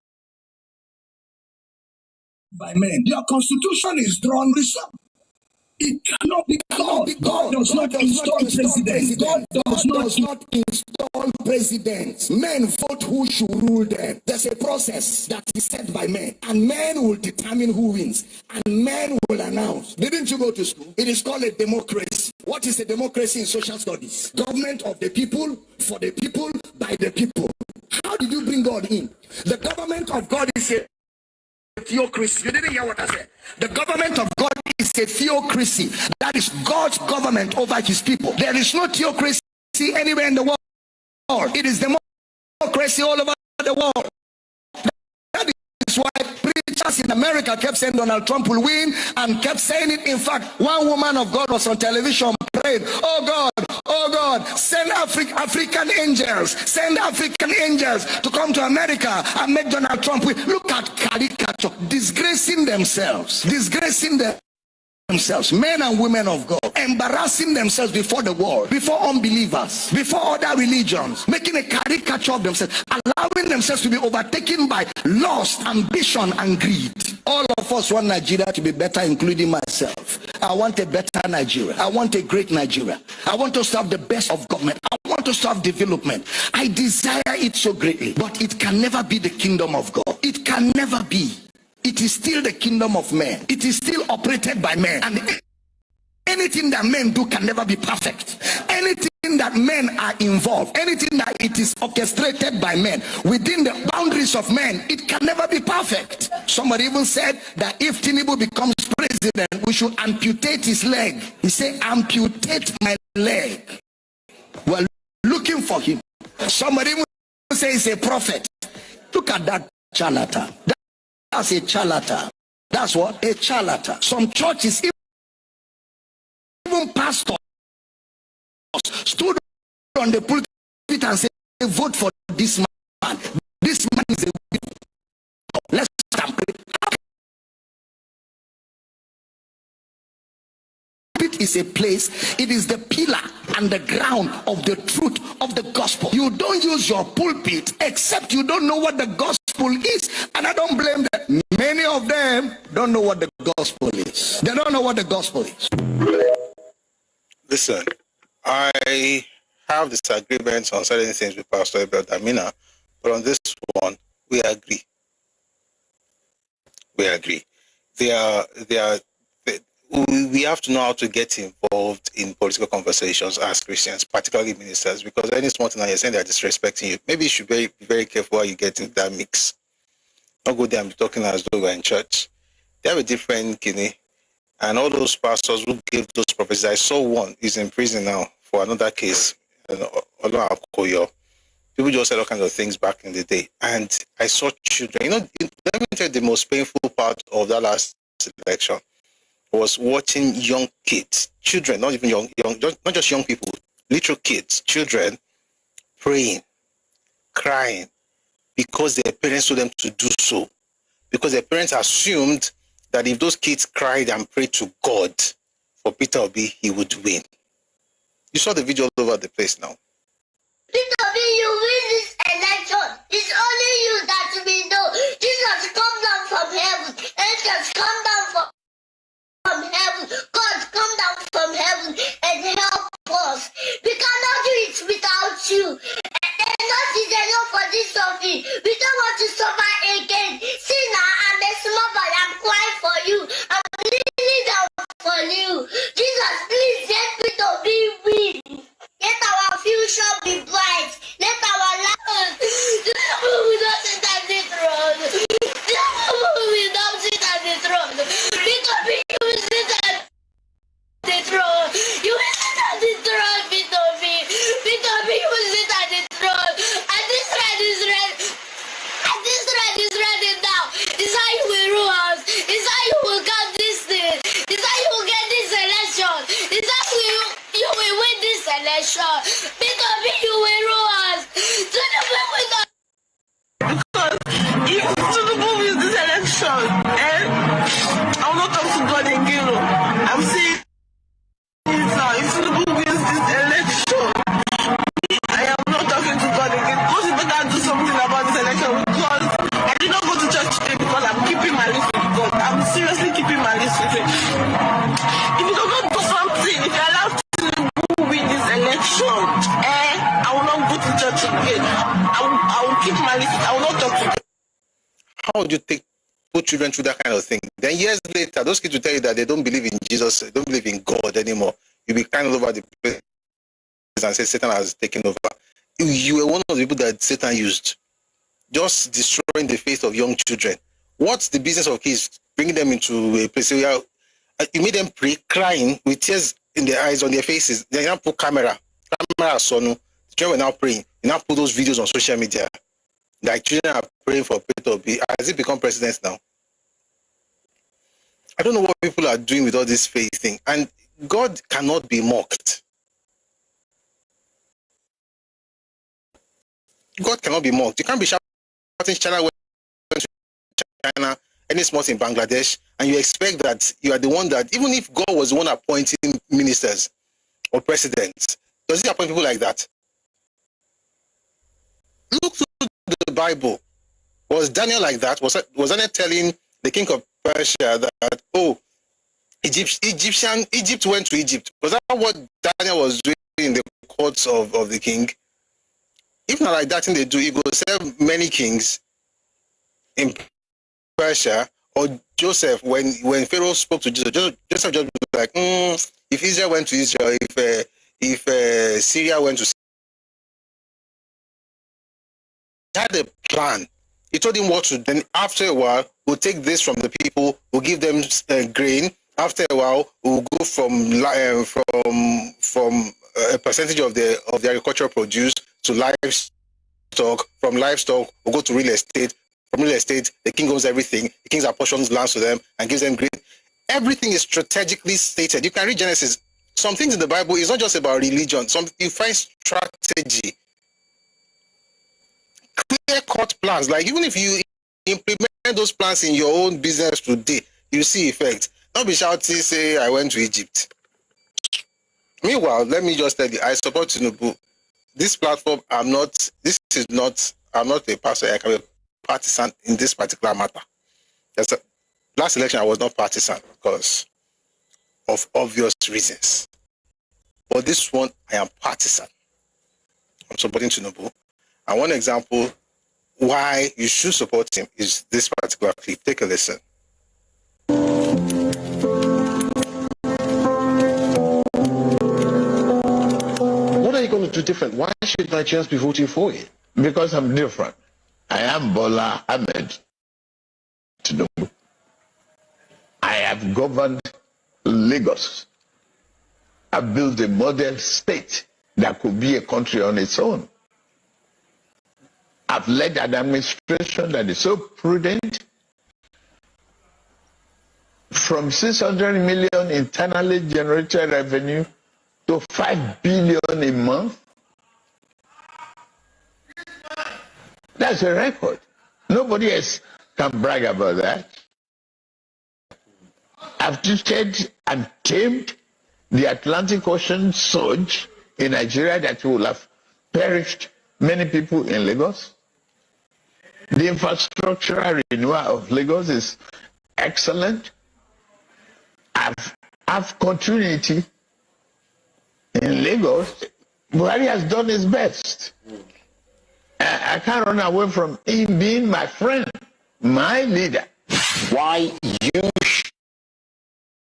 by men. Your constitution is drawn with some. It cannot be God. God does not install presidents. God does not install presidents. Men vote who should rule them. There's a process that is set by men, and men will determine who wins, and men will announce. Didn't you go to school? It is called a democracy. What is a democracy in social studies? Government of the people, for the people, by the people. How did you bring God in? The government of God is a theocracy. You didn't hear what I said. The government of God is a theocracy. That is God's government over his people. There is no theocracy anywhere in the world. It is democracy all over the world. That is why preachers pastors in America kept saying Donald Trump will win and kept saying it. In fact, one woman of God was on television praying, oh God, send African angels to come to America and make Donald Trump win. Look at caricature, disgracing themselves, men and women of God, embarrassing themselves before the world, before unbelievers, before other religions, making a caricature of themselves, allowing themselves to be overtaken by lust, ambition, and greed. All of us want Nigeria to be better, including myself. I want a better Nigeria. I want a great Nigeria. I want us to have the best of government. I want us to have development. I desire it so greatly, but it can never be the kingdom of God. It can never be. It is still the kingdom of men. It is still operated by men. And anything that men do can never be perfect. Anything that men are involved, anything that it is orchestrated by men, within the boundaries of men, it can never be perfect. Somebody even said that if Tinubu becomes president, we should amputate his leg. He said, amputate my leg. We're looking for him. Somebody even says he's a prophet. Look at that charlatan. That's a charlatan. That's what? A charlatan. Some churches, even pastors, stood on the pulpit and said, vote for this man. This man is a widow. Let's stand. It is a place, it is the pillar and the ground of the truth of the gospel. You don't use your pulpit except you don't know what the gospel is. And I don't blame them. Many of them don't know what the gospel is. They don't know what the gospel is. Listen, I have disagreements on certain things with Pastor Abel Damina, but on this one, we agree. We agree. We have to know how to get involved in political conversations as Christians, particularly ministers, because any small thing you're saying they're disrespecting you. Maybe you should be very careful how you get into that mix. Not go there and be talking as though we're in church. They have a different kidney. And all those pastors who gave those prophecies, I saw one is in prison now for another case. People just said all kinds of things back in the day. And I saw children. Let me tell you the most painful part of that last election was watching young kids, children, not even young, not just young people, little kids, children, praying, crying, because their parents told them to do so. Because their parents assumed that if those kids cried and prayed to God for Peter Obi, he would win. You saw the video all over the place now. Peter Obi, you win this election. It's only you that we know. Jesus come down from heaven. Angels come down from heaven. God come down from heaven and help us. We cannot do it without you. Enough is enough for this suffering. We don't want to suffer again. See now, I'm a small boy. I'm crying for you. I'm kneeling down for you. Jesus, please let Peter Obi win. Let our future be bright. Let our life. The devil will not sit at the throne. The devil will not sit at the throne. Peter Obi, you will sit at the throne. You will sit at the throne, Peter Obi. Peter Obi, you will sit at the throne. And this red is red. And this red is ready now. Is how you will rule us. Is how you will count this thing. Is how you will get this election. Is how you will win this election. Peter Obi, you will rule us. To the people with us. Because if Tinubu wins this election, I will not talk to God again. I'm saying it now. If Tinubu wins this election, I am not talking to God again. Because you better do something about this election, because I did not go to church today because I'm keeping my list with God. I'm seriously keeping my list with Him. If you don't do something, if you allow Tinubu win this election, I will not go to church again. I will keep my list. I will not talk to God. How would you put children through that kind of thing? Then years later, those kids will tell you that they don't believe in Jesus, they don't believe in God anymore. You'll be kind of over the place and say Satan has taken over. You were one of the people that Satan used, just destroying the faith of young children. What's the business of kids? Bringing them into a place where you made them pray, crying with tears in their eyes, on their faces. Then you now put camera sonu. The children were now praying. You now put those videos on social media. Like children are praying for Peter Obi. Has he become president now? I don't know what people are doing with all this faith thing. And God cannot be mocked. God cannot be mocked. You can't be shouting China went to China, any small in Bangladesh, and you expect that you are the one that, even if God was the one appointing ministers or presidents, does he appoint people like that? Look through the Bible. Was Daniel like that? Was Daniel telling the king of Persia that, oh, Egypt went to Egypt? Was that what Daniel was doing in the courts of the king? If not like that thing they do, he go serve many kings in Persia. Or Joseph, when Pharaoh spoke to Joseph just was like, if Israel went to Israel, if Syria went to Syria, he had a plan. He told him what to do. Then after a while, we'll take this from the people, we'll give them grain. After a while, we'll go from a percentage of the agricultural produce to livestock. From livestock, we'll go to real estate. From real estate, the king owns everything. The king apportions lands to them and gives them grain. Everything is strategically stated. You can read Genesis. Some things in the Bible is not just about religion. You find strategy. Clear-cut plans. Like even if you implement those plans in your own business today, you see effect. Don't be shouting, say, I went to Egypt. Meanwhile, let me just tell you, I support Tinubu. This platform, I'm not a pastor. I can be a partisan in this particular matter. Last election, I was not partisan because of obvious reasons. But this one, I am partisan. I'm supporting Tinubu. And one example why you should support him is this particular clip. Take a listen. What are you going to do different? Why should Nigerians be voting for you? Because I'm different. I am Bola Ahmed Tinubu. I have governed Lagos. I built a model state that could be a country on its own. I've led an administration that is so prudent. From 600 million internally generated revenue to 5 billion a month. That's a record. Nobody else can brag about that. I've treated and tamed the Atlantic Ocean surge in Nigeria that will have perished many people in Lagos. The infrastructural renewal of Lagos is excellent. I've continuity in Lagos. Buhari has done his best. I can't run away from him being my friend, my leader. Why you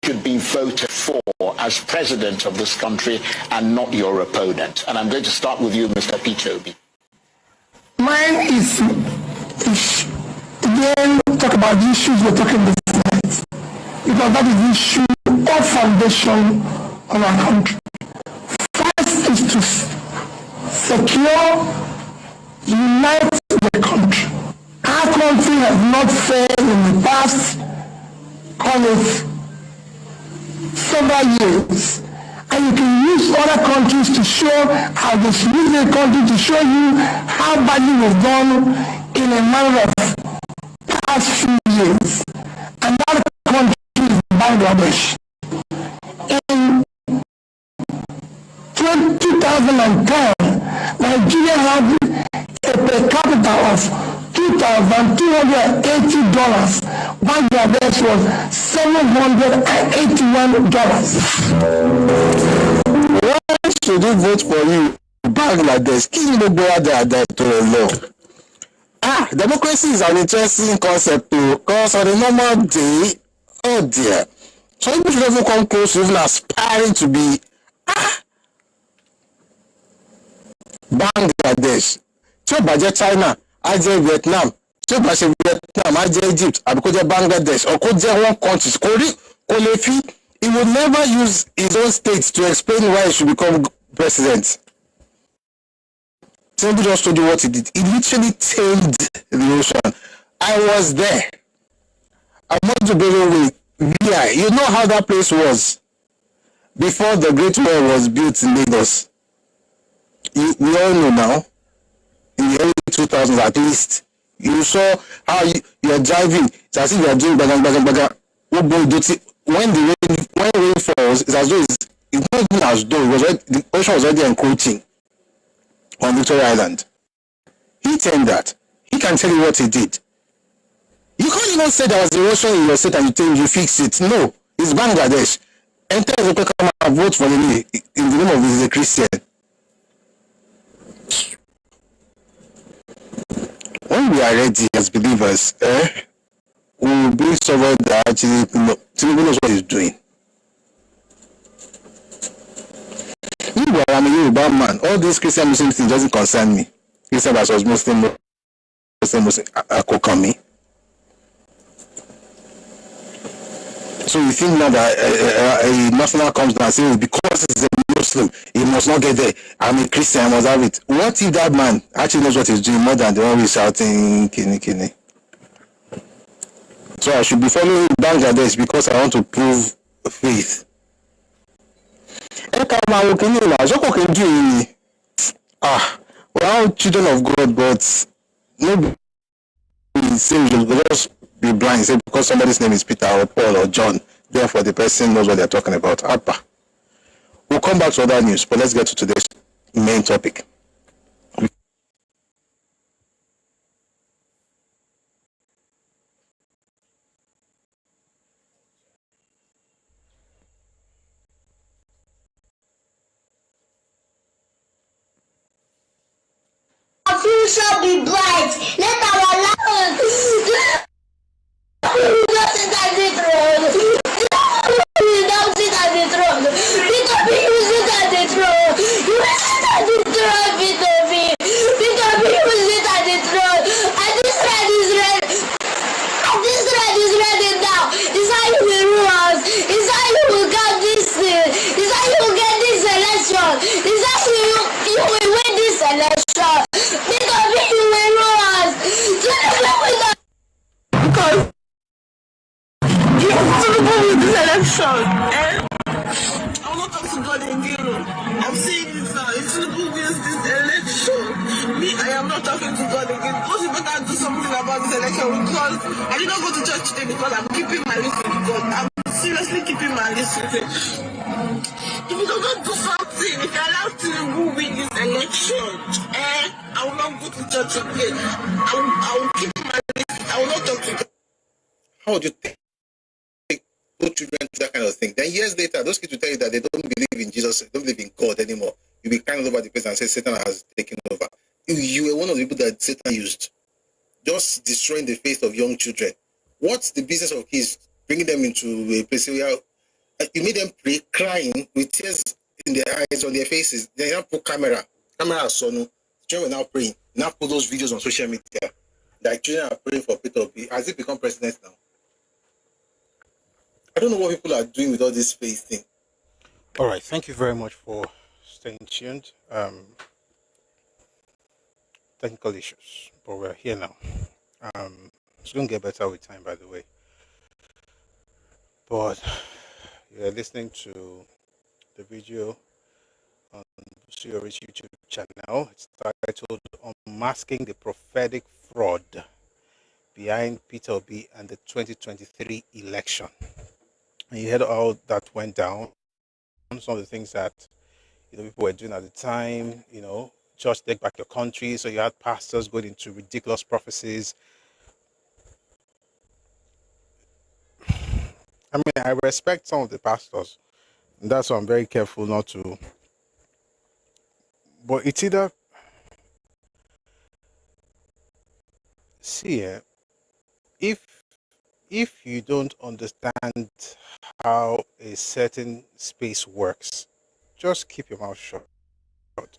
should be voted for as president of this country and not your opponent. And I'm going to start with you, Mr. P. Mine is again talk about the issues we're talking about tonight, because that is the issue or foundation of our country. First is to secure, unite the country. Our country has not failed in the past, call it several years. And you can use other countries to show how they should use the country to show you how badly was done in a matter of past few years. And that country is Bangladesh. In 2010, Nigeria had a per capita of $2,280. Bangladesh was $781. Why should we vote for you, Bangladesh? Democracy is an interesting concept too, because on a normal day, oh dear, some people should even come close to even aspiring to be Bangladesh. So budget China, I Vietnam. So budget Vietnam, I Egypt, I could Bangladesh, or could one country. He would never use his own state to explain why he should become president. Somebody just told you what he did. He literally tamed the ocean. I was there. I want to go away. Yeah, you know how that place was before the Great Wall was built in Lagos. We all know now. In the early 2000s, at least, you saw how you're driving. It's as if you're doing baga. When rain falls, it's as though it's not even as though it was already, the ocean was already encroaching on Victoria Island. He turned that. He can tell you what he did. You can't even say there was erosion in your state and you think you fix it. No, it's Bangladesh. Enter the come and vote for me in the name of he's a Christian. When we are ready as believers, we will bring someone that actually knows what he's doing. Meanwhile, I'm a Yoruba man. All these Christian Muslim things doesn't concern me. Christian versus Muslim, Akokami. So you think now that a national comes down and says because he's a Muslim, he must not get there. I'm a Christian, I must have it. What if that man actually knows what he's doing more than the one who's shouting kini kini? So I should be following Bangladesh because I want to prove faith. Ẹkáàbọ kini la joko can do we're all children of God, but nobody say just be blind, say because somebody's name is Peter or Paul or John, therefore the person knows what they're talking about. We'll come back to other news, but let's get to today's main topic. Our future be bright. Let our life don't sit at the throne. Don't sit at the throne. Because you sit at the throne. You sit at the throne, Because you sit at the throne. And this red is red. And this red is ready now. It's how you will rule us. It's how you will get this thing. It's how you will get this election. It's how you will win this election. Because you will rule us. So because you have to win this election. I will not talk to God again. I'm saying this now. If Tinubu wins this election, I am not talking to God again. Because you better do something about this election because I did not go to church today because I'm keeping my list with God. I'm seriously keeping my list with Him. If you don't do something, if you allow Tinubu win this election, I will not go to church again. I will keep my list. I will not talk to God. How would you think? Put children to that kind of thing. Then years later, those kids will tell you that they don't believe in Jesus, they don't believe in God anymore. You'll be kind over the place and say Satan has taken over. You were one of the people that Satan used, just destroying the faith of young children. What's the business of kids bringing them into a place where you made them pray, crying with tears in their eyes, on their faces? They now put camera sonu. Children were now praying. Now put those videos on social media. Like children are praying for Peter Obi. Has it become president now? I don't know what people are doing with all this faith thing. All right, thank you very much for staying tuned. Technical issues, but we're here now. It's going to get better with time, by the way. But you're listening to the video on Rich YouTube channel. It's titled Unmasking the Prophetic Fraud Behind Peter Obi and the 2023 Election. And you heard how that went down. Some of the things that people were doing at the time, just take back your country. So you had pastors going into ridiculous prophecies. I mean, I respect some of the pastors. And that's why I'm very careful not to. But it's either if you don't understand how a certain space works, just keep your mouth shut.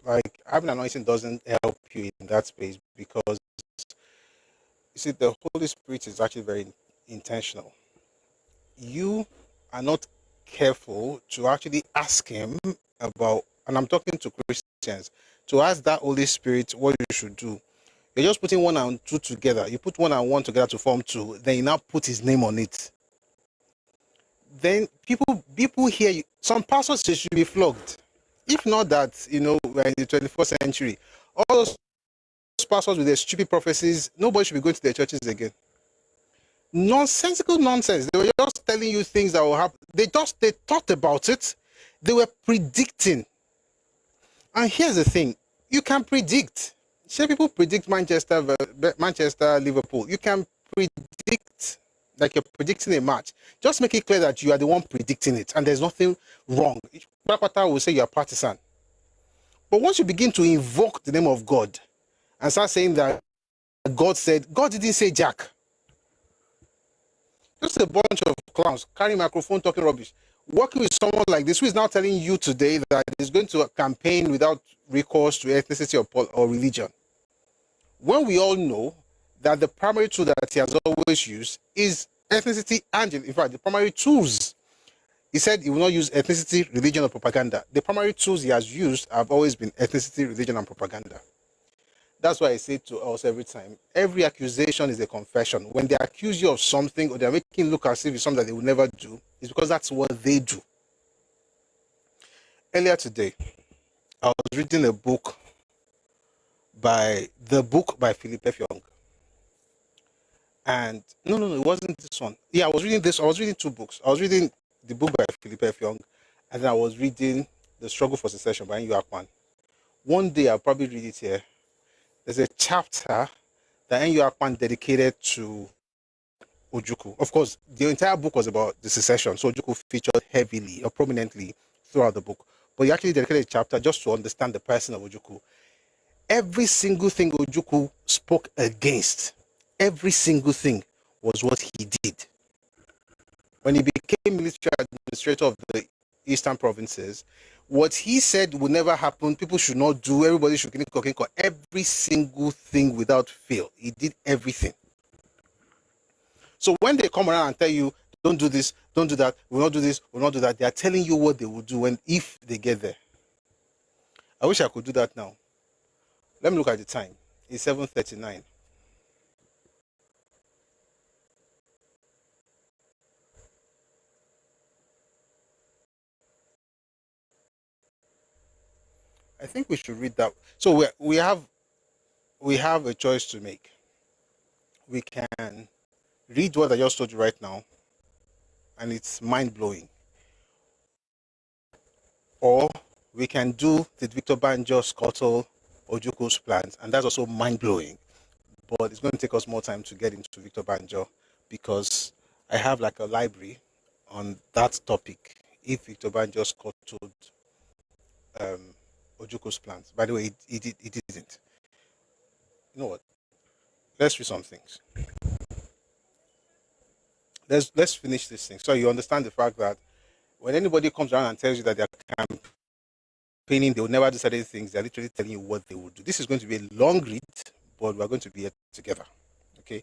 Like, having anointing doesn't help you in that space because, you see, the Holy Spirit is actually very intentional. You are not careful to actually ask Him about, and I'm talking to Christians, to ask that Holy Spirit what you should do. You're just putting 1 and 2 together. You put 1 and 1 together to form 2, then you now put His name on it. then people hear you. Some pastors should be flogged. If not that, we're in the 21st century. All those pastors with their stupid prophecies, nobody should be going to their churches again. Nonsensical nonsense. They were just telling you things that will happen. They thought about it. They were predicting. And here's the thing. You can predict. Say people predict Manchester, Liverpool. You can predict, like you're predicting a match. Just make it clear that you are the one predicting it. And there's nothing wrong. Brakata will say you're partisan. But once you begin to invoke the name of God and start saying that God said, God didn't say Jack. Just a bunch of clowns carrying microphone talking rubbish. Working with someone like this who is now telling you today that he's going to campaign without recourse to ethnicity or religion. When we all know that the primary tool that he has always used is ethnicity and, in fact, the primary tools. He said he will not use ethnicity, religion, or propaganda. The primary tools he has used have always been ethnicity, religion, and propaganda. That's why I say to us every time, every accusation is a confession. When they accuse you of something or they're making it look as if it's something that they will never do, it's because that's what they do. Earlier today, I was reading a book by Philip F. Young. And no, it wasn't this one. Yeah, I was reading two books. I was reading the book by Philip F. Young, and then I was reading The Struggle for Secession by N.U. One day I'll probably read it here. There's a chapter that N.U. dedicated to Ojukwu. Of course, the entire book was about the secession, so Ojukwu featured heavily or prominently throughout the book. But he actually dedicated a chapter just to understand the person of Ojukwu. Every single thing Ojukwu spoke against, every single thing was what he did. When he became military administrator of the Eastern provinces, what he said would never happen, people should not do, everybody should every single thing without fail. He did everything. So when they come around and tell you, don't do this, don't do that, we'll not do this, we'll not do that, they are telling you what they will do if they get there. I wish I could do that now. Let me look at the time. It's 7:39. I think we should read that. So we have a choice to make. We can read what I just told you right now, and it's mind-blowing. Or we can do the Victor Banjo, Scuttle, Ojukwu's plans, and that's also mind-blowing. But it's going to take us more time to get into Victor Banjo because I have like a library on that topic. If Victor Banjo scuttled Ojukwu's plans. By the way, it isn't. You know what? Let's read some things. Let's finish this thing so you understand the fact that when anybody comes around and tells you that they're campaigning, they will never do certain things. They're literally telling you what they will do. This is going to be a long read, but we're going to be here together. Okay?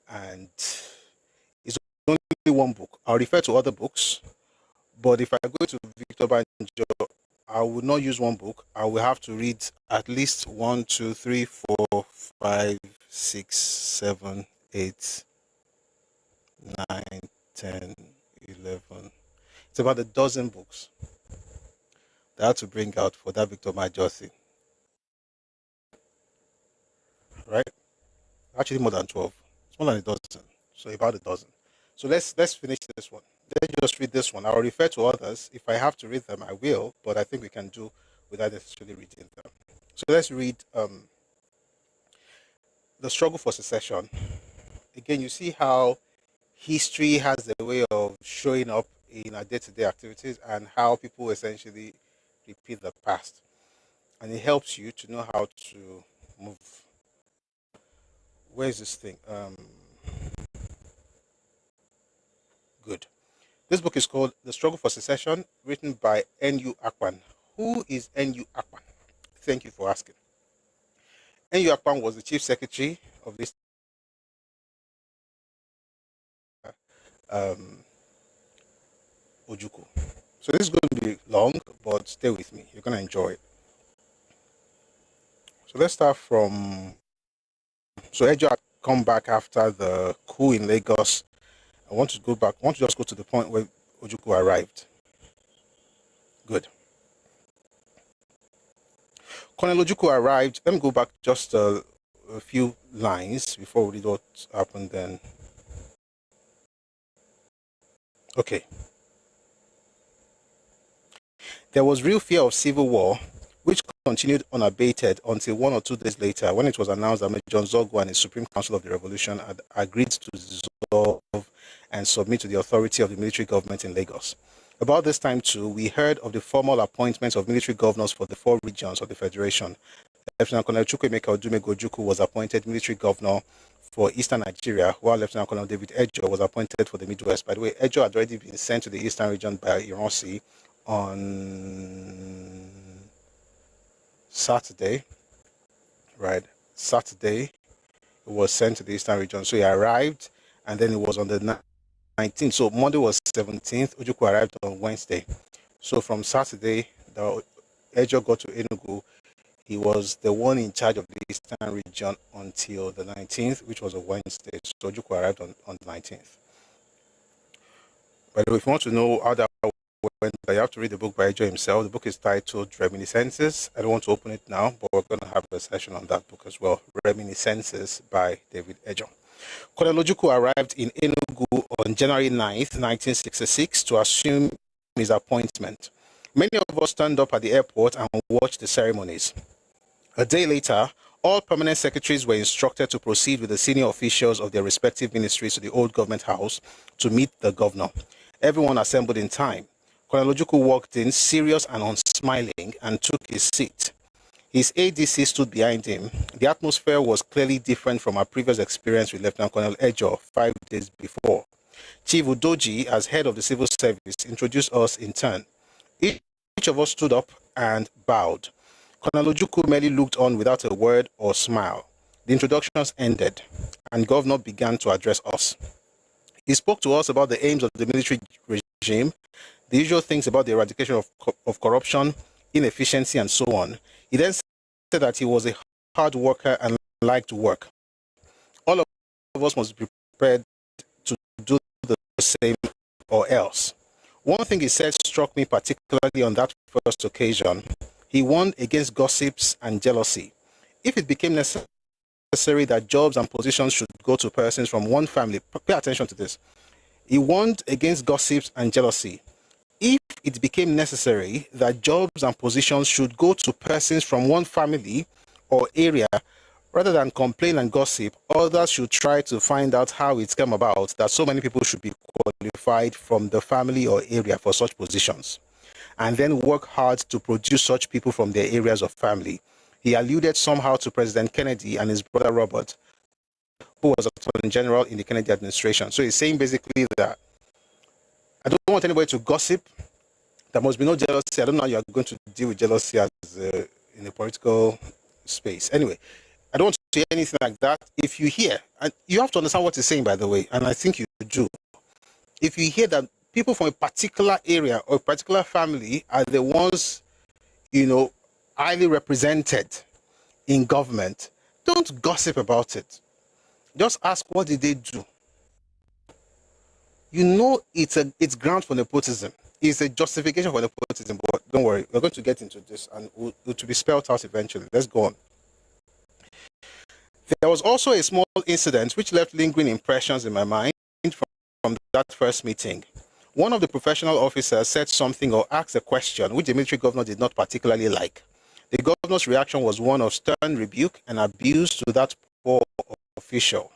And it's only one book. I'll refer to other books, but if I go to Victor Banjo, I will not use one book. I will have to read at least 1, 2, 3, 4, 5, 6, 7, 8, 9, 10, 11. It's about a dozen books that I have to bring out for that Victor Banjo thing. Right? Actually, more than 12. It's more than a dozen. So about a dozen. So let's finish this one. Let's just read this one. I'll refer to others. If I have to read them, I will. But I think we can do without necessarily reading them. So let's read The Struggle for Secession. Again, you see how history has a way of showing up in our day-to-day activities and how people essentially repeat the past. And it helps you to know how to move. Where's this thing? Good. This book is called The Struggle for Secession, written by N.U. Akpan. Who is N.U. Akpan? Thank you for asking. N.U. Akpan was the chief secretary of this Ojukwu. So this is going to be long, but stay with me. You're going to enjoy it. So let's start from... So Ejo come back after the coup in Lagos. I want to go back. I want to just go to the point where Ojukwu arrived. Good. Colonel Ojukwu arrived. Let me go back just a few lines before we read what happened then. Okay. There was real fear of civil war, which continued unabated until 1 or 2 days later, when it was announced that Major John Zogwa and the Supreme Council of the Revolution had agreed to dissolve and submit to the authority of the military government in Lagos. About this time, too, we heard of the formal appointments of military governors for the 4 regions of the Federation. Lieutenant Colonel Chukwuemeka Odumegwu Ojukwu was appointed military governor for Eastern Nigeria, while Lieutenant Colonel David Ejo was appointed for the Midwest. By the way, Ejo had already been sent to the Eastern region by Ironsi on Saturday, right? Saturday, it was sent to the Eastern region. So he arrived, and then it was on the 19th. So Monday was 17th. Ojukwu arrived on Wednesday. So from Saturday, the Ejo got to Enugu. He was the one in charge of the Eastern region until the 19th, which was a Wednesday. So Ojukwu arrived on the 19th. But if you want to know how that went, you have to read the book by Ejo himself. The book is titled Reminiscences. I don't want to open it now, but we're going to have a session on that book as well. Reminiscences by David Ejo. Colonel Ojukwu arrived in Enugu on January 9th, 1966 to assume his appointment. Many of us turned up at the airport and watched the ceremonies. A day later, all permanent secretaries were instructed to proceed with the senior officials of their respective ministries to the old government house to meet the governor. Everyone assembled in time. Colonel Ojukwu walked in, serious and unsmiling, and took his seat. His ADC stood behind him. The atmosphere was clearly different from our previous experience with Lieutenant Colonel Ejo 5 days before. Chief Udoji, as head of the civil service, introduced us in turn. Each of us stood up and bowed. Colonel Ojukwu merely looked on without a word or smile. The introductions ended, and Governor began to address us. He spoke to us about the aims of the military regime, the usual things about the eradication of corruption, inefficiency, and so on. He then said that he was a hard worker and liked work. All of us must be prepared to do the same or else. One thing he said struck me particularly on that first occasion. He warned against gossips and jealousy. If it became necessary that jobs and positions should go to persons from one family, pay attention to this. He warned against gossips and jealousy. If it became necessary that jobs and positions should go to persons from one family or area, rather than complain and gossip, others should try to find out how it came about that so many people should be qualified from the family or area for such positions, and then work hard to produce such people from their areas of family. He alluded somehow to President Kennedy and his brother Robert, who was Attorney General in the Kennedy administration. So he's saying basically that I don't want anybody to gossip. There must be no jealousy. I don't know how you are going to deal with jealousy as in a political space. Anyway, I don't want to say anything like that. If you hear, and you have to understand what he's saying, by the way, and I think you do. If you hear that people from a particular area or a particular family are the ones, highly represented in government, don't gossip about it. Just ask, what did they do? It's ground for nepotism. It's a justification for nepotism, but don't worry, we're going to get into this and it will be spelled out eventually. Let's go on. There was also a small incident which left lingering impressions in my mind from that first meeting. One of the professional officers said something or asked a question which the military governor did not particularly like. The governor's reaction was one of stern rebuke and abuse to that poor official.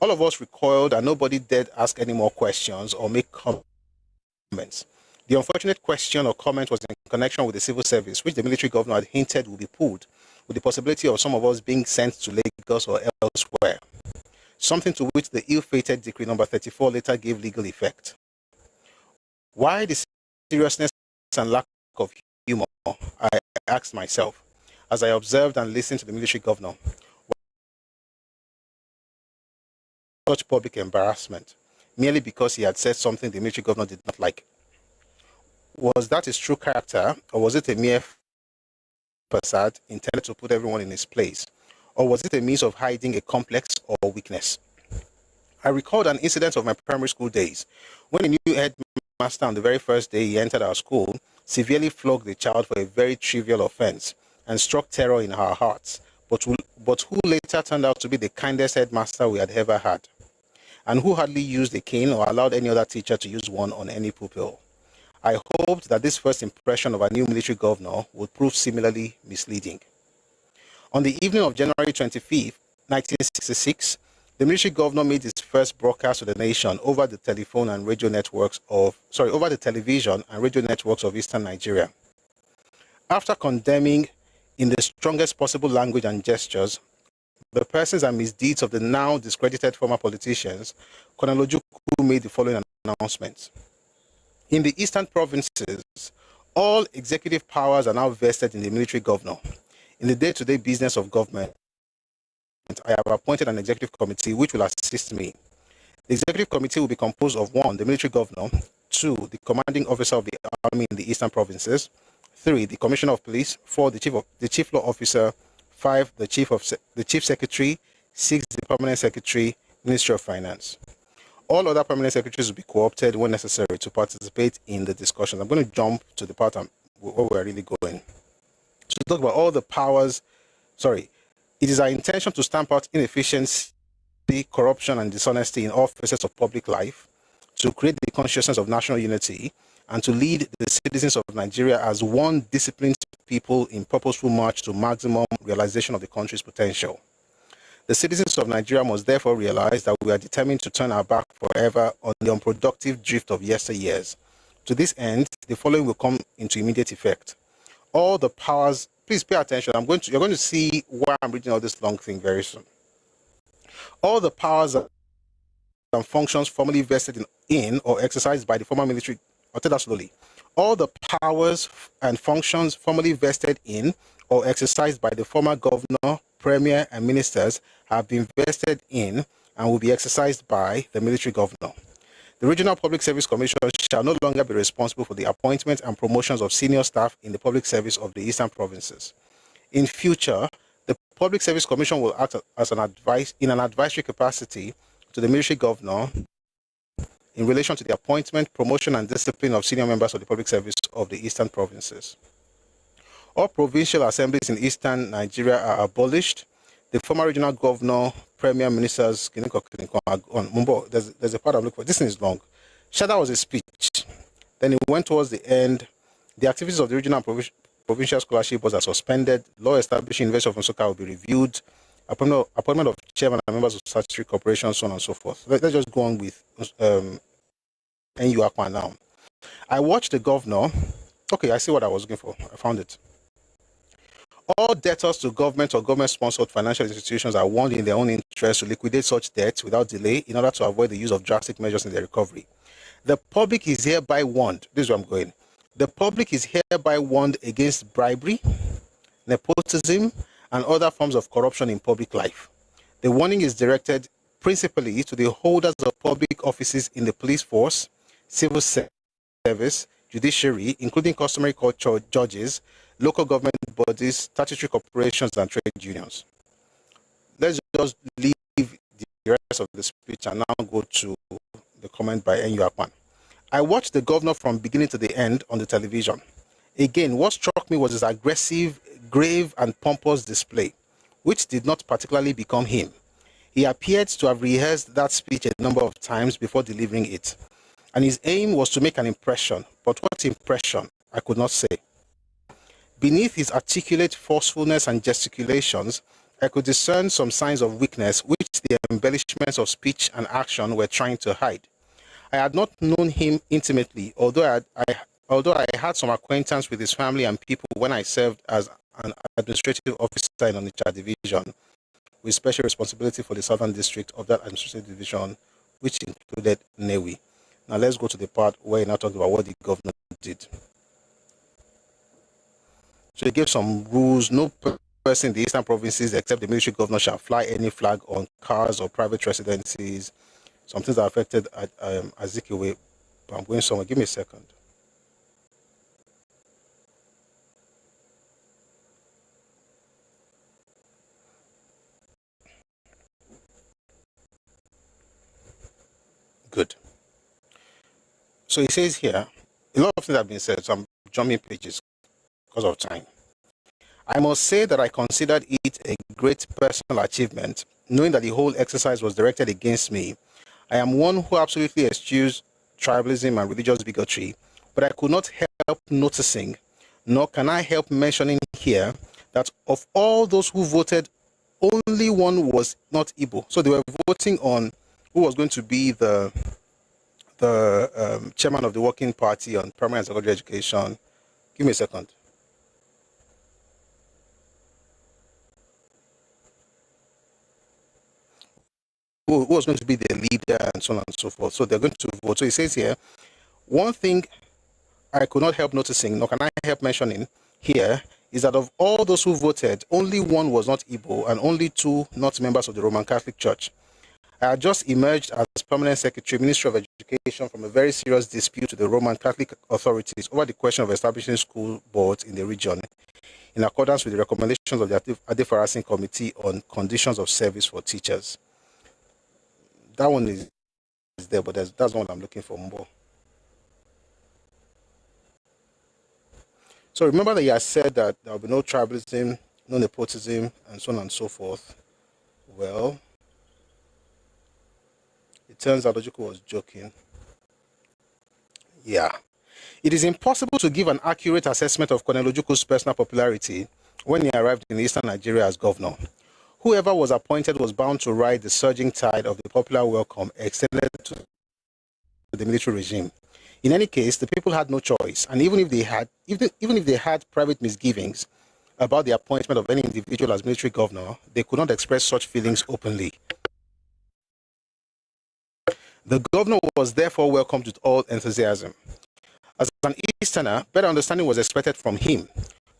All of us recoiled and nobody dared ask any more questions or make comments. The unfortunate question or comment was in connection with the civil service, which the military governor had hinted would be pulled, with the possibility of some of us being sent to Lagos or elsewhere, something to which the ill-fated Decree number 34 later gave legal effect. Why the seriousness and lack of humor, I asked myself, as I observed and listened to the military governor. Such public embarrassment, merely because he had said something the military governor did not like. Was that his true character, or was it a mere facade intended to put everyone in his place? Or was it a means of hiding a complex or weakness? I recalled an incident of my primary school days, when a new head headmaster on the very first day he entered our school severely flogged the child for a very trivial offense and struck terror in our hearts, but who later turned out to be the kindest headmaster we had ever had, and who hardly used a cane or allowed any other teacher to use one on any pupil. I hoped that this first impression of our new military governor would prove similarly misleading. On the evening of January 25th, 1966, the military governor made his first broadcast to the nation over the television and radio networks of Eastern Nigeria. After condemning in the strongest possible language and gestures the persons and misdeeds of the now discredited former politicians, Colonel Ojukwu made the following announcement. In the eastern provinces, all executive powers are now vested in the military governor. In the day-to-day business of government, I have appointed an executive committee which will assist me. The executive committee will be composed of 1, the military governor, 2, the commanding officer of the army in the eastern provinces, 3, the commissioner of police, 4, the chief law officer, 5, the chief secretary, 6, the permanent secretary, Ministry of Finance. All other permanent secretaries will be co-opted when necessary to participate in the discussion. I'm going to jump to the part where we're really going. To talk about all the powers, it is our intention to stamp out inefficiency, corruption, and dishonesty in all facets of public life, to create the consciousness of national unity, and to lead the citizens of Nigeria as one disciplined people in purposeful march to maximum realization of the country's potential. The citizens of Nigeria must therefore realize that we are determined to turn our back forever on the unproductive drift of yesteryears. To this end, the following will come into immediate effect. All the powers, please pay attention, you're going to see why I'm reading all this long thing very soon. All the powers and functions formerly vested in or exercised by the former military, I'll tell that slowly. All the powers and functions formerly vested in or exercised by the former governor, premier, and ministers have been vested in and will be exercised by the military governor. The Regional Public Service Commission shall no longer be responsible for the appointment and promotions of senior staff in the public service of the eastern provinces. In future, the Public Service Commission will act as in an advisory capacity to the military governor in relation to the appointment, promotion, and discipline of senior members of the public service of the eastern provinces. All provincial assemblies in eastern Nigeria are abolished. The former regional governor, premier, ministers, there's a part I'm looking for. This thing is long. That was a speech. Then it went towards the end. The activities of the regional and provincial scholarship boards are suspended. Law establishing University of Nsukka will be reviewed. Appointment of chairman and members of statutory corporations, so on and so forth. Let's just go on with NU Akwa now. I watched the governor. Okay, I see what I was looking for. I found it. All debtors to government or government-sponsored financial institutions are warned in their own interest to liquidate such debts without delay in order to avoid the use of drastic measures in their recovery. The public is hereby warned. This is where I'm going. The public is hereby warned against bribery, nepotism, and other forms of corruption in public life. The warning is directed principally to the holders of public offices in the police force, civil service, judiciary, including customary court judges, local government bodies, statutory corporations, and trade unions. Let's just leave the rest of the speech and now go to the comment by NU Akpan. I watched the governor from beginning to the end on the television. Again, what struck me was his aggressive, grave, and pompous display, which did not particularly become him. He appeared to have rehearsed that speech a number of times before delivering it, and his aim was to make an impression. But what impression? I could not say. Beneath his articulate forcefulness and gesticulations, I could discern some signs of weakness which the embellishments of speech and action were trying to hide. I had not known him intimately, although I had some acquaintance with his family and people when I served as an administrative officer in Onitsha Division, with special responsibility for the southern district of that administrative division, which included Newi. Now let's go to the part where he now talks about what the governor did. So he gave some rules. No person in the eastern provinces except the military governor shall fly any flag on cars or private residences. Some things that affected Azikiwe, but I'm going somewhere. Give me a second. Good. So he says here, a lot of things have been said, so I'm jumping pages because of time. I must say that I considered it a great personal achievement, knowing that the whole exercise was directed against me. I am one who absolutely eschews tribalism and religious bigotry, but I could not help noticing, nor can I help mentioning here, that of all those who voted, only one was not Igbo. So they were voting on who was going to be the chairman of the Working Party on primary and secondary education. Give me a second. Who was going to be the leader and so on and so forth. So they're going to vote. So it says here, one thing I could not help noticing, nor can I help mentioning here, is that of all those who voted, only one was not Igbo and only two not members of the Roman Catholic Church. I had just emerged as Permanent Secretary, Ministry of Education, from a very serious dispute with the Roman Catholic authorities over the question of establishing school boards in the region, in accordance with the recommendations of the Adefarasin Committee on Conditions of Service for Teachers. That one is there, but that's not what I'm looking for more. So remember that he has said that there will be no tribalism, no nepotism, and so on and so forth. Well, it turns out Ojukwu was joking. Yeah. It is impossible to give an accurate assessment of Colonel Ojukwu's personal popularity when he arrived in eastern Nigeria as governor. Whoever was appointed was bound to ride the surging tide of the popular welcome extended to the military regime. In any case, the people had no choice, and even if they had private misgivings about the appointment of any individual as military governor, they could not express such feelings openly. The governor was therefore welcomed with all enthusiasm. As an Easterner, better understanding was expected from him,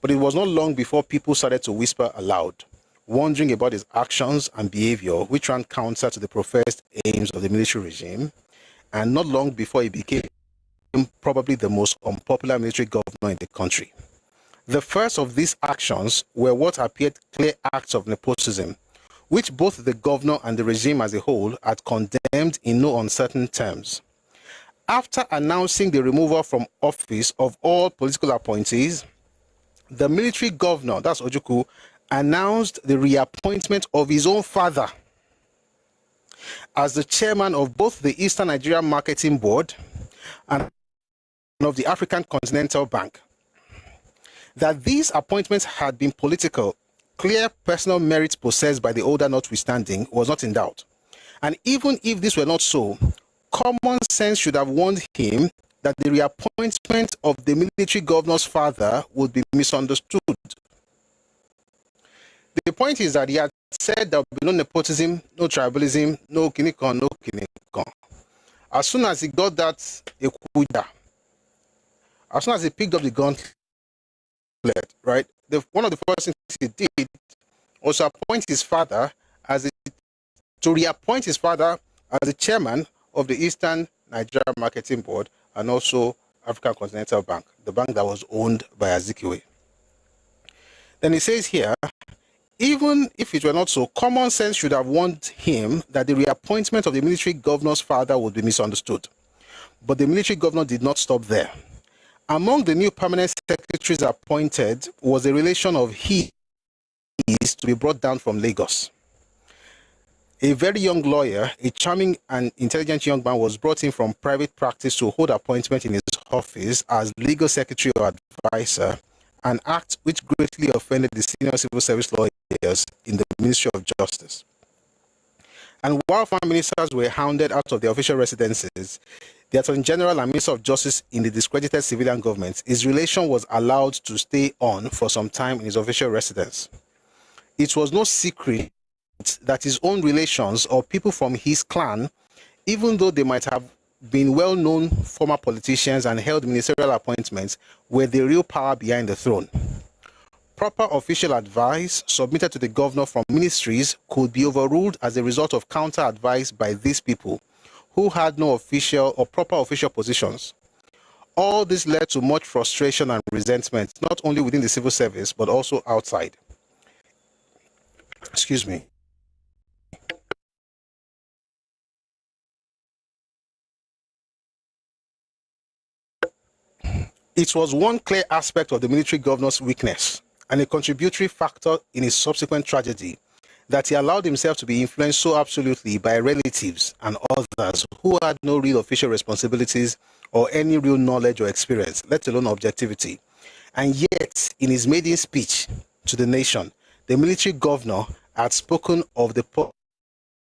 but it was not long before people started to whisper aloud, wondering about his actions and behavior, which ran counter to the professed aims of the military regime, and not long before he became probably the most unpopular military governor in the country. The first of these actions were what appeared clear acts of nepotism, which both the governor and the regime as a whole had condemned in no uncertain terms. After announcing the removal from office of all political appointees, the military governor, that's Ojukwu, announced the reappointment of his own father as the chairman of both the Eastern Nigeria Marketing Board and of the African Continental Bank. That these appointments had been political, clear personal merits possessed by the older notwithstanding, was not in doubt. And even if this were not so, common sense should have warned him that the reappointment of the military governor's father would be misunderstood. The point is that he had said there would be no nepotism, no tribalism, no kinikon, no kinikon. As soon as he got that ekuja, as soon as he picked up the gauntlet, right, one of the first things he did was to appoint his father to reappoint his father as the chairman of the Eastern Nigeria Marketing Board and also African Continental Bank, the bank that was owned by Azikiwe. Then he says here, even if it were not so, common sense should have warned him that the reappointment of the military governor's father would be misunderstood. But the military governor did not stop there. Among the new permanent secretaries appointed was a relation of his to be brought down from Lagos. A very young lawyer, a charming and intelligent young man, was brought in from private practice to hold appointment in his office as legal secretary or advisor, an act which greatly offended the senior civil service lawyers in the Ministry of Justice. And while foreign ministers were hounded out of their official residences, the Attorney General and Minister of Justice in the discredited civilian government, his relation was allowed to stay on for some time in his official residence. It was no secret that his own relations or people from his clan, even though they might have been well-known former politicians and held ministerial appointments, were the real power behind the throne. Proper official advice submitted to the governor from ministries could be overruled as a result of counter-advice by these people who had no official or proper official positions. All this led to much frustration and resentment, not only within the civil service, but also outside. Excuse me. It was one clear aspect of the military governor's weakness and a contributory factor in his subsequent tragedy that he allowed himself to be influenced so absolutely by relatives and others who had no real official responsibilities or any real knowledge or experience, let alone objectivity. And yet, in his maiden speech to the nation, the military governor had spoken of the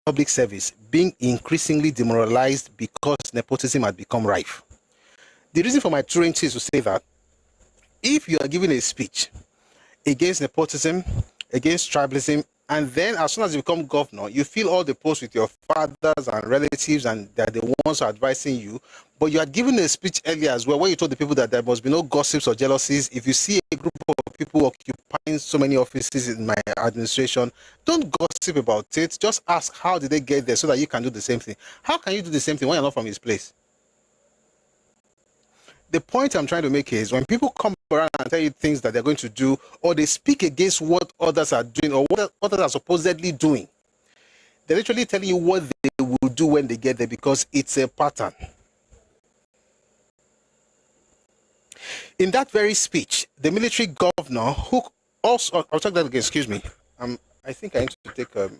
public service being increasingly demoralized because nepotism had become rife. The reason for my truant is to say that if you are giving a speech against nepotism, against tribalism, and then as soon as you become governor, you fill all the posts with your fathers and relatives and they're the ones who are advising you, but you had given a speech earlier as well where you told the people that there must be no gossips or jealousies. If you see a group of people occupying so many offices in my administration, don't gossip about it. Just ask how did they get there so that you can do the same thing. How can you do the same thing when you're not from his place? The point I'm trying to make is when people come around and tell you things that they're going to do, or they speak against what others are doing or what others are supposedly doing, they're literally telling you what they will do when they get there because it's a pattern. In that very speech, the military governor, who also, I'll take that again, excuse me. I think I need to take a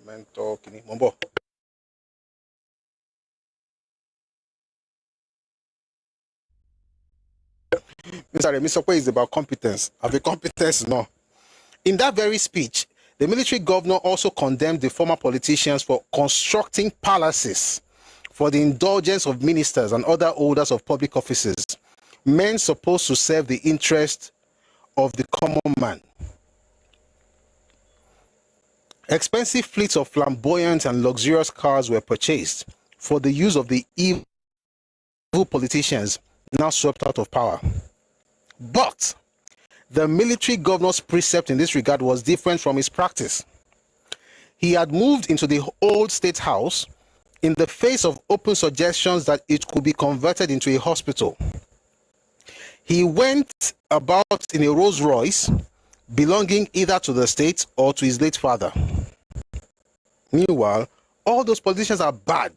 mentor, Mombo. Mr. Kwe is about competence. Have a competence, no. In that very speech, the military governor also condemned the former politicians for constructing palaces for the indulgence of ministers and other holders of public offices, men supposed to serve the interest of the common man. Expensive fleets of flamboyant and luxurious cars were purchased for the use of the evil politicians now swept out of power. But the military governor's precept in this regard was different from his practice. He had moved into the old state house in the face of open suggestions that it could be converted into a hospital. He went about in a Rolls Royce belonging either to the state or to his late father. Meanwhile, all those politicians are bad.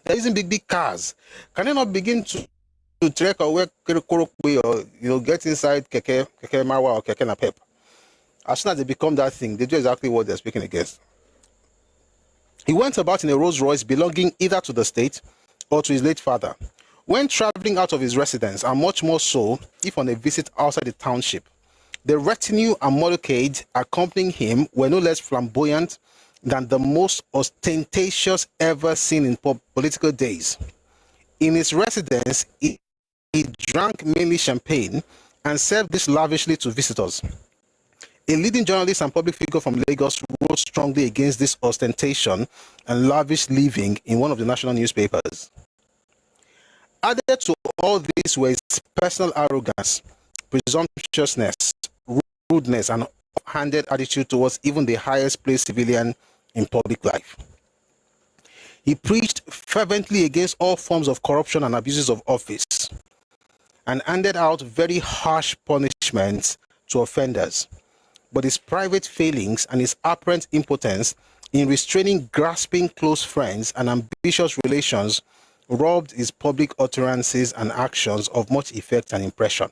They're using big cars. Can they not begin to trek or work or get inside keke marwa or keke napep? As soon as they become that thing, they do exactly what they're speaking against. He went about in a Rolls Royce belonging either to the state or to his late father. When traveling out of his residence, and much more so if on a visit outside the township, the retinue and motorcade accompanying him were no less flamboyant than the most ostentatious ever seen in political days. In his residence, he drank mainly champagne and served this lavishly to visitors. A leading journalist and public figure from Lagos wrote strongly against this ostentation and lavish living in one of the national newspapers. Added to all this were his personal arrogance, presumptuousness, rudeness, and off-handed attitude towards even the highest placed civilian in public life. He preached fervently against all forms of corruption and abuses of office and handed out very harsh punishments to offenders. But his private failings and his apparent impotence in restraining grasping close friends and ambitious relations robbed his public utterances and actions of much effect and impression.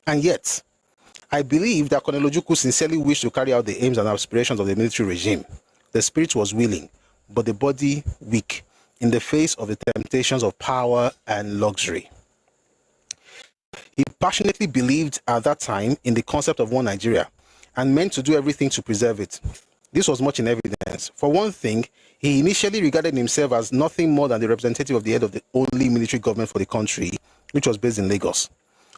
And yet, I believe that Colonel Ojukwu sincerely wished to carry out the aims and aspirations of the military regime. The spirit was willing, but the body weak in the face of the temptations of power and luxury. He passionately believed at that time in the concept of one Nigeria and meant to do everything to preserve it. This was much in evidence. For one thing, he initially regarded himself as nothing more than the representative of the head of the only military government for the country, which was based in Lagos.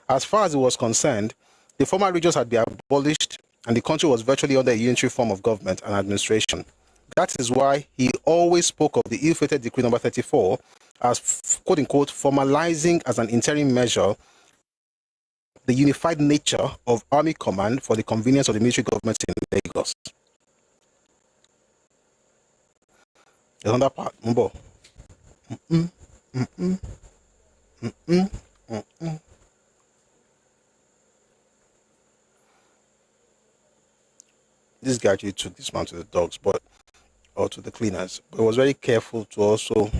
As far as he was concerned, the former regions had been abolished and the country was virtually under a unitary form of government and administration. That is why he always spoke of the ill-fated Decree number 34 as, quote-unquote, formalizing as an interim measure the unified nature of army command for the convenience of the military government in Lagos. Another part, Mumbo. This guy actually took this man to the dogs, or to the cleaners, but was very careful to also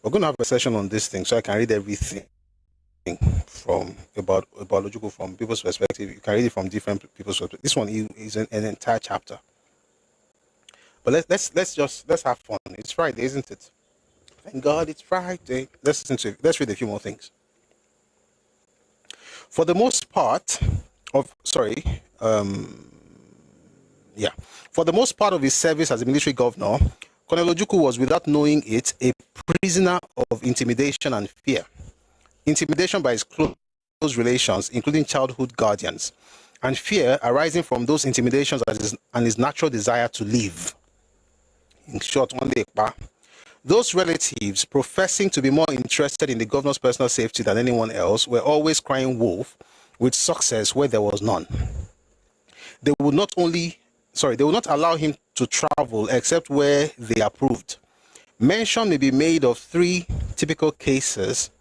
We're going to have a session on this thing so I can read everything from about Ojukwu from people's perspective. You can read it from different people's perspective. This one is an entire chapter. But let's have fun. It's Friday, isn't it? Thank God it's Friday. Let's listen to it. Let's read a few more things. For the most part of for the most part of his service as a military governor, Colonel Ojukwu was, without knowing it, a prisoner of intimidation and fear. Intimidation by his close relations, including childhood guardians, and fear arising from those intimidations and his natural desire to live. In short, one day, those relatives professing to be more interested in the governor's personal safety than anyone else were always crying wolf with success where there was none. They would not allow him to travel except where they approved. Mention may be made of 3 typical cases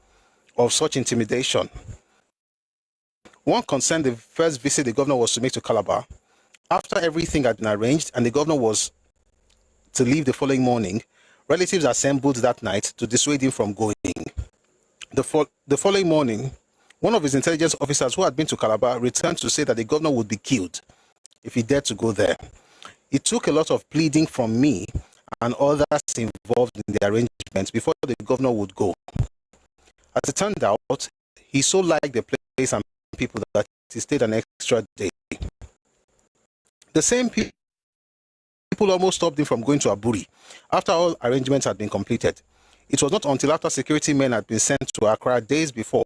of such intimidation. One concerned the first visit the governor was to make to Calabar. After everything had been arranged and the governor was to leave the following morning, relatives assembled that night to dissuade him from going. The following morning, one of his intelligence officers who had been to Calabar returned to say that the governor would be killed if he dared to go there. It took a lot of pleading from me and others involved in the arrangements before the governor would go. As it turned out, he so liked the place and people that he stayed an extra day. The same people almost stopped him from going to Aburi after all arrangements had been completed. It was not until after security men had been sent to Accra days before.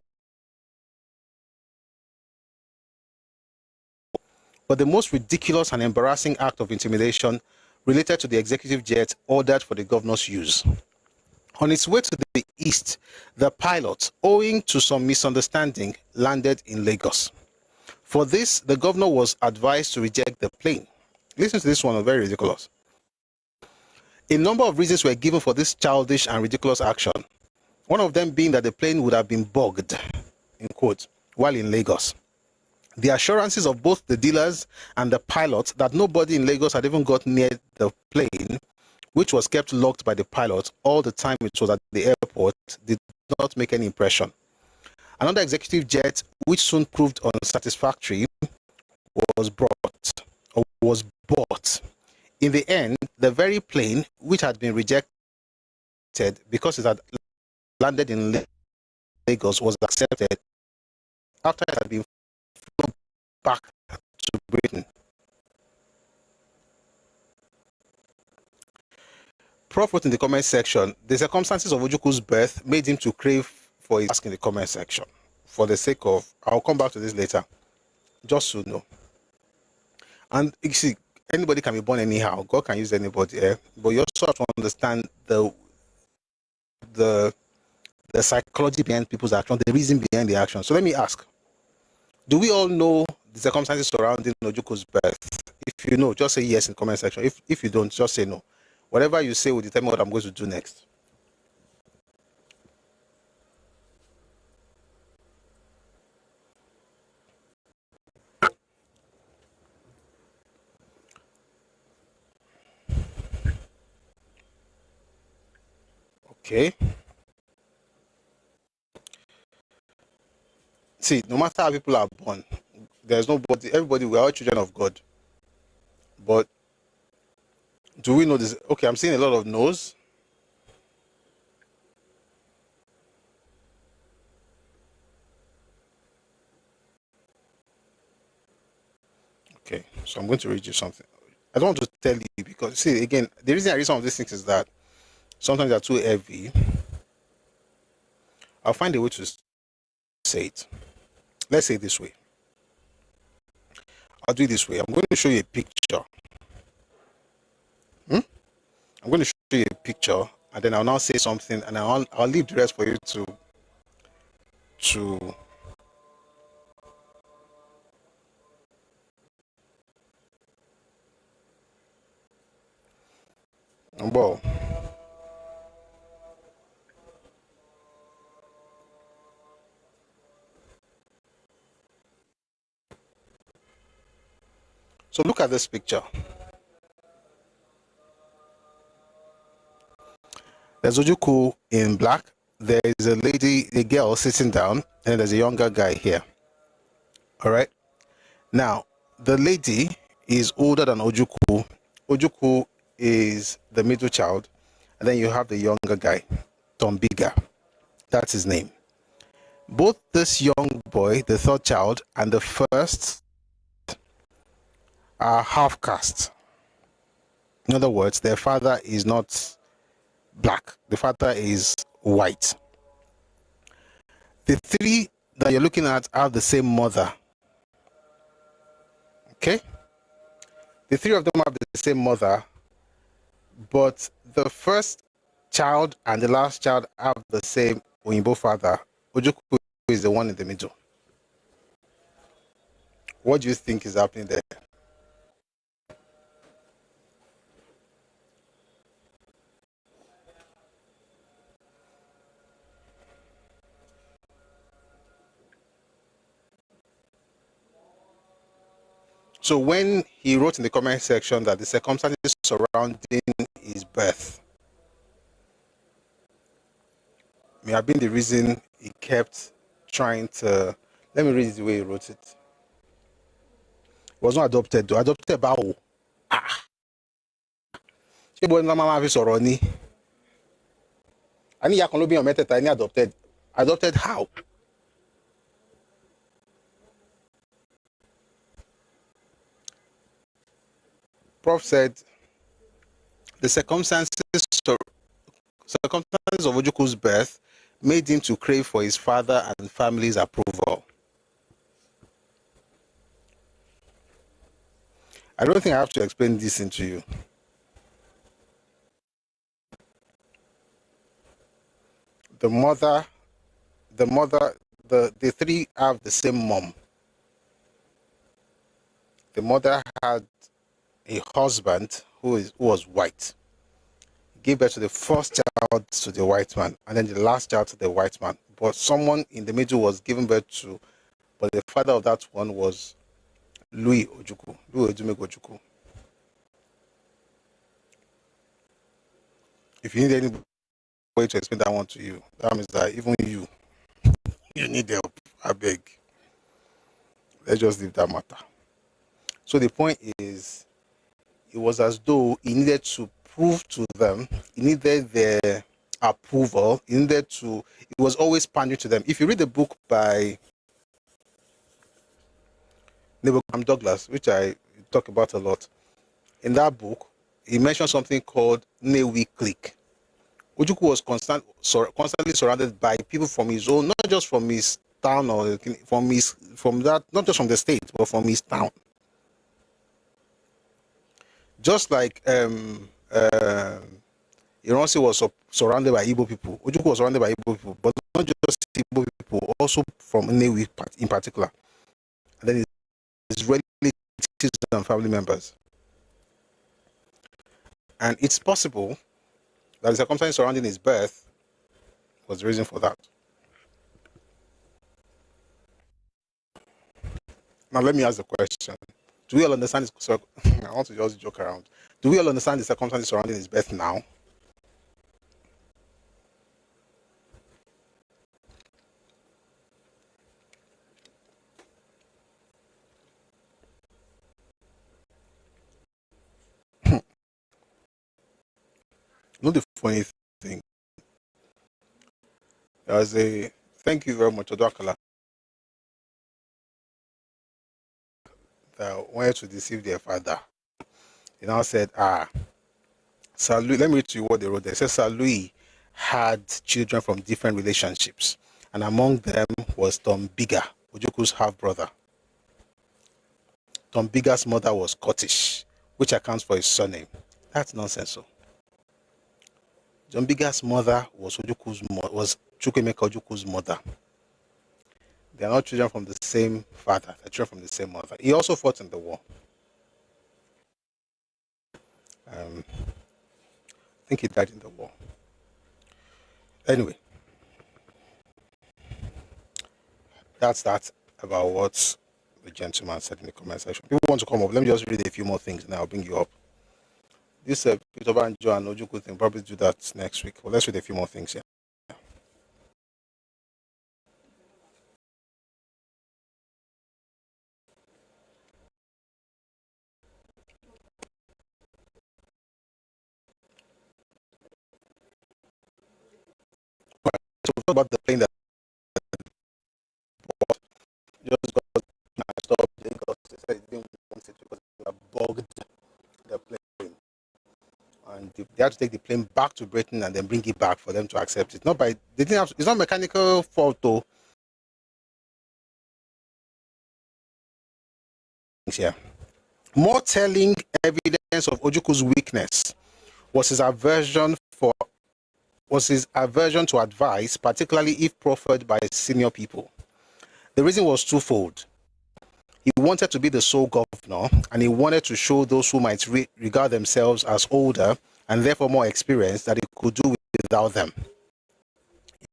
But the most ridiculous and embarrassing act of intimidation related to the executive jet ordered for the governor's use. On its way to the east, the pilot, owing to some misunderstanding, landed in Lagos. For this, the governor was advised to reject the plane. Listen to this one, very ridiculous. A number of reasons were given for this childish and ridiculous action. One of them being that the plane would have been bugged, in quotes, while in Lagos. The assurances of both the dealers and the pilot that nobody in Lagos had even got near the plane, which was kept locked by the pilot all the time it was at the airport, did not make any impression. Another executive jet, which soon proved unsatisfactory, was bought. In the end, the very plane which had been rejected because it had landed in Lagos was accepted after it had been flown back to Britain. Prof wrote in the comment section, the circumstances of Ojukwu's birth made him to crave for his ask in the comment section. For the sake of, I'll come back to this later, just to know. And you see, anybody can be born anyhow. God can use anybody, but you also have to understand the psychology behind people's action, the reason behind the action. So let me ask, do we all know the circumstances surrounding Ojukwu's birth? If you know, just say yes in the comment section. If you don't, just say no. Whatever you say will determine what I'm going to do next. Okay. See, no matter how people are born, there's nobody, everybody, we are all children of God. But do we know this? Okay, I'm seeing a lot of no's. Okay, so I'm going to read you something. I don't want to tell you because, see, again, the reason I read some of these things is that sometimes they're too heavy. I'll find a way to say it. Let's say it this way. I'll do it this way. I'm going to show you a picture. I'm going to show you a picture, and then I'll now say something, and I'll leave the rest for you to well. So look at this picture. There's Ojukwu in black. There is a lady, a girl sitting down, and there's a younger guy here. All right. Now, the lady is older than Ojukwu. Ojukwu is the middle child, and then you have the younger guy, Tombiga. That's his name. Both this young boy, the third child, and the first are half caste. In other words, their father is not black. The father is white. The three that you're looking at have the same mother. Okay? The three of them have the same mother, but the first child and the last child have the same Oyinbo father. Ojukwu is the one in the middle. What do you think is happening there? So when he wrote in the comment section that the circumstances surrounding his birth may have been the reason he kept trying to, let me read it the way he wrote it. He was not adopted though. Adopted by who? Ṣé boy na mama fi sọ̀rọ̀ ni? Ani ya kan ló bí ọmọ mẹ́tẹ̀ẹ̀ta ni adopted. Adopted how? Prof said the circumstances of Ojukwu's birth made him to crave for his father and family's approval. I don't think I have to explain this into you. The three have the same mom. The mother had a husband who was white. He gave birth to the first child to the white man, and then the last child to the white man. But someone in the middle was given birth to, but the father of that one was Louis Ojukwu, Louis Ojukwu. If you need any way to explain that one to you, that means that even you need help. I beg. Let's just leave that matter. So the point is, it was as though he needed to prove to them, he needed their approval, it was always pandering to them. If you read the book by Nebuchadnezzar Douglas, which I talk about a lot, in that book, he mentioned something called Newi clique. Ojukwu was constantly surrounded by people from his own, not just from his town or from that, not just from the state, but from his town. Just like Ironsi was surrounded by Igbo people, Ojukwu was surrounded by Igbo people, but not just Igbo people, also from Nnewi in particular. And then his relatives and family members. And it's possible that the circumstances surrounding his birth was the reason for that. Now let me ask the question. Do we all understand this? I want to just joke around. Do we all understand the circumstances surrounding his birth now? Not the funny thing. There was thank you very much, Odwakala, that wanted to deceive their father. He now said, Sir Louis, let me read to you what they wrote there. It says, Sir Louis had children from different relationships, and among them was Tombiga, Ojukwu's half-brother. Tombiga's mother was Scottish, which accounts for his surname. That's nonsense. So. Tombiga's mother was Chukwuemeka Ojukwu's mother. They are not children from the same father, they're children from the same mother. He also fought in the war. I think he died in the war. Anyway, that's that about what the gentleman said in the comment section. People want to come up. Let me just read a few more things and I'll bring you up. this Peter Banjo and Ojukwu thing, probably do that next week. Well, let's read a few more things here. So we talk about the plane that just got smashed up because they said it didn't want it because they bugged the plane. And they had to take the plane back to Britain and then bring it back for them to accept it. Not by they didn't have, it's not mechanical fault though. Here. More telling evidence of Ojukwu's weakness was his aversion to advice, particularly if proffered by senior people. The reason was twofold. He wanted to be the sole governor, and he wanted to show those who might regard themselves as older and therefore more experienced that he could do without them.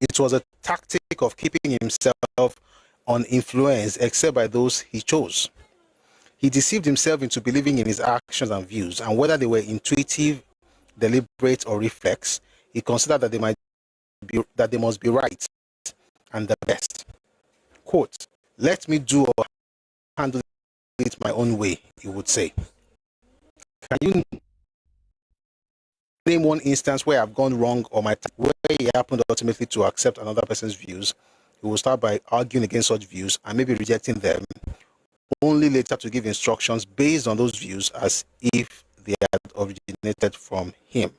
It was a tactic of keeping himself uninfluenced except by those he chose. He deceived himself into believing in his actions and views, and whether they were intuitive, deliberate, or reflex, he considered that they must be right and the best. Quote, "Let me do or handle it my own way," he would say. Can you name one instance where I've gone wrong or where he happened ultimately to accept another person's views? He will start by arguing against such views and maybe rejecting them, only later to give instructions based on those views as if they had originated from him.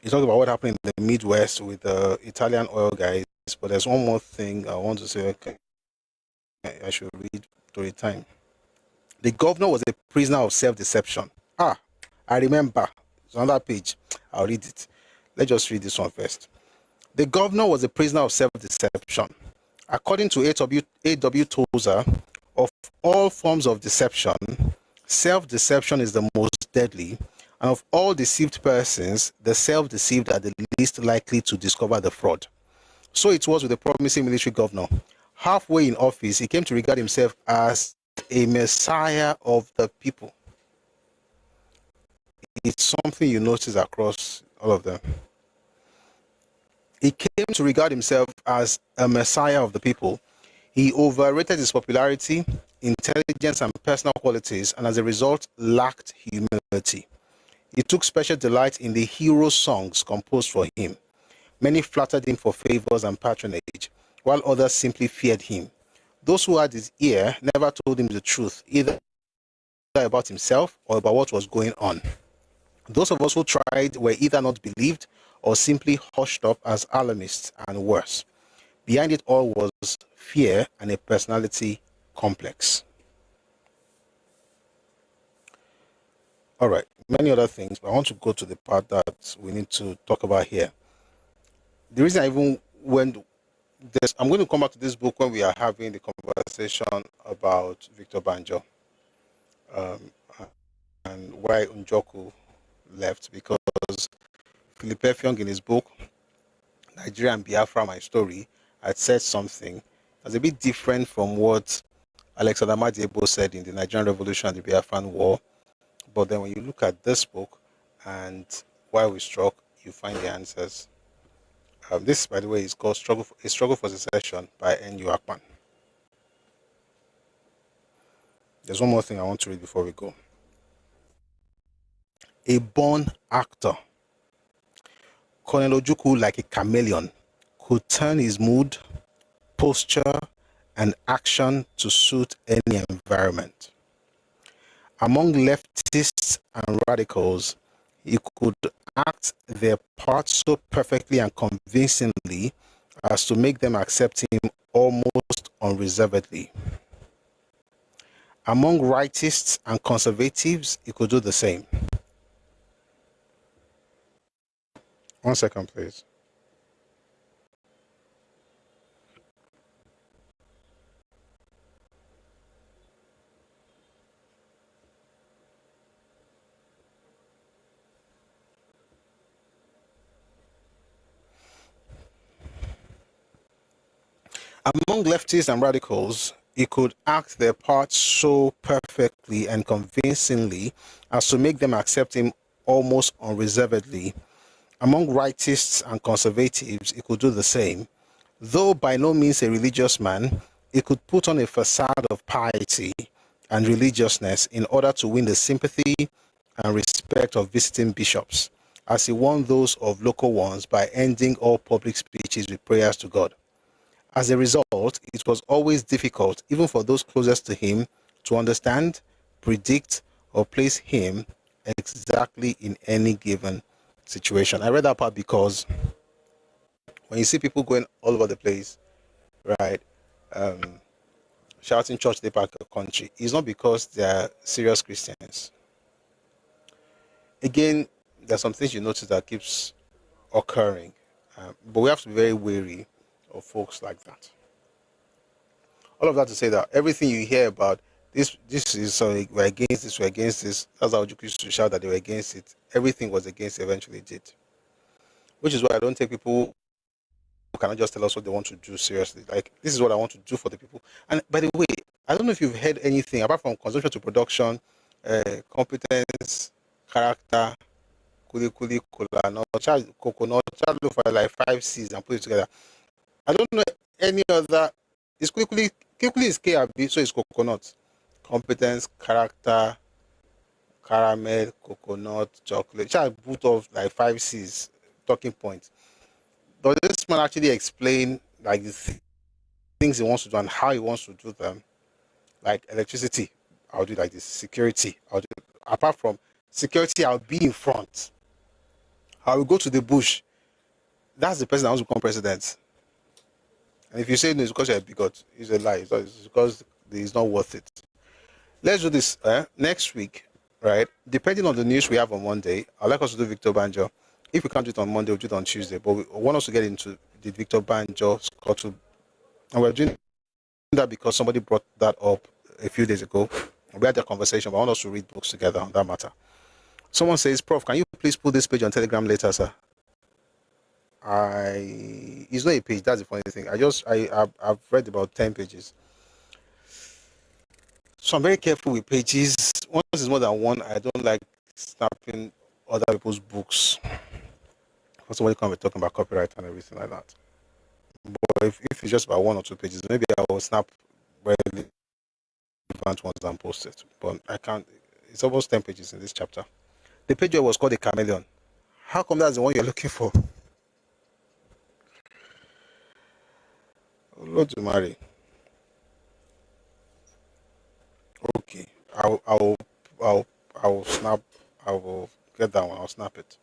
He talked about what happened in the Midwest with the Italian oil guys, but there's one more thing I want to say. Okay, I should read to time. The governor was a prisoner of self-deception. I remember. It's on that page. I'll read it. Let's just read this one first. The governor was a prisoner of self-deception. According to A.W. Tozer, of all forms of deception, self-deception is the most deadly, and of all deceived persons, the self-deceived are the least likely to discover the fraud. So it was with the promising military governor. Halfway in office, he came to regard himself as a messiah of the people. It's something you notice across all of them. He came to regard himself as a messiah of the people. He overrated his popularity, intelligence, and personal qualities, and as a result, lacked humility. He took special delight in the hero songs composed for him. Many flattered him for favors and patronage, while others simply feared him. Those who had his ear never told him the truth, either about himself or about what was going on. Those of us who tried were either not believed or simply hushed up as alarmists, and worse. Behind it all was fear and a personality complex. All right, many other things, but I want to go to the part that we need to talk about here. The reason I even went this, I'm going to come back to this book when we are having the conversation about Victor Banjo and why Ojukwu left, because Philip Effiong in his book, Nigeria and Biafra, My Story, had said something that's a bit different from what Alexander Madiebo said in the Nigerian Revolution and the Biafran War. But then when you look at this book and why we struck, you find the answers. This, by the way, is called A Struggle for Secession by N.U. Akpan. There's one more thing I want to read before we go. A born actor, Colonel Ojukwu, like a chameleon, could turn his mood, posture, and action to suit any environment. Among leftists and radicals, he could act their part so perfectly and convincingly as to make them accept him almost unreservedly. Among rightists and conservatives, he could do the same. One second, please. Among leftists and radicals, it could act their part so perfectly and convincingly as to make them accept him almost unreservedly. Among rightists and conservatives, it could do the same. Though by no means a religious man, it could put on a facade of piety and religiousness in order to win the sympathy and respect of visiting bishops, as he won those of local ones by ending all public speeches with prayers to God. As a result, it was always difficult, even for those closest to him, to understand, predict, or place him exactly in any given situation. I read that part because when you see people going all over the place, right, shouting church they pack a country, it's not because they're serious Christians. Again, there's some things you notice that keeps occurring, but we have to be very wary of folks like that. All of that to say that everything you hear about this is we're against this, we're against this. That's how Ojukwu used to shout that they were against it. Everything was against, eventually did. Which is why I don't take people who cannot just tell us what they want to do seriously. Like, this is what I want to do for the people. And by the way, I don't know if you've heard anything apart from consumption to production, competence, character, kuli kola, no, coconut, look for like 5 C's and put it together. I don't know any other. It's quickly is KRB, so it's coconut. Competence, character, caramel, coconut, chocolate. Child put off like 5 C's, talking points. Does this man actually explain like the things he wants to do and how he wants to do them? Like electricity, I'll do like this. Security, I'll do. Apart from security, I'll be in front. I will go to the bush. That's the person that wants to become president. And if you say no, it's because you're a bigot. It's a lie. It's because it's not worth it. Let's do this next week, right? Depending on the news we have on Monday, I'd like us to do Victor Banjo. If we can't do it on Monday, we'll do it on Tuesday. But we want us to get into the Victor Banjo, Scuttle. And we're doing that because somebody brought that up a few days ago. We had a conversation, but I want us to read books together on that matter. Someone says, Prof, can you please put this page on Telegram later, sir? It's not a page, that's the funny thing. I've read about 10 pages. So I'm very careful with pages. Once it's more than one, I don't like snapping other people's books. For somebody come and talking about copyright and everything like that. But if it's just about 1 or 2 pages, maybe I will snap relevant ones and post it. But I can't. It's almost 10 pages in this chapter. The page was called a chameleon. How come that's the one you're looking for? Lord to marry. Okay. I will snap. I will get that one. I'll snap it.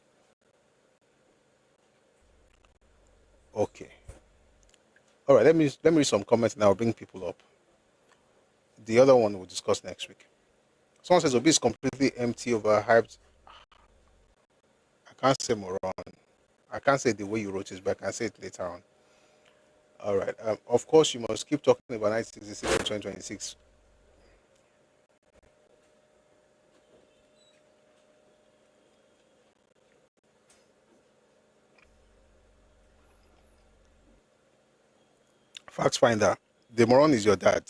Okay. All right. Let me read some comments and I'll bring people up. The other one we'll discuss next week. Someone says Obi is completely empty, overhyped. I can't say moron. I can't say the way you wrote it, but I can say it later on. All right. Of course, you must keep talking about 1966 and 2026. Facts finder. The moron is your dad.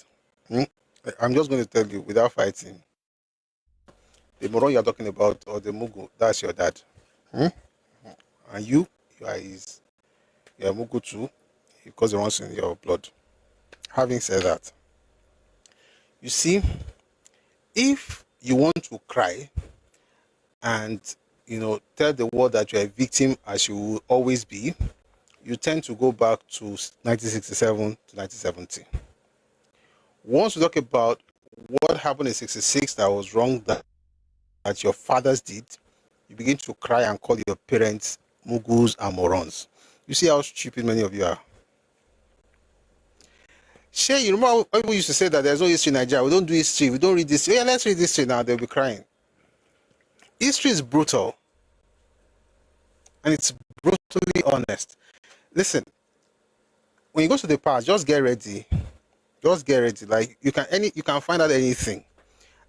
I'm just going to tell you without fighting. The moron you're talking about, or the mugu, that's your dad. And you're a mugu too, because it runs in your blood. Having said that, you see, if you want to cry and tell the world that you're a victim as you will always be, you tend to go back to 1967 to 1970. Once we talk about what happened in 66 that was wrong that your fathers did, you begin to cry and call your parents mugus and morons. You see how stupid many of you are. Shay, you remember how people used to say that there's no history in Nigeria? We don't do history. We don't read this. Yeah, let's read history now. They'll be crying. History is brutal. And it's brutally honest. Listen, when you go to the past, just get ready. Just get ready. Like you can find out anything.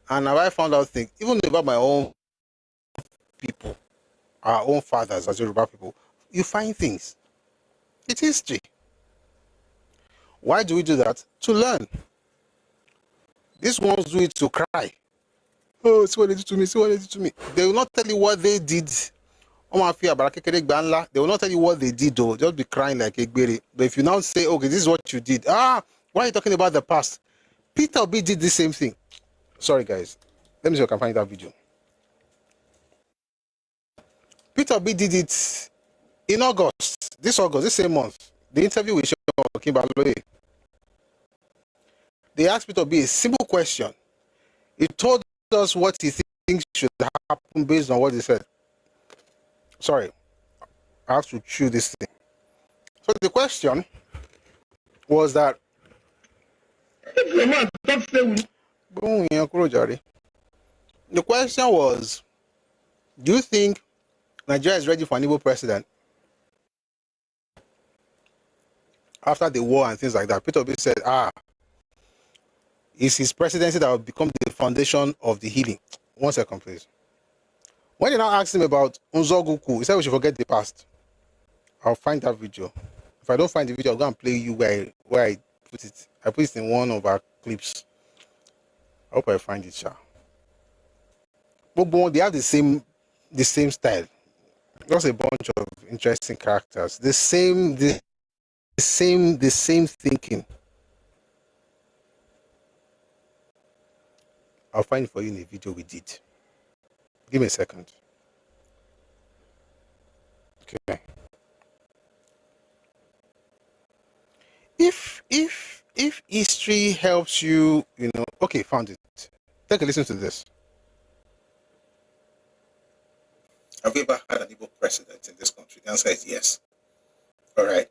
And now I found out things, even about my own people, our own fathers as Yoruba people, you find things. It's history. Why do we do that? To learn. These ones do it to cry. Oh, see what they did to me, see what they did to me. They will not tell you what they did. They will not tell you what they did, though. Just be crying like a baby. But if you now say, okay, this is what you did. Why are you talking about the past? Peter Obi did the same thing. Sorry, guys. Let me see if I can find that video. Peter Obi did it in August. This same month. The interview with Kimberly. They asked Peter Obi a simple question. He told us what he thinks should happen based on what he said. Sorry, I have to chew this thing. So the question was that the question was, do you think Nigeria is ready for an Igbo president after the war and things like that? Peter Obi said, it's his presidency that will become the foundation of the healing. 1 second, please. When you now asked him about Ojukwu, he said we should forget the past. I'll find that video. If I don't find the video, I'll go and play you where I put it. I put it in one of our clips. I hope I find it, Sha. But they have the same style. Just a bunch of interesting characters. The same thinking. I'll find it for you in the video we did. Give me a second. Okay. If history helps you, okay, found it. Take a listen to this. Have we ever had an Igbo president in this country? The answer is yes. All right.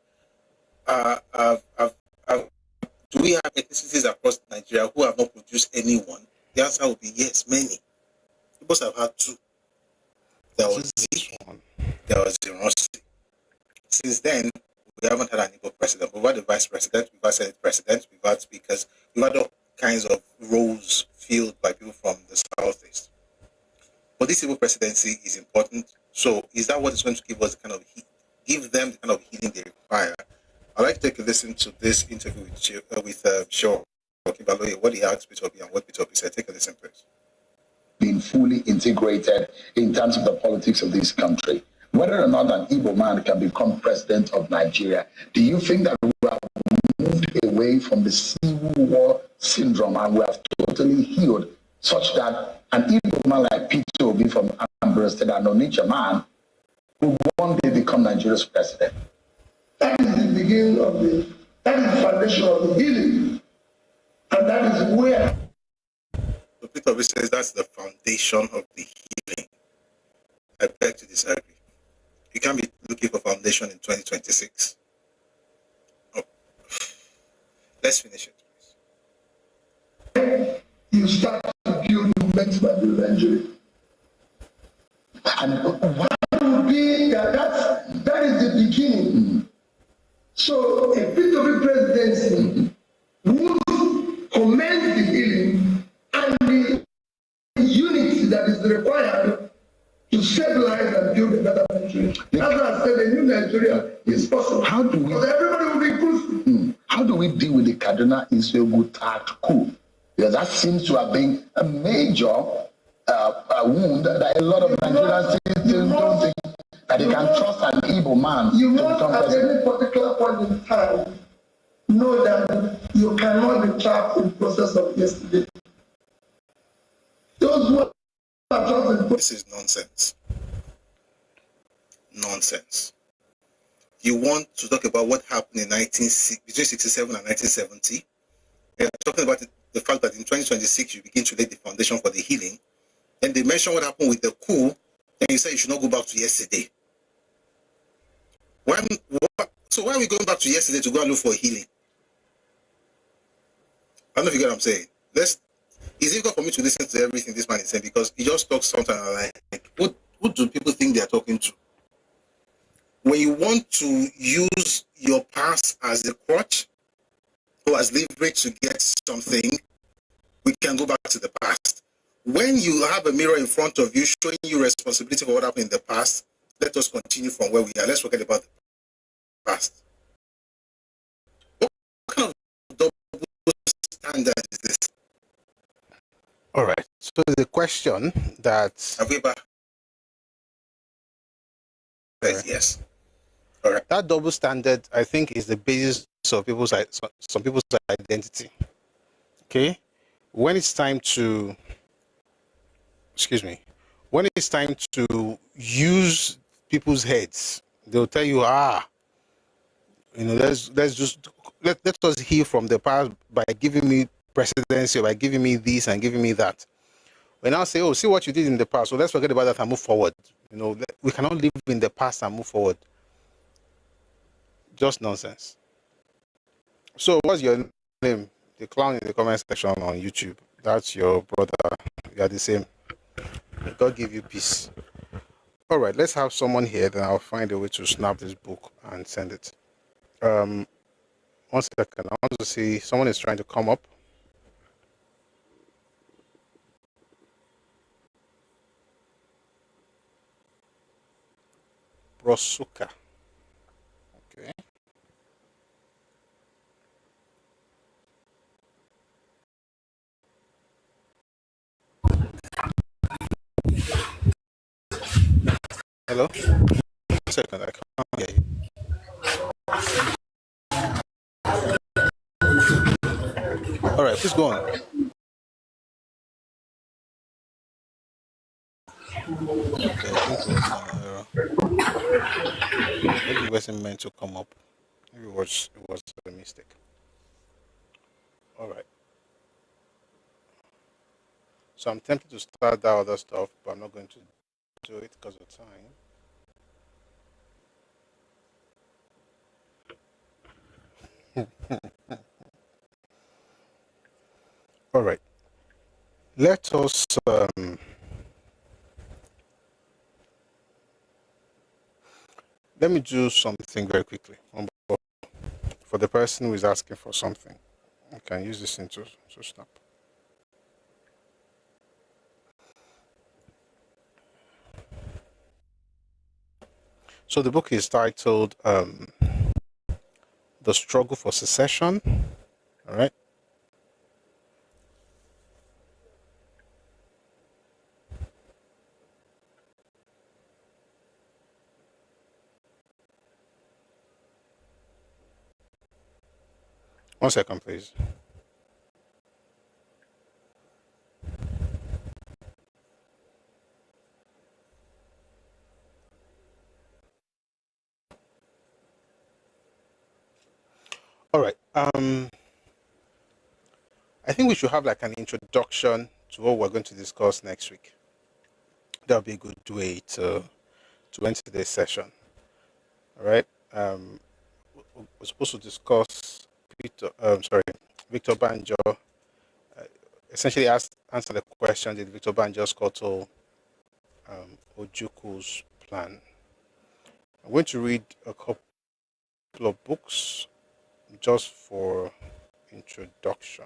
Do we have ethnicities across Nigeria who have not produced anyone? The answer would be yes, many. Igbos have had two. There was one. There was Rossi. Since then, we haven't had an Igbo president. We've had a vice president, we've had Senate president, we've had speakers, we've had all kinds of roles filled by people from the southeast. But this Igbo presidency is important. So, is that what is going to give us the kind of give them the kind of healing they require? I'd like to take a listen to this interview with Shaw Kimberly, what he asked Peter Obi and what Peter Obi said. Take a listen, please. Being fully integrated in terms of the politics of this country. Whether or not an Igbo man can become president of Nigeria, do you think that we have moved away from the Civil War syndrome and we have totally healed such that an Igbo man like Peter Obi from Anambra State, an Onitsha man, will one day become Nigeria's president? That is the beginning of that is the foundation of the healing. And that is where. So Peter Obi says that's the foundation of the healing. I beg to disagree. You can't be looking for foundation in 2026. Oh. Let's finish it, please. You start to build movements by the evangelism. And why would be that is the beginning? So a Peter Obi presidency would commence the healing and the unity that is required to stabilize and build a better Nigeria. That's why I said a new Nigeria is possible. How do we? Because everybody will be inclusive. How do we deal with the Kaduna Isuegu coup? Because that seems to have been a major wound that a lot of Nigerians still don't think that they can trust an Igbo man. You must, at any particular point in time, know that you cannot be trapped in the process of yesterday. Those who are trapped in this is nonsense. Nonsense. You want to talk about what happened in between 67 and 1970? You're talking about the fact that in 2026 you begin to lay the foundation for the healing. Then they mention what happened with the coup, and you say you should not go back to yesterday. So why are we going back to yesterday to go and look for healing? I don't know if you get what I'm saying. It's difficult for me to listen to everything this man is saying because he just talks something like, what do people think they are talking to? When you want to use your past as a crutch or as leverage to get something, we can go back to the past. When you have a mirror in front of you showing you responsibility for what happened in the past, let us continue from where we are. Let's forget about the past. What kind of double standard is this? All right. So the question that yes. All right. That double standard, I think, is the basis of some people's identity. Okay. When it's time to, when it's time to use people's heads, they'll tell you, let's let us heal from the past by giving me presidency or by giving me this and giving me that. We now say, see what you did in the past, so let's forget about that and move forward. We cannot live in the past and move forward. Just nonsense. So what's your name? The clown in the comment section on YouTube. That's your brother. You are the same. God give you peace. All right, let's have someone here, then I'll find a way to snap this book and send it. 1 second. I want to see someone is trying to come up. Brosuka. Okay. Hello? 1 second, I can't hear you. All right, please go on. Okay, I think it was an error. Maybe it wasn't meant to come up. Maybe it was a mistake. All right. So I'm tempted to start that other stuff, but I'm not going to do it because of time. All right. Let us let me do something very quickly for the person who is asking for something. I can use this thing to snap. So the book is titled The Struggle for Secession. All right. One second, please. All right. I think we should have like an introduction to what we're going to discuss next week. That would be a good way to end today's session. All right. We're supposed to discuss Victor Banjo. Essentially, answer the question: did Victor Banjo scuttle Ojukwu's plan? I'm going to read a couple of books just for introduction.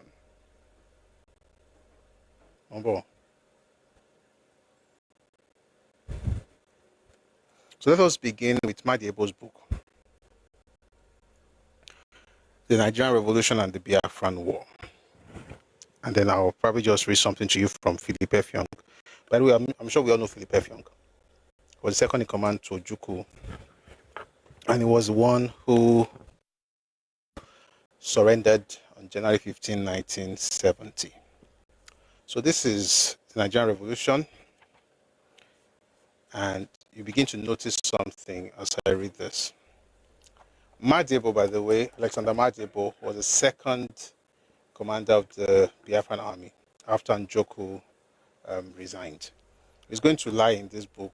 So let us begin with Madiebo's book, The Nigerian Revolution and the Biafran War. And then I'll probably just read something to you from Philip F. Young. By the way, I'm sure we all know Philip F. Young. He was second in command to Ojukwu. And he was the one who surrendered on January 15, 1970. So this is the Nigerian Revolution. And you begin to notice something as I read this. Madiebo, by the way, Alexander Madiebo, was the second commander of the Biafran army after Ojukwu resigned. It's going to lie in this book,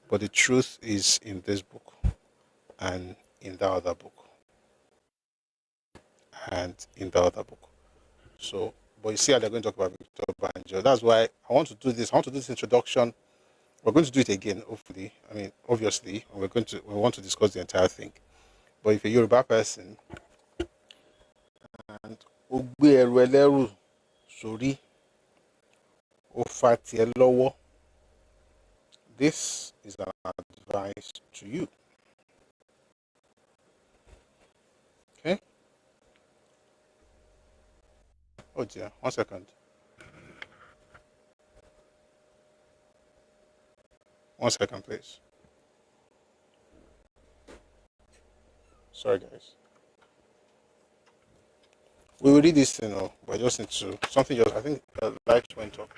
but the truth is in this book and in the other book. And in the other book. So, but you see how they're going to talk about Victor Banjo. That's why I want to do this. I want to do this introduction. We're going to do it again, hopefully. I mean, obviously, we want to discuss the entire thing. But if you're a Yoruba person and this is an advice to you. Okay? Oh dear, 1 second. 1 second, please. Sorry, guys. We will read this, but I just need to something. Just I think lights went up.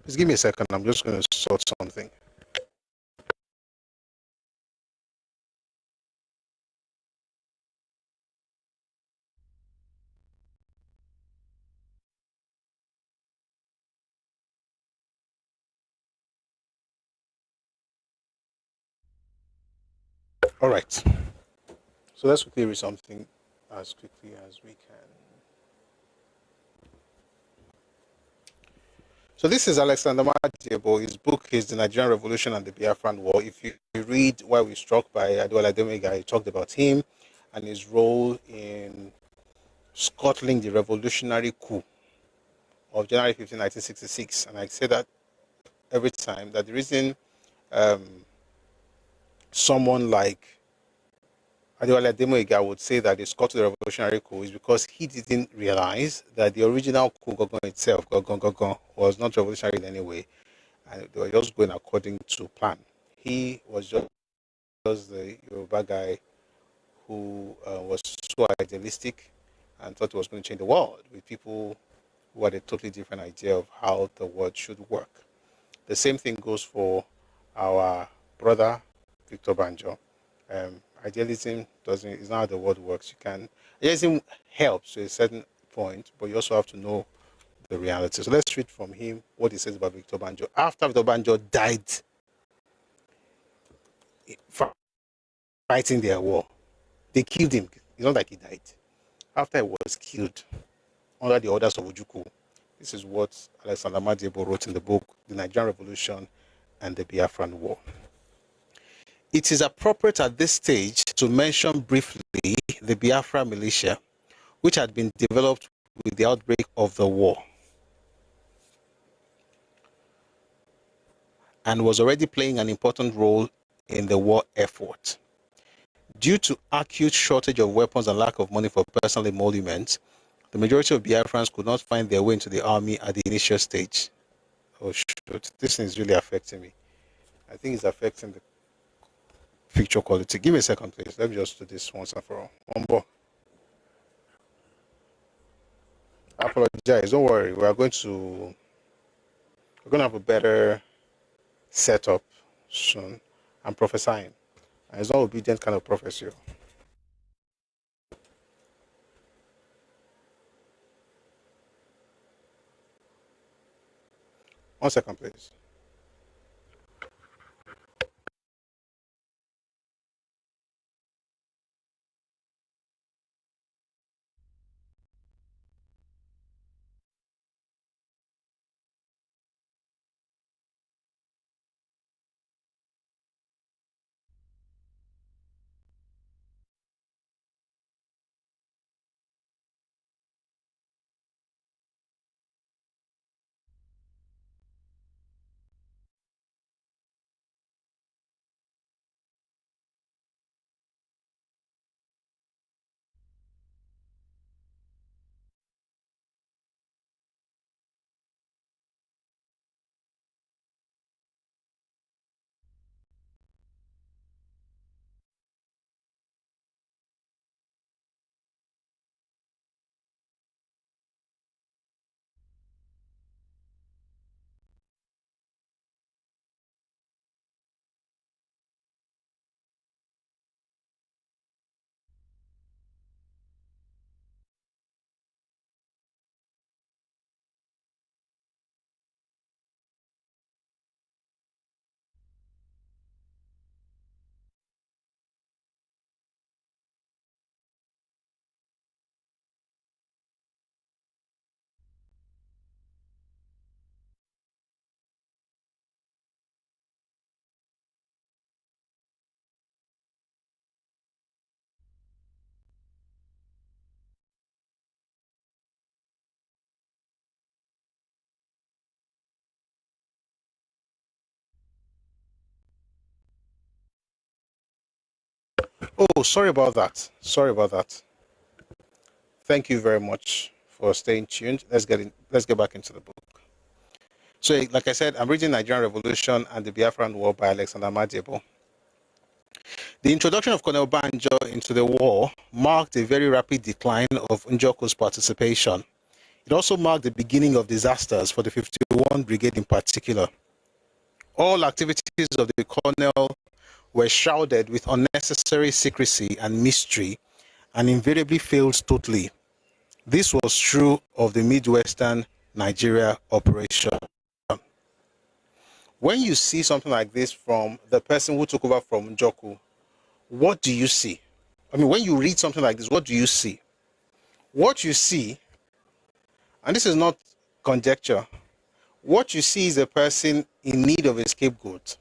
Please give me a second. I'm just going to sort something. All right. So let's quickly read something as quickly as we can. So this is Alexander Madiebo. His book is The Nigerian Revolution and the Biafran War. If you read Why We Struck by Adewale Ademega, he talked about him and his role in scuttling the revolutionary coup of January 15, 1966. And I say that every time, that the reason someone like Adewale Ademega would say that they scuttled the revolutionary coup is because he didn't realize that the original coup itself, was not revolutionary in any way. And they were just going according to plan. He was just the Yoruba guy who was so idealistic and thought he was going to change the world with people who had a totally different idea of how the world should work. The same thing goes for our brother, Victor Banjo. Idealism is not how the world works. Idealism helps to a certain point, but you also have to know the reality. So let's read from him what he says about Victor Banjo. After Victor Banjo died fighting their war, they killed him. It's not like he died. After he was killed under the orders of Ojukwu, this is what Alexander Madiebo wrote in the book, The Nigerian Revolution and the Biafran War. It is appropriate at this stage to mention briefly the Biafra militia, which had been developed with the outbreak of the war and was already playing an important role in the war effort. Due to acute shortage of weapons and lack of money for personal emoluments, the majority of Biafrans could not find their way into the army at the initial stage. Oh shoot, this thing is really affecting me. I think it's affecting the picture quality. Give me a second, please. Let me just do this once and for all. One more. I apologize. Don't worry. We're going to have a better setup soon. I'm prophesying. And it's not obedient kind of prophecy. 1 second, please. Oh, sorry about that. Sorry about that. Thank you very much for staying tuned. Let's get back into the book. So, like I said, I'm reading Nigerian Revolution and the Biafran War by Alexander Madiebo. The introduction of Colonel Banjo into the war marked a very rapid decline of Njoku's participation. It also marked the beginning of disasters for the 51 Brigade in particular. All activities of the colonel were shrouded with unnecessary secrecy and mystery and invariably failed totally. This was true of the Midwestern Nigeria operation. When you see something like this from the person who took over from Ojukwu, what do you see? I mean, when you read something like this, what do you see? What you see, and this is not conjecture, what you see is a person in need of a scapegoat.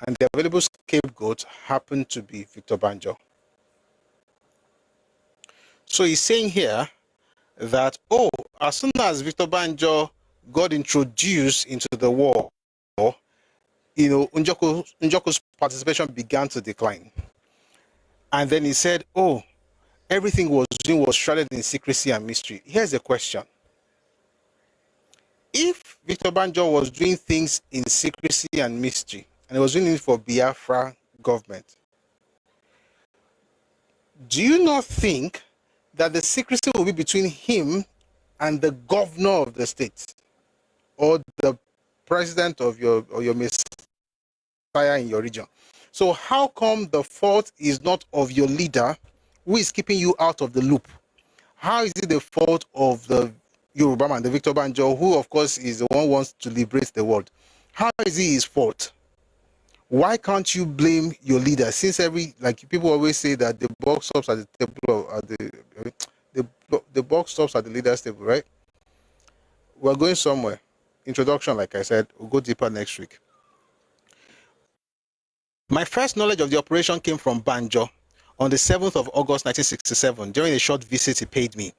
And the available scapegoat happened to be Victor Banjo. So he's saying here that, oh, as soon as Victor Banjo got introduced into the war, you know, Njoku's participation began to decline. And then he said, oh, everything was doing was shrouded in secrecy and mystery. Here's the question. If Victor Banjo was doing things in secrecy and mystery, and he was doing it for Biafra government, do you not think that the secrecy will be between him and the governor of the state, or the president of your messiah in your region? So how come the fault is not of your leader who is keeping you out of the loop? How is it the fault of the Yoruba man, the Victor Banjo, who of course is the one who wants to liberate the world? How is it his fault? Why can't you blame your leader? Since like people always say that the buck stops at the table, the buck stops at the leader's table, right? We're going somewhere. Introduction, like I said, we'll go deeper next week. My first knowledge of the operation came from Banjo on the 7th of August 1967 during a short visit he paid me.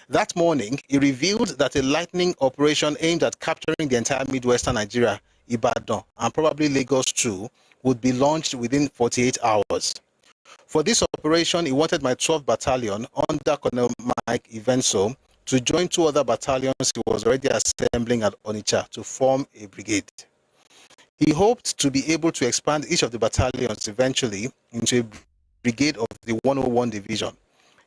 That morning, he revealed that a lightning operation aimed at capturing the entire Midwestern Nigeria, Ibadan, and probably Lagos too, would be launched within 48 hours. For this operation, he wanted my 12th Battalion under Colonel Mike Evenso to join two other battalions he was already assembling at Onitsha to form a brigade. He hoped to be able to expand each of the battalions eventually into a brigade of the 101 Division.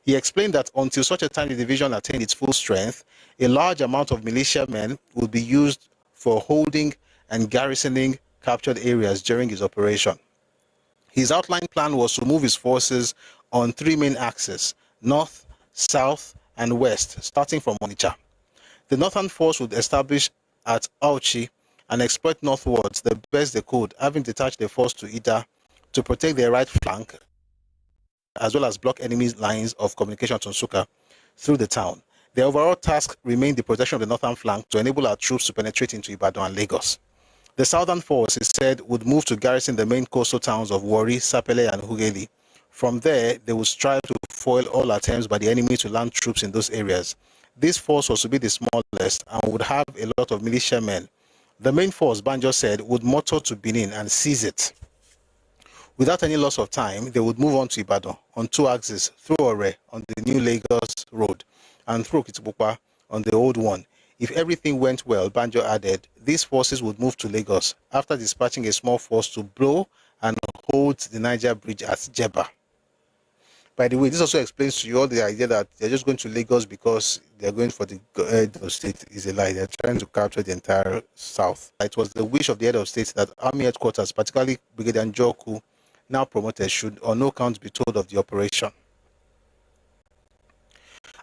He explained that until such a time the division attained its full strength, a large amount of militiamen would be used for holding and garrisoning captured areas during his operation. His outline plan was to move his forces on three main axes: north, south, and west, starting from Onitsha. The northern force would establish at Auchi and exploit northwards the best they could, having detached the force to Ida to protect their right flank, as well as block enemy lines of communication to Nsukka through the town. The overall task remained the protection of the northern flank to enable our troops to penetrate into Ibadan and Lagos. The southern force, he said, would move to garrison the main coastal towns of Warri, Sapele, and Hugeli. From there, they would strive to foil all attempts by the enemy to land troops in those areas. This force was to be the smallest and would have a lot of militiamen. The main force, Banjo said, would motor to Benin and seize it. Without any loss of time, they would move on to Ibadan on two axes, through Ore on the new Lagos road and through Okitibukwa on the old one. If everything went well, Banjo added, these forces would move to Lagos after dispatching a small force to blow and hold the Niger Bridge at Jebba. By the way, this also explains to you all the idea that they're just going to Lagos because they're going for the head of state is a lie. They're trying to capture the entire south. It was the wish of the head of state that army headquarters, particularly Brigadier Ojukwu, now promoted, should on no count be told of the operation.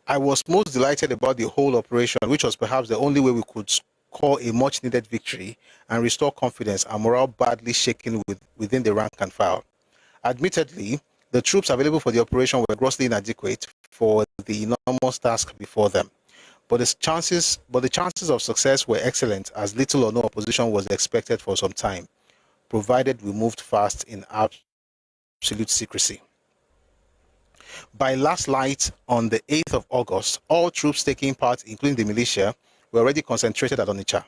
I was most delighted about the whole operation, which was perhaps the only way we could score a much needed victory and restore confidence and morale badly shaken within the rank and file. Admittedly, the troops available for the operation were grossly inadequate for the enormous task before them. But the chances of success were excellent, as little or no opposition was expected for some time, provided we moved fast in absolute secrecy. By last light on the 8th of August, all troops taking part, including the militia, were already concentrated at Onitsha.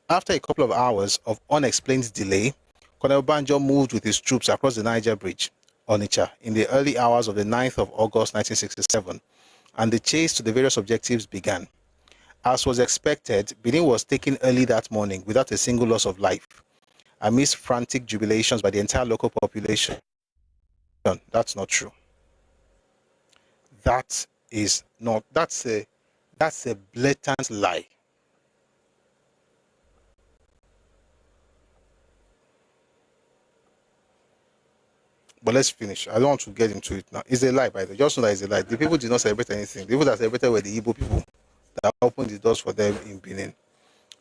After a couple of hours of unexplained delay, Colonel Banjo moved with his troops across the Niger Bridge. Onitsha in the early hours of the 9th of August 1967, and the chase to the various objectives began. As was expected, Benin was taken early that morning without a single loss of life, amidst frantic jubilations by the entire local population. That's not true. That's a blatant lie. But let's finish. I don't want to get into it now. It's a lie, by the way. Just know that it's a lie. The people did not celebrate anything. The people that celebrated were the Igbo people that opened the doors for them in Benin.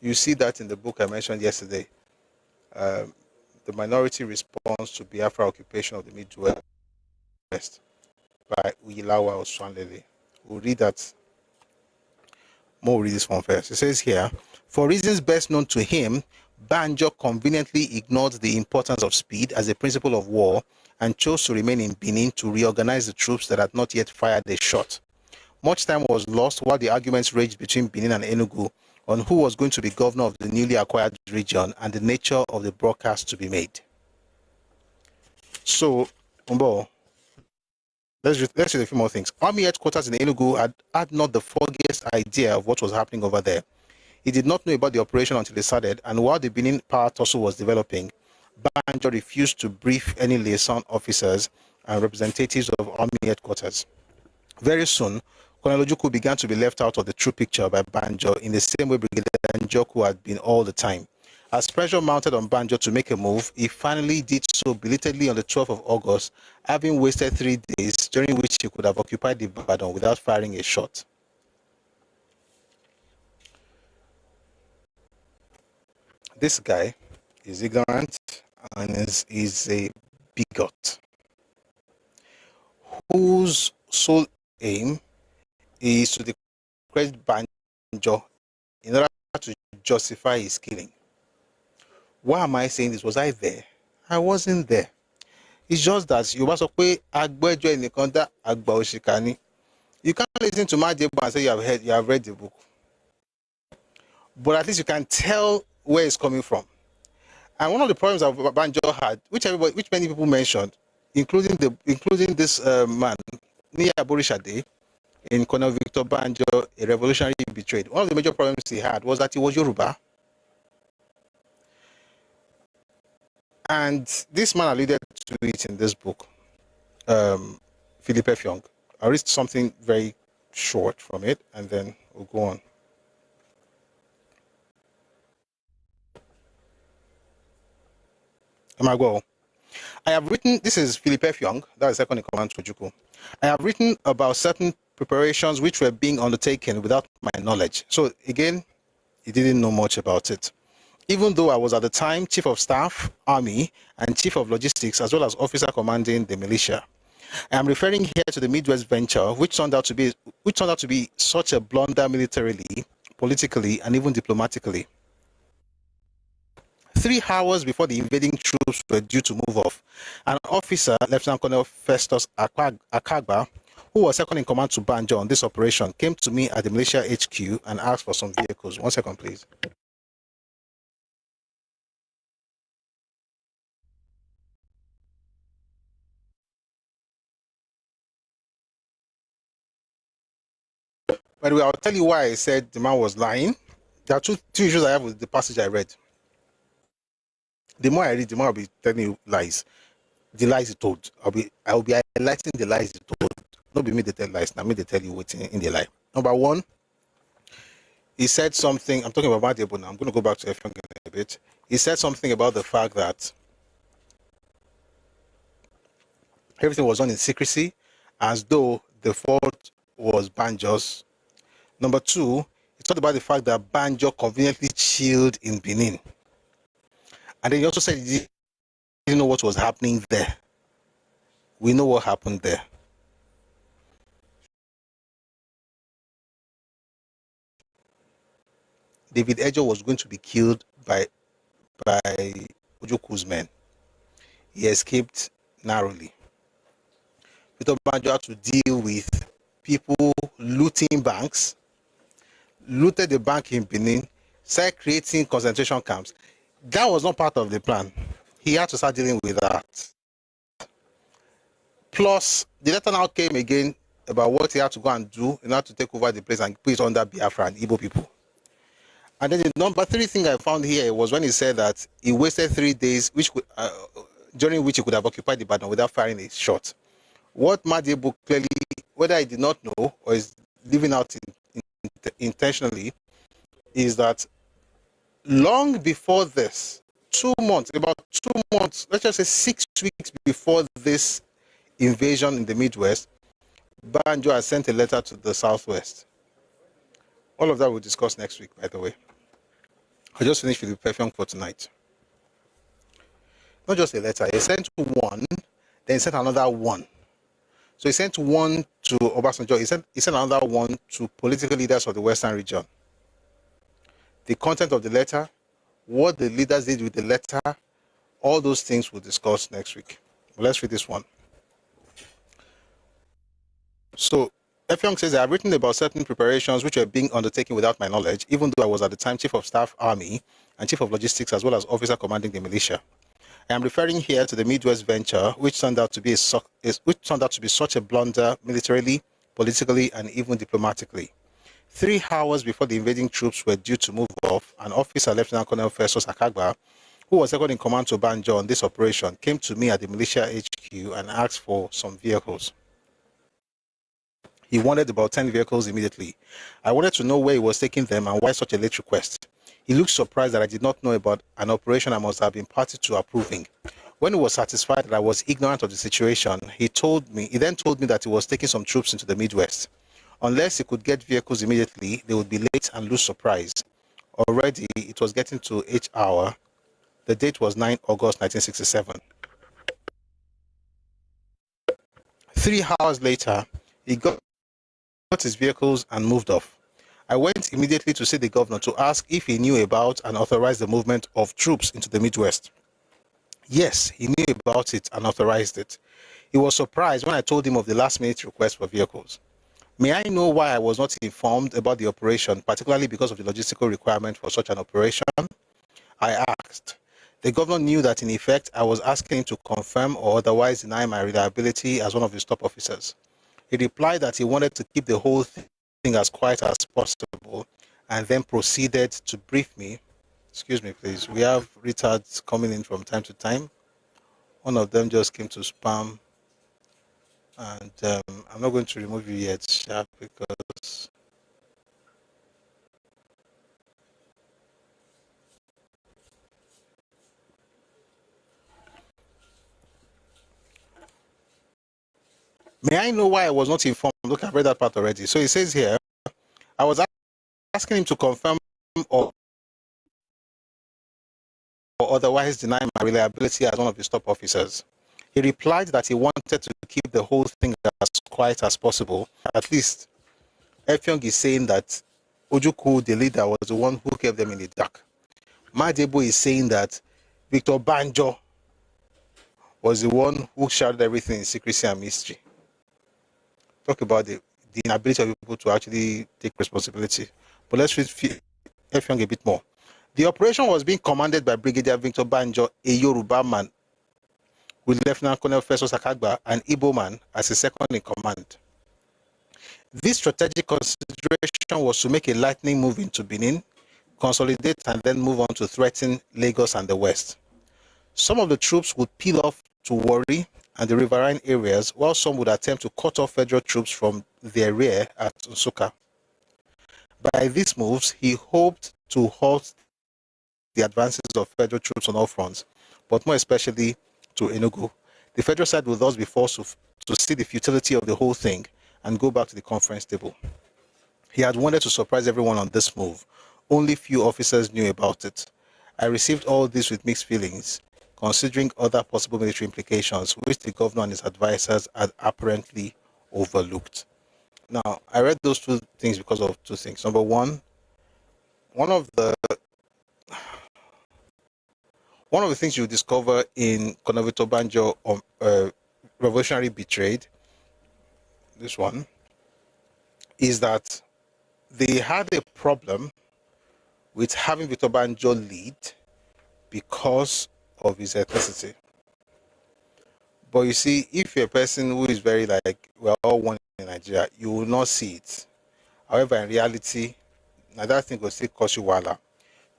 You see that in the book I mentioned yesterday. The minority response to Biafra occupation of the Midwest by Uyilawa Oswanlele. We'll read that. More read this one first. It says here, for reasons best known to him, Banjo conveniently ignored the importance of speed as a principle of war and chose to remain in Benin to reorganize the troops that had not yet fired a shot. Much time was lost while the arguments raged between Benin and Enugu on who was going to be governor of the newly acquired region and the nature of the broadcast to be made. So, Umbo, let's read a few more things. Army headquarters in Enugu had not the foggiest idea of what was happening over there. He did not know about the operation until it started, and while the Benin power tussle was developing, Banjo refused to brief any liaison officers and representatives of Army headquarters. Very soon, Colonel Ojukwu began to be left out of the true picture by Banjo in the same way Brigadier Njoku had been all the time. As pressure mounted on Banjo to make a move, he finally did so belatedly on the 12th of August, having wasted 3 days during which he could have occupied the Ibadan without firing a shot. This guy is ignorant and is a bigot whose sole aim is to discredit Banjo in order to justify his killing. Why am I saying this? Was I there? I wasn't there. It's just that you must say Agbejo in the conda Agba Oshikani. You can't listen to Banjo and say you have read the book. But at least you can tell where it's coming from. And one of the problems that Banjo had, which many people mentioned, including this man, Nia Borishade, in Colonel Victor Banjo, a revolutionary betrayed. One of the major problems he had was that he was Yoruba. And this man alluded to it in this book, Philip F. Young. I'll read something very short from it, and then we'll go on. I have written, this is Philip F. Young, that is second in command to Ojukwu. I have written about certain preparations which were being undertaken without my knowledge. So again, he didn't know much about it. Even though I was at the time Chief of Staff, Army, and Chief of Logistics, as well as officer commanding the militia. I am referring here to the Midwest venture, which turned out to be such a blunder militarily, politically, and even diplomatically. 3 hours before the invading troops were due to move off, an officer, Lieutenant Colonel Festus Akagba, who was second in command to Banjo on this operation, came to me at the militia HQ and asked for some vehicles. 1 second, please. By the way, I'll tell you why I said the man was lying. There are two issues I have with the passage I read. The more I read, the more I'll be telling you lies. The lies he told. I'll be highlighting the lies he told. Not be me to tell lies, now me to tell you what's in the lie. Number one, he said something. I'm talking about Banjo now. I'm going to go back to F. Young in a bit. He said something about the fact that everything was done in secrecy, as though the fault was Banjo's. Number two, he talked about the fact that Banjo conveniently chilled in Benin. And then he also said he didn't know what was happening there. We know what happened there. David Ejo was going to be killed by Ojukwu's men. He escaped narrowly. Peter Banjo had to deal with people looting banks, looted the bank in Benin, started creating concentration camps. That was not part of the plan. He had to start dealing with that. Plus, the letter now came again about what he had to go and do in order to take over the place and put it under Biafra and Igbo people. And then the number 3 thing I found here was when he said that he wasted 3 days, during which he could have occupied the Ibadan without firing a shot. What Madibu clearly, whether he did not know or is leaving out intentionally, is that long before this, 2 months, about 2 months, let's just say 6 weeks before this invasion in the Midwest, Banjo has sent a letter to the Southwest. All of that we'll discuss next week, by the way. I just finished with the perfume for tonight. Not just a letter, he sent one, then he sent another one. So he sent one to Obasanjo, he sent another one to political leaders of the Western region. The content of the letter, what the leaders did with the letter, all those things we'll discuss next week. But let's read this one. So, Effiong says, I have written about certain preparations which were being undertaken without my knowledge, even though I was at the time Chief of Staff Army and Chief of Logistics as well as officer commanding the militia. I am referring here to the Midwest venture, which turned out to be such a blunder militarily, politically, and even diplomatically. 3 hours before the invading troops were due to move off, an officer, Lieutenant Colonel Festus Akagba, who was second in command to Banjo on this operation, came to me at the militia HQ and asked for some vehicles. He wanted about 10 vehicles immediately. I wanted to know where he was taking them and why such a late request. He looked surprised that I did not know about an operation I must have been party to approving. When he was satisfied that I was ignorant of the situation, he then told me that he was taking some troops into the Midwest. Unless he could get vehicles immediately, they would be late and lose surprise. Already, it was getting to H hour. The date was 9 August 1967. 3 hours later, he got his vehicles and moved off. I went immediately to see the governor to ask if he knew about and authorized the movement of troops into the Midwest. Yes, he knew about it and authorized it. He was surprised when I told him of the last-minute request for vehicles. May I know why I was not informed about the operation, particularly because of the logistical requirement for such an operation? I asked. The governor knew that in effect I was asking him to confirm or otherwise deny my reliability as one of his top officers. He replied that he wanted to keep the whole thing as quiet as possible and then proceeded to brief me. Excuse me, please. We have retards coming in from time to time. One of them just came to spam, and I'm not going to remove you yet, Sharp, because may I know why I was not informed? Look, I've read that part already. So he says here, I was asking him to confirm or otherwise deny my reliability as one of his top officers. He replied that he wanted to keep the whole thing as quiet as possible. At least, Effiong is saying that Ojukwu, the leader, was the one who kept them in the dark. Madebo is saying that Victor Banjo was the one who shouted everything in secrecy and mystery. Talk about the inability of people to actually take responsibility. But let's read Effiong a bit more. The operation was being commanded by Brigadier Victor Banjo, a Yoruba man, with Lieutenant Colonel Festus Akagba, an Igbo man, as his second in command. This strategic consideration was to make a lightning move into Benin, consolidate, and then move on to threaten Lagos and the West. Some of the troops would peel off to Warri and the riverine areas, while some would attempt to cut off federal troops from their rear at Nsukka. By these moves, he hoped to halt the advances of federal troops on all fronts, but more especially to Enugu. The federal side will thus be forced to see the futility of the whole thing and go back to the conference table. He had wanted to surprise everyone on this move. Only few officers knew about it. I received all this with mixed feelings, considering other possible military implications, which the governor and his advisors had apparently overlooked. Now, I read those 2 things because of 2 things. Number one, one of the things you discover in Colonel Victor Banjo Revolutionary Betrayed, this one, is that they had a problem with having Victor Banjo lead because of his ethnicity. But you see, if you're a person who is very like, we're all one in Nigeria, you will not see it. However, in reality, now that thing will still cost you wala.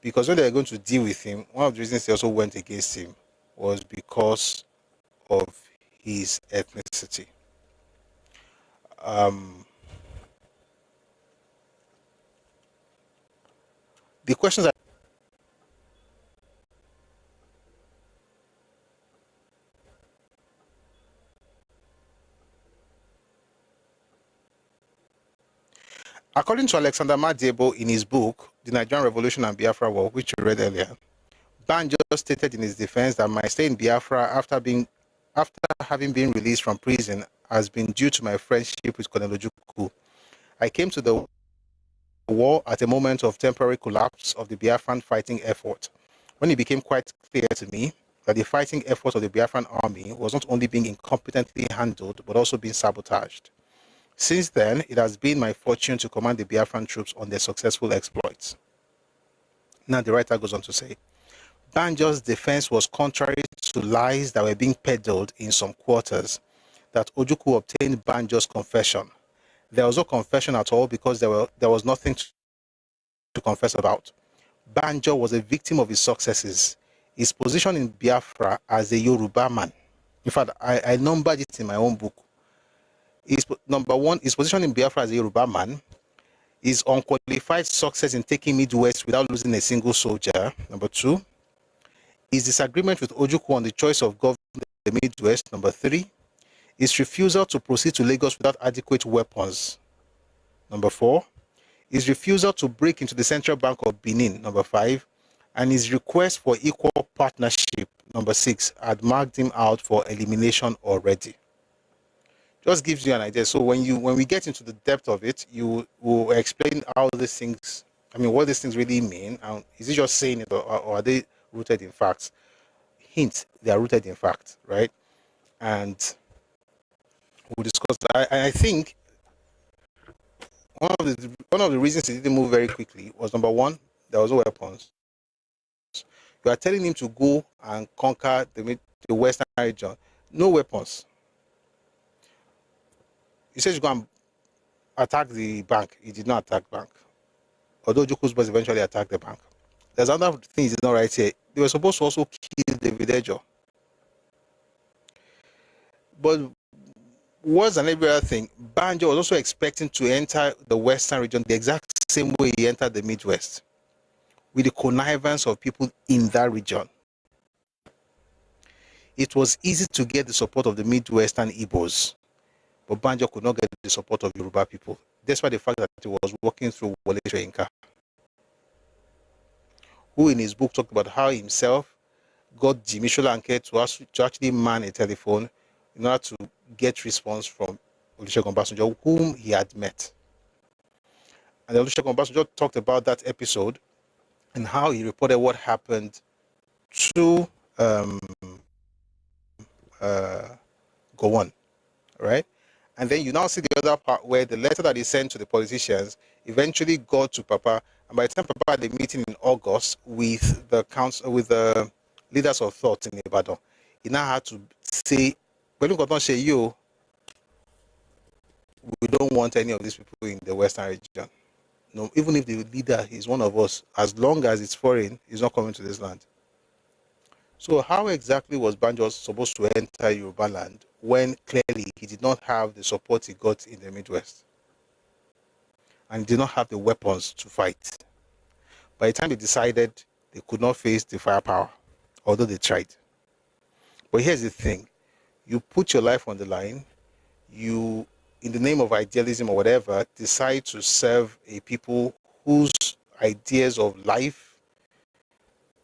Because when they're going to deal with him, one of the reasons they also went against him was because of his ethnicity. The questions are according to Alexander Madiebo in his book, The Nigerian Revolution and Biafra War, which you read earlier, Banjo stated in his defense that my stay in Biafra after having been released from prison has been due to my friendship with Colonel Ojukwu. I came to the war at a moment of temporary collapse of the Biafran fighting effort, when it became quite clear to me that the fighting effort of the Biafran army was not only being incompetently handled, but also being sabotaged. Since then, it has been my fortune to command the Biafran troops on their successful exploits. Now the writer goes on to say, Banjo's defense was contrary to lies that were being peddled in some quarters, that Ojukwu obtained Banjo's confession. There was no confession at all because there was nothing to confess about. Banjo was a victim of his successes. His position in Biafra as a Yoruba man. In fact, I numbered it in my own book. Number one, his position in Biafra as a Yoruba man, his unqualified success in taking Midwest without losing a single soldier. Number two, his disagreement with Ojukwu on the choice of governing the Midwest. Number three, his refusal to proceed to Lagos without adequate weapons. Number four, his refusal to break into the Central Bank of Benin. Number five, and his request for equal partnership. Number six, had marked him out for elimination already. Just gives you an idea. So when we get into the depth of it, you will explain how these things, what these things really mean. Is it just saying it, or are they rooted in facts? Hint, they are rooted in fact, right? And we'll discuss that. I think one of the reasons he didn't move very quickly was, number one, there was no weapons. You are telling him to go and conquer the western region. No weapons. He says you go and attack the bank. He did not attack bank. Although Ojukwu's boys eventually attacked the bank. There's another thing he did not write here. They were supposed to also kill David Ejo. But worse than every other thing, Banjo was also expecting to enter the western region the exact same way he entered the Midwest, with the connivance of people in that region. It was easy to get the support of the Midwestern Igbos, but Banjo could not get the support of Yoruba people, despite the fact that he was working through Wole Soyinka, who in his book talked about how himself got Jimmy Solanke to actually man a telephone in order to get response from Olusegun Obasanjo, whom he had met. And Olusegun Obasanjo talked about that episode and how he reported what happened to Gowon, right? And then you now see the other part where the letter that he sent to the politicians eventually got to Papa, and by the time Papa had the meeting in August with the council, with the leaders of thought in Ibadan, he now had to say, we don't want any of these people in the western region. No, even if the leader is one of us, as long as it's foreign, he's not coming to this land. So how exactly was Banjo supposed to enter Yoruba land when clearly he did not have the support he got in the Midwest? And he did not have the weapons to fight. By the time they decided, they could not face the firepower, although they tried. But here's the thing. You put your life on the line, you, in the name of idealism or whatever, decide to serve a people whose ideas of life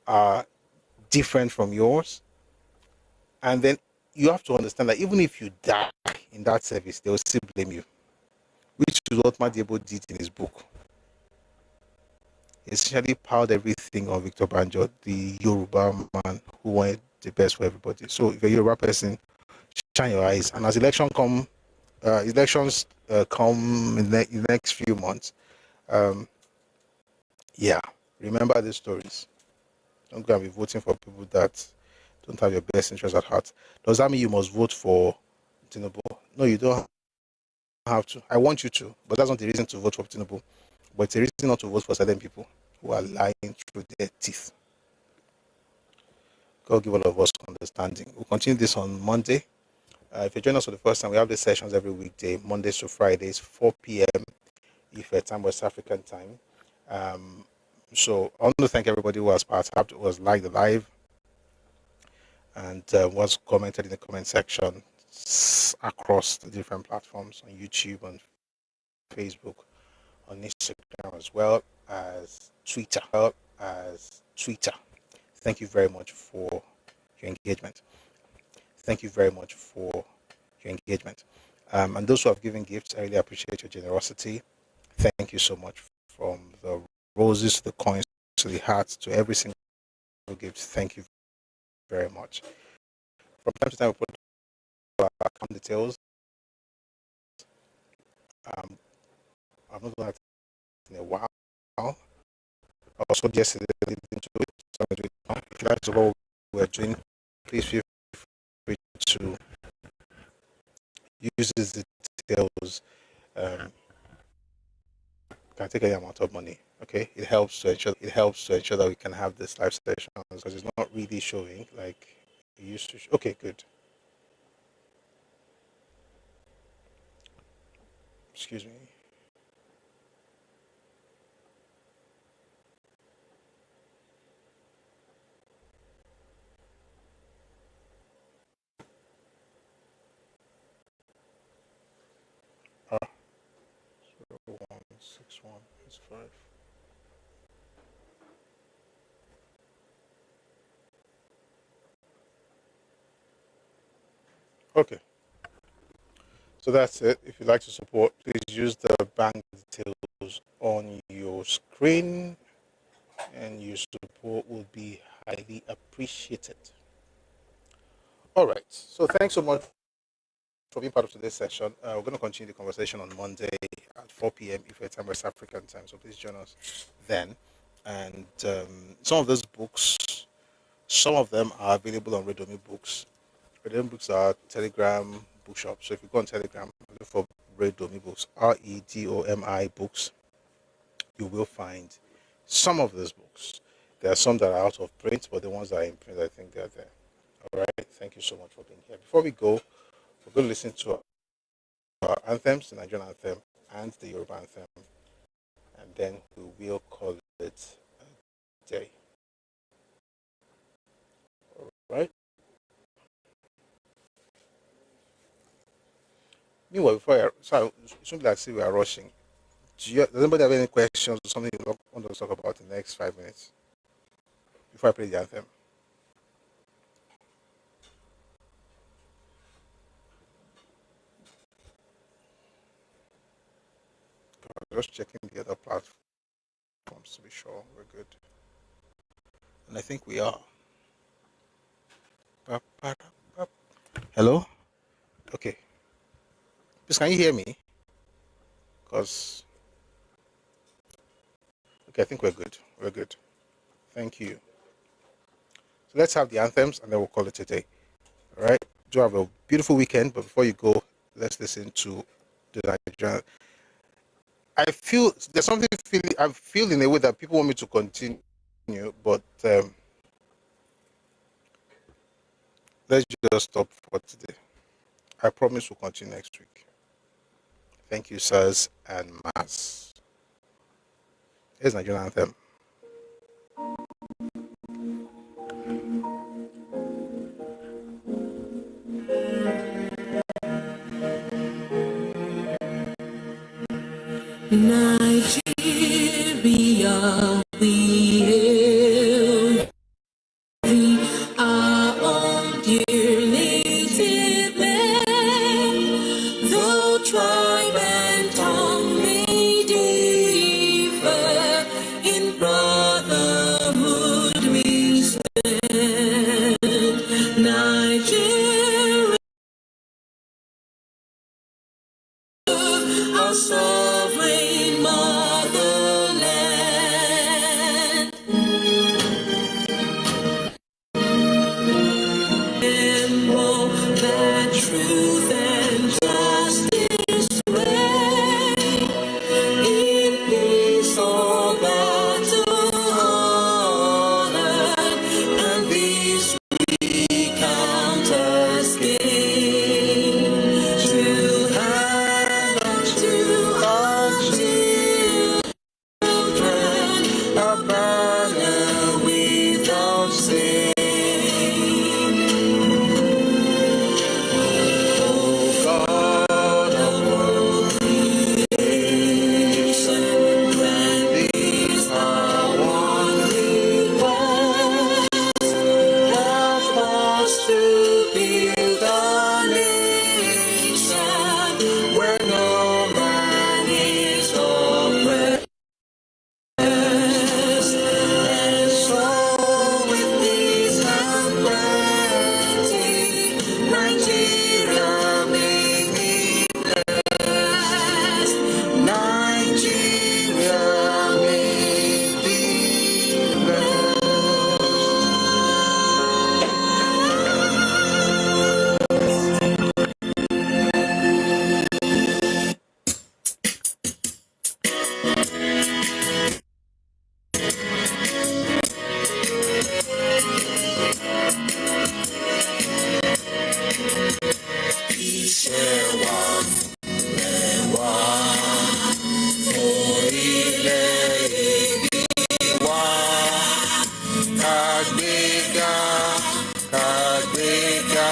are different from yours. And then you have to understand that even if you die in that service, they will still blame you, which is what Madiebo did in his book. He essentially piled everything on Victor Banjo, the Yoruba man who wanted the best for everybody. So if you're a Yoruba person, shine your eyes. And as elections come in the next few months, remember these stories. Don't go and be voting for people that don't have your best interest at heart. Does that mean you must vote for Tinubu? No, you don't have to. I want you to, but that's not the reason to vote for Tinubu. But it's a reason not to vote for certain people who are lying through their teeth. God give all of us understanding. We'll continue this on Monday. If you join us for the first time, we have these sessions every weekday, Mondays to Fridays, 4 p.m. if time West African time. So I want to thank everybody who has participated, who has liked the live, and was commented in the comment section across the different platforms on YouTube, on Facebook, on Instagram, as well as Twitter. Thank you very much for your engagement. Thank you very much for your engagement. And those who have given gifts, I really appreciate your generosity. Thank you so much. From the roses to the coins to the hearts to every single gift. Thank you very much. From time to time, we put account details. I'm not going to in a while. I also yesterday into it. So I'm doing it now. If you like to what we're doing, please feel free to use these details. Can take any amount of money. Okay, it helps to ensure that we can have this live session because it's not really showing like it used to. Okay, good. Excuse me. Ah, 016165. Okay. So that's it. If you'd like to support, please use the bank details on your screen, and your support will be highly appreciated. All right. So thanks so much for being part of today's session. We're going to continue the conversation on Monday at 4 p.m. if it's time West African time. So please join us then. And some of those books, some of them are available on Redomi Books. Redomi Books are Telegram bookshop. So if you go on Telegram, look for Redomi Books, REDOMI Books, you will find some of those books. There are some that are out of print, but the ones that are in print, I think they're there. All right. Thank you so much for being here. Before we go, we're going to listen to our anthems, the Nigerian anthem and the Yoruba anthem, and then we will call it a day. All right. Meanwhile, it shouldn't be like we are rushing. Does anybody have any questions or something you want to talk about in the next 5 minutes before I play the anthem? Just checking the other platforms to be sure we're good. And I think we are. Hello? Okay. Please, can you hear me? Because, okay, I think we're good. We're good. Thank you. So let's have the anthems and then we'll call it a day. All right? Do have a beautiful weekend, but before you go, let's listen to the Nigerian. I feel there's something I feel in a way that people want me to continue, but let's just stop for today. I promise we'll continue next week. Thank you, sirs and mass. Here's Nigerian anthem. Nigeria, we hail thee, our own dear native land. Though tribe and tongue may differ, in brotherhood we stand. Nigeria, our sovereign motherland. wá fún ilẹ̀-èdè wa. Kàgbéga, kàgbéga,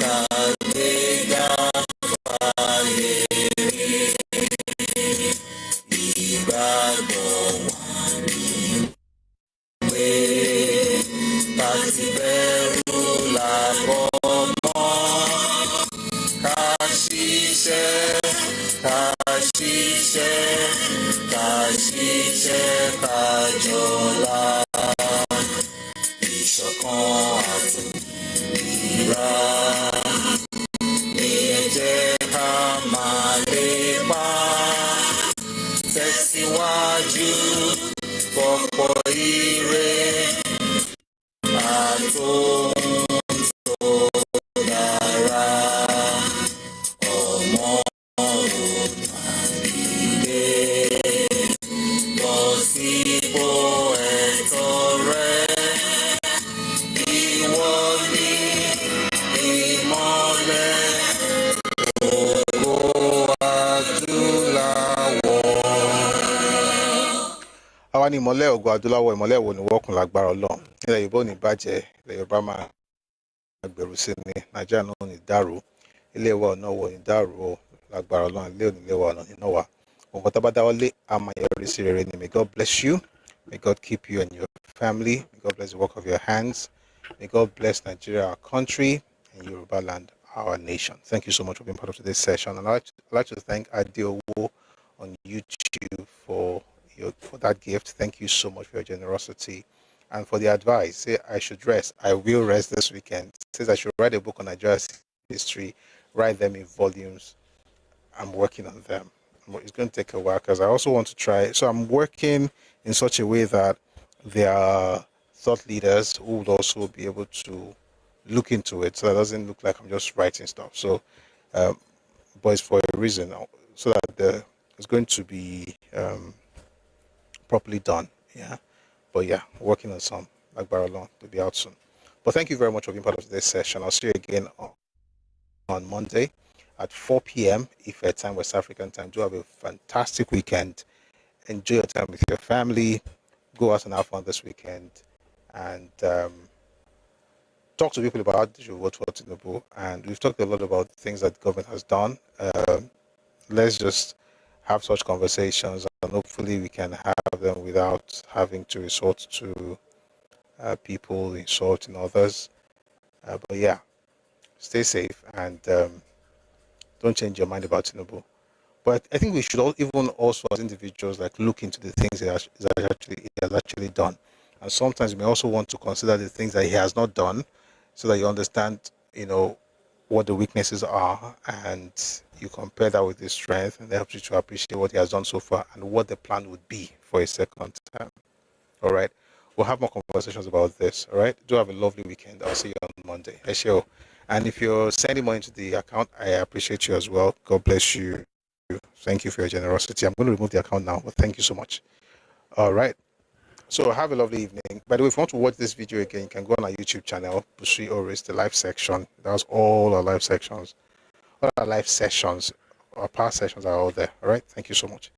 kàgbéga fàyè ìgbàgbọ́ wa pé láti bẹ̀rù làbọ̀ mọ́. Ká ṣiṣẹ́, ká ṣiṣẹ́, ká ṣiṣẹ́, ká jọlá. Ìṣọ̀kan àtòmìnira ni ẹ jẹ́ ká máa lépa. Tẹ̀síwájú fọ̀pọ̀ ire àtòhun tó dára. Ọmọ òmàdìdé lọ sípò ẹ̀tọ́ rẹ. Ìwọ ni ìmọ́lẹ̀ ògo adúláwọ̀. Àwa ni ìmọ́lẹ̀ ògo adúláwọ̀, ìmọ́lẹ̀ wo ni wọ́kùn lágbára Ọlọ́run. Ilẹ̀ Yorùbá ò ní bàjẹ́, ilẹ̀ Yorùbá máa gbèrú sí ni, Nàìjíríà náà ò ní dàrú, ilé wa ọ̀nà wọ̀ ní dàrú o, lágbára Ọlọ́run, ilé òní ilé wa ọ̀nà nínú wa. Nǹkan tó bá dáwọ́ lé, a máa yọrí sí rere ni. May God bless you. May God keep you and your family. May God bless the work of your hands. May God bless Nigeria, our country, and Yoruba land, our nation. Thank you so much for being part of today's session. And I'd like to thank Adeowo on YouTube for that gift. Thank you so much for your generosity. And for the advice, say I should rest. I will rest this weekend. Says I should write a book on Nigeria's history, write them in volumes. I'm working on them. It's going to take a while because I also want to try. So I'm working in such a way that there are thought leaders who would also be able to look into it, so that it doesn't look like I'm just writing stuff. So, but it's for a reason, so that it's going to be properly done. Yeah. But yeah, working on some, like Baralon, to be out soon. But thank you very much for being part of today's session. I'll see you again on Monday at 4 p.m. Ife time, West African time. Do have a fantastic weekend. Enjoy your time with your family. Go out and have fun this weekend. And talk to people about how they should vote for Tinubu. And we've talked a lot about things that the government has done. Let's just have such conversations, and hopefully we can have them without having to resort to people insulting others. But yeah, stay safe and don't change your mind about Tinubu. But I think we should all, even also as individuals, like look into the things he has actually done. And sometimes we may also want to consider the things that he has not done, so that you understand, what the weaknesses are, and you compare that with his strength, and that helps you to appreciate what he has done so far and what the plan would be for a second time. All right. We'll have more conversations about this. All right. Do have a lovely weekend. I'll see you on Monday. Esho. And if you're sending money to the account, I appreciate you as well. God bless you. Thank you for your generosity. I'm going to remove the account now, but thank you so much. All right. So have a lovely evening. By the way, if you want to watch this video again, you can go on our YouTube channel, Busri Oris, the live section. That's all our live sections. All our live sessions, our past sessions are all there. All right. Thank you so much.